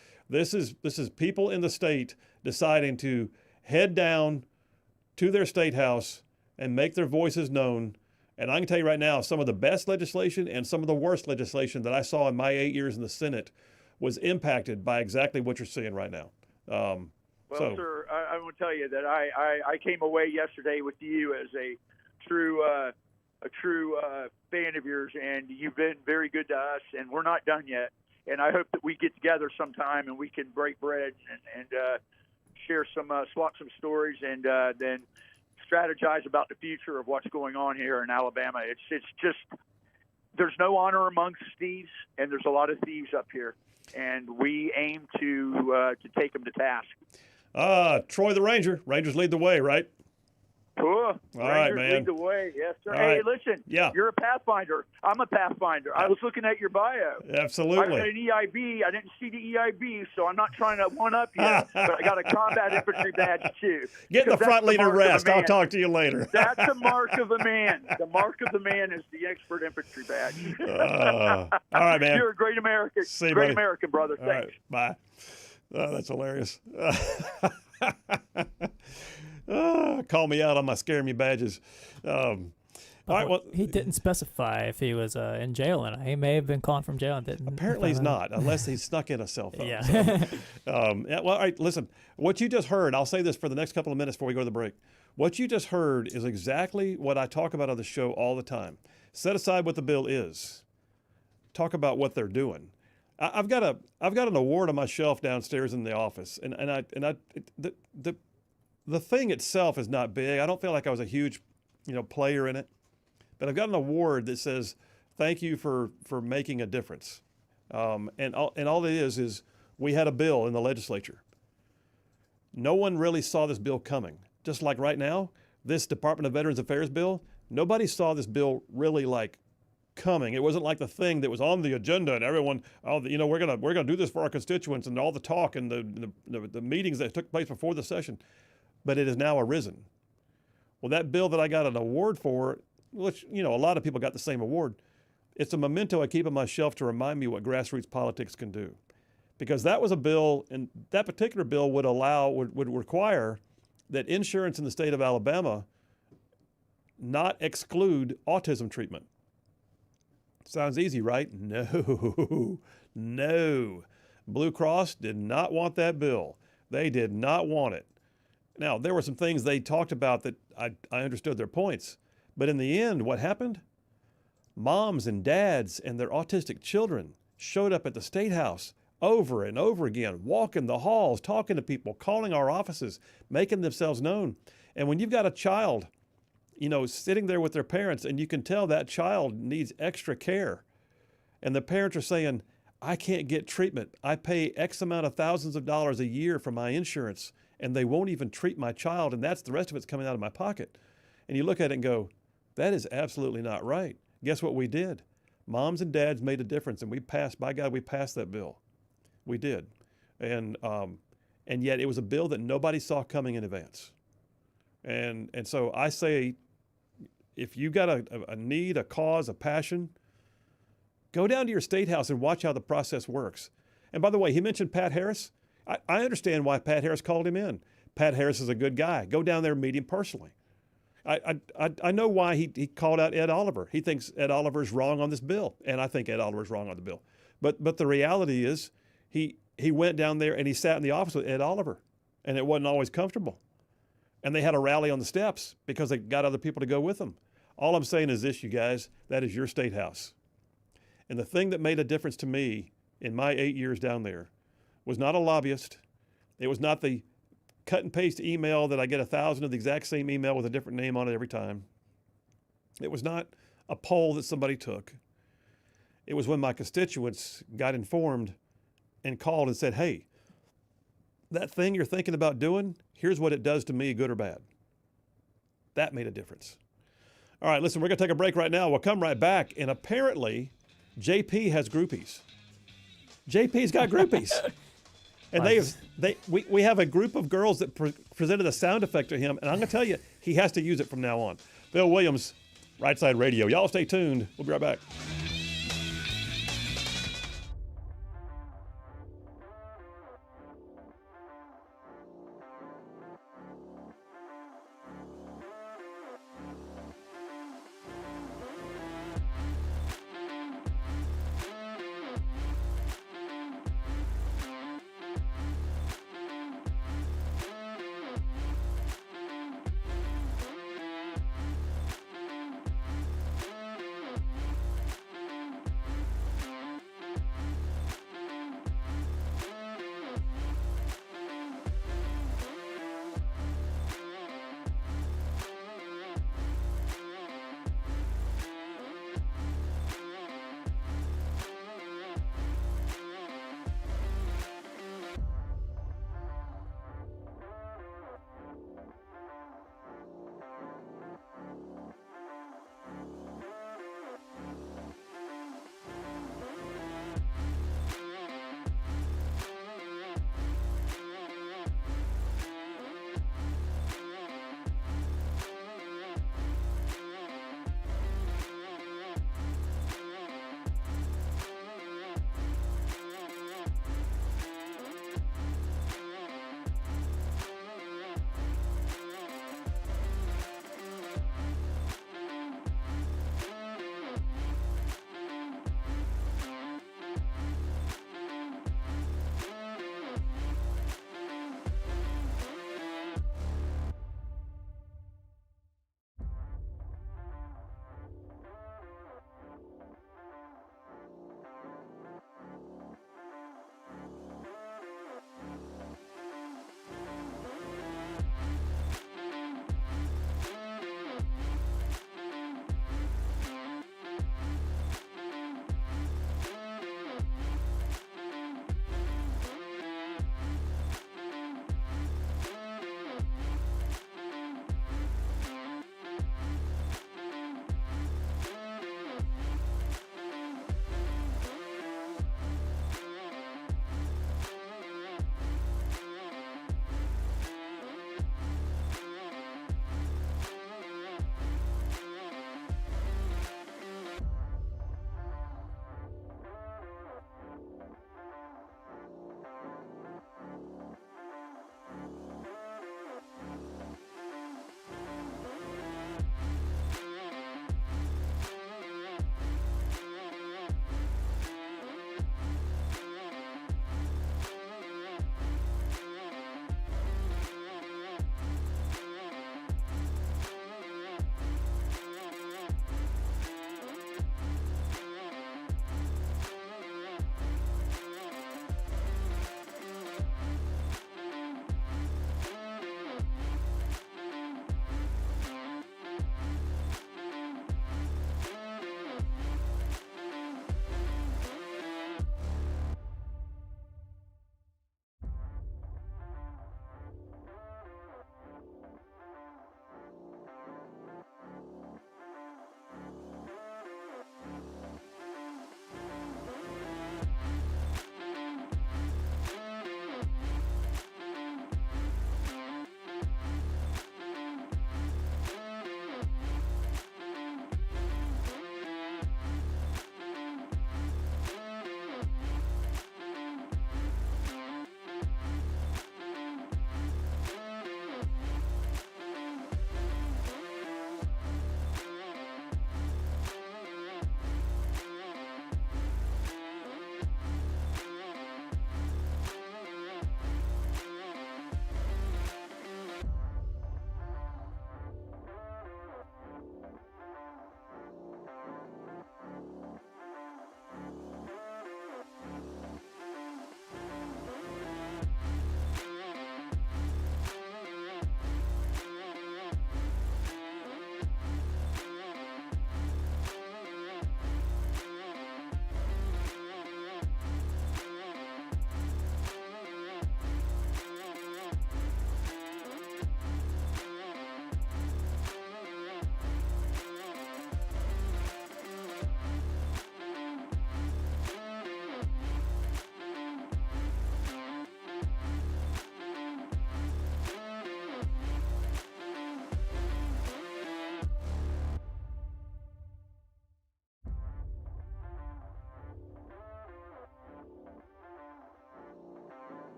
people in the state deciding to head down to their state house and make their voices known. And I can tell you right now, some of the best legislation and some of the worst legislation that I saw in my 8 years in the Senate was impacted by exactly what you're seeing right now. Sir, I want to tell you that I came away yesterday with you as a true fan of yours, and you've been very good to us, and we're not done yet. And I hope that we get together sometime and we can break bread and share swap some stories, and then strategize about the future of what's going on here in Alabama. It's just there's no honor amongst thieves, and there's a lot of thieves up here, and we aim to take them to task. Troy the Ranger. Rangers lead the way, right? Cool. All right, man. Lead the way. Yes, sir. All Hey, right. listen. Yeah. You're a Pathfinder. I'm a Pathfinder. I was looking at your bio. Absolutely. I got an EIB. I didn't see the EIB, so I'm not trying to one up you. But I got a combat infantry badge too. Get in the 'Cause front that's the leader mark of a rest. I'll man. talk to you later. That's the mark of a man. The mark of the man is the expert infantry badge. All right, man. You're a great American. See you, great buddy. American, brother. All Thanks. right, bye. Oh, that's hilarious. Call me out on my scare me badges. All right, well, he didn't specify if he was in jail or not. He may have been calling from jail and didn't. apparently he's not, unless he snuck in a cell phone. Yeah. So, yeah. Well, all right, listen. What you just heard, I'll say this for the next couple of minutes before we go to the break. What you just heard is exactly what I talk about on the show all the time. Set aside what the bill is. Talk about what they're doing. I've got an award on my shelf downstairs in the office, the thing itself is not big. I don't feel like I was a huge, player in it, but I've got an award that says thank you for making a difference. And all it is we had a bill in the legislature. No one really saw this bill coming. Just like right now, this Department of Veterans Affairs bill, nobody saw this bill really coming. It wasn't like the thing that was on the agenda and everyone, we're gonna do this for our constituents and all the talk and the meetings that took place before the session. But it has now arisen. Well, that bill that I got an award for, which a lot of people got the same award, it's a memento I keep on my shelf to remind me what grassroots politics can do. Because that was a bill, and that particular bill would require that insurance in the state of Alabama not exclude autism treatment. Sounds easy, right? No. Blue Cross did not want that bill. They did not want it. Now, there were some things they talked about that I understood their points. But in the end, what happened? Moms and dads and their autistic children showed up at the State House over and over again, walking the halls, talking to people, calling our offices, making themselves known. And when you've got a child, sitting there with their parents, and you can tell that child needs extra care, and the parents are saying, I can't get treatment. I pay X amount of thousands of dollars a year for my insurance, and they won't even treat my child, and that's the rest of it's coming out of my pocket. And you look at it and go, that is absolutely not right. Guess what we did? Moms and dads made a difference, and we passed that bill. We did. And yet it was a bill that nobody saw coming in advance. And so I say, if you got a need, a cause, a passion, go down to your state house and watch how the process works. And by the way, he mentioned Pat Harris. I understand why Pat Harris called him in. Pat Harris is a good guy. Go down there and meet him personally. I know why he called out Ed Oliver. He thinks Ed Oliver's wrong on this bill, and I think Ed Oliver's wrong on the bill. But the reality is he went down there and he sat in the office with Ed Oliver, and it wasn't always comfortable. And they had a rally on the steps because they got other people to go with them. All I'm saying is this, you guys, that is your state house. And the thing that made a difference to me in my 8 years down there was not a lobbyist. It was not the cut and paste email that I get 1,000 of the exact same email with a different name on it every time. It was not a poll that somebody took. It was when my constituents got informed and called and said, hey, that thing you're thinking about doing, here's what it does to me, good or bad. That made a difference. All right, listen, we're going to take a break right now. We'll come right back. And apparently, JP has groupies. JP's got groupies. And we have a group of girls that presented a sound effect to him. And I'm going to tell you, he has to use it from now on. Phil Williams, Rightside Radio. Y'all stay tuned. We'll be right back.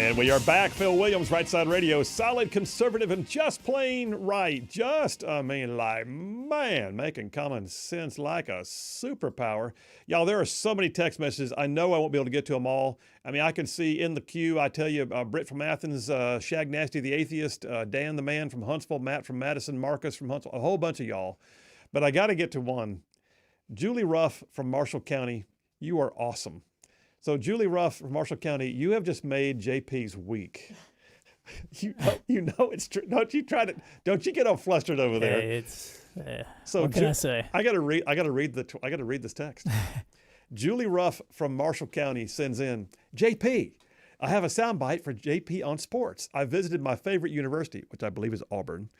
And we are back. Phil Williams, Rightside Radio. Solid, conservative, and just plain right. Making common sense like a superpower. Y'all, there are so many text messages. I know I won't be able to get to them all. I mean, I can see in the queue, I tell you, Britt from Athens, Shag Nasty the Atheist, Dan the Man from Huntsville, Matt from Madison, Marcus from Huntsville, a whole bunch of y'all. But I got to get to one. Julie Ruff from Marshall County, you are awesome. So Julie Ruff from Marshall County, you have just made JP's week. You know it's true. Don't you get all flustered over there? It's so what can I say? I gotta read this text. Julie Ruff from Marshall County sends in, JP, I have a soundbite for JP on sports. I visited my favorite university, which I believe is Auburn.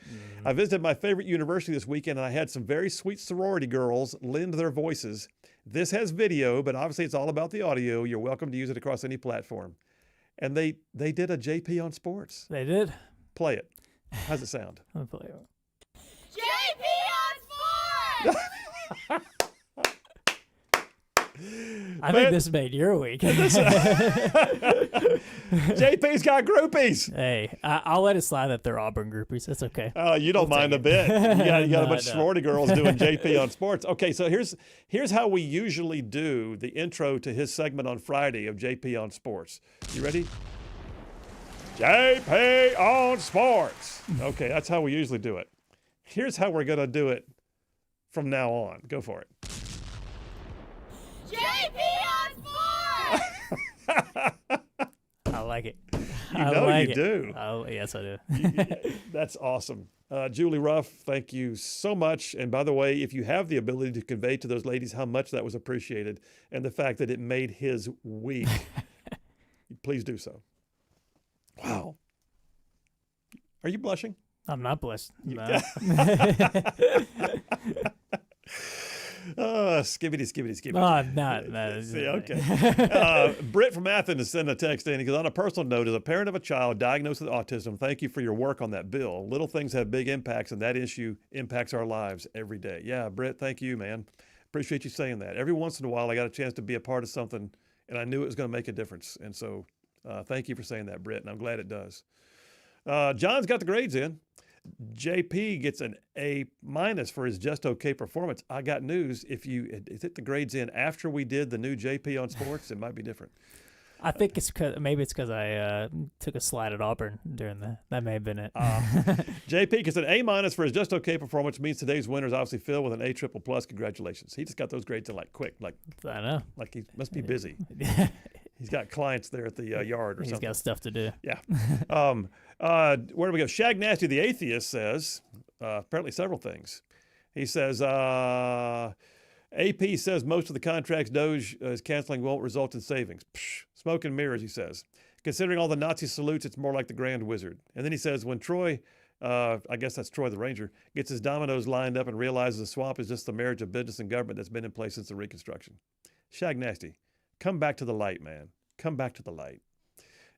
I visited my favorite university this weekend, and I had some very sweet sorority girls lend their voices. This has video, but obviously it's all about the audio. You're welcome to use it across any platform. And they did a JP on sports. They did? Play it. How's it sound? I'll play it. JP on sports! I think this made your week. JP's got groupies. Hey, I'll let it slide that they're Auburn groupies. That's okay. Oh, you don't mind a bit. You got a bunch of sorority girls doing JP on sports. Okay, so here's how we usually do the intro to his segment on Friday of JP on sports. You ready? JP on sports. Okay, that's how we usually do it. Here's how we're going to do it from now on. Go for it. JP on sports! I like it. You know you do. Oh, yes, I do. That's awesome. Julie Ruff, thank you so much. And by the way, if you have the ability to convey to those ladies how much that was appreciated and the fact that it made his week, please do so. Wow. Are you blushing? I'm not blushing. No. Skibbity. No, I'm not. See, okay. Britt from Athens sent a text in. He goes, on a personal note, as a parent of a child diagnosed with autism, thank you for your work on that bill. Little things have big impacts, and that issue impacts our lives every day. Yeah, Britt, thank you, man. Appreciate you saying that. Every once in a while, I got a chance to be a part of something, and I knew it was going to make a difference. And so thank you for saying that, Britt, and I'm glad it does. John's got the grades in. JP gets an A- for his just okay performance. I got news. If you hit the grades in after we did the new JP on sports, it might be different. I think it's because I took a slide at Auburn during that may have been it. JP gets an A- for his just okay performance. Means today's winner is obviously Phil with an A++. Congratulations. He just got those grades in quick. I know. Like he must be busy. He's got clients there at the yard or something. He's got stuff to do. Yeah. Where do we go? Shag Nasty the Atheist says, apparently several things. He says, AP says most of the contracts Doge is canceling won't result in savings. Psh, smoke and mirrors, he says. Considering all the Nazi salutes, it's more like the Grand Wizard. And then he says, when Troy, I guess that's Troy the Ranger, gets his dominoes lined up and realizes the swamp is just the marriage of business and government that's been in place since the Reconstruction. Shag Nasty, come back to the light, man. Come back to the light.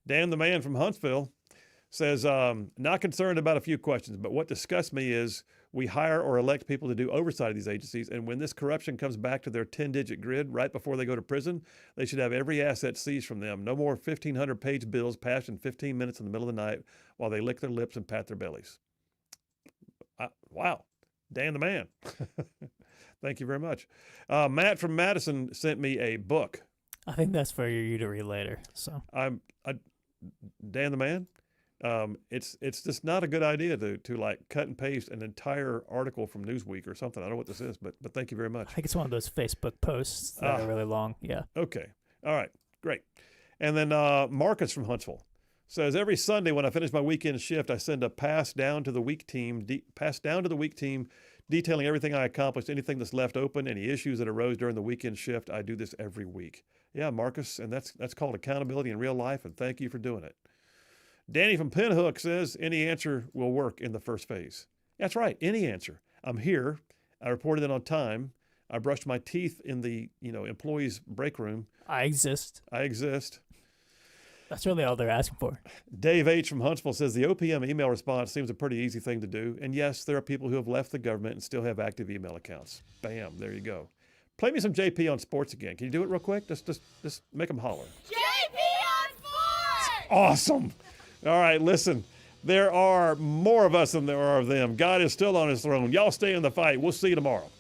Dan the Man from Huntsville says, not concerned about a few questions, but what disgusts me is we hire or elect people to do oversight of these agencies, and when this corruption comes back to their 10-digit grid right before they go to prison, they should have every asset seized from them. No more 1,500-page bills passed in 15 minutes in the middle of the night while they lick their lips and pat their bellies. Wow. Dan the Man. Thank you very much. Matt from Madison sent me a book. I think that's for you to read later. So Dan the Man. It's just not a good idea to cut and paste an entire article from Newsweek or something. I don't know what this is, but thank you very much. I think it's one of those Facebook posts that are really long. Yeah. Okay. All right. Great. And then Marcus from Huntsville says every Sunday when I finish my weekend shift, I send a pass down to the week team detailing everything I accomplished, anything that's left open, any issues that arose during the weekend shift. I do this every week. Yeah, Marcus, and that's called accountability in real life, and thank you for doing it. Danny from Pinhook says any answer will work in the first phase. That's right, any answer. I'm here. I reported it on time. I brushed my teeth in the employees' break room. I exist. That's really all they're asking for. Dave H. from Huntsville says the OPM email response seems a pretty easy thing to do. And yes, there are people who have left the government and still have active email accounts. Bam, there you go. Play me some JP on sports again. Can you do it real quick? Just make them holler. JP on sports! Awesome. All right, listen. There are more of us than there are of them. God is still on his throne. Y'all stay in the fight. We'll see you tomorrow.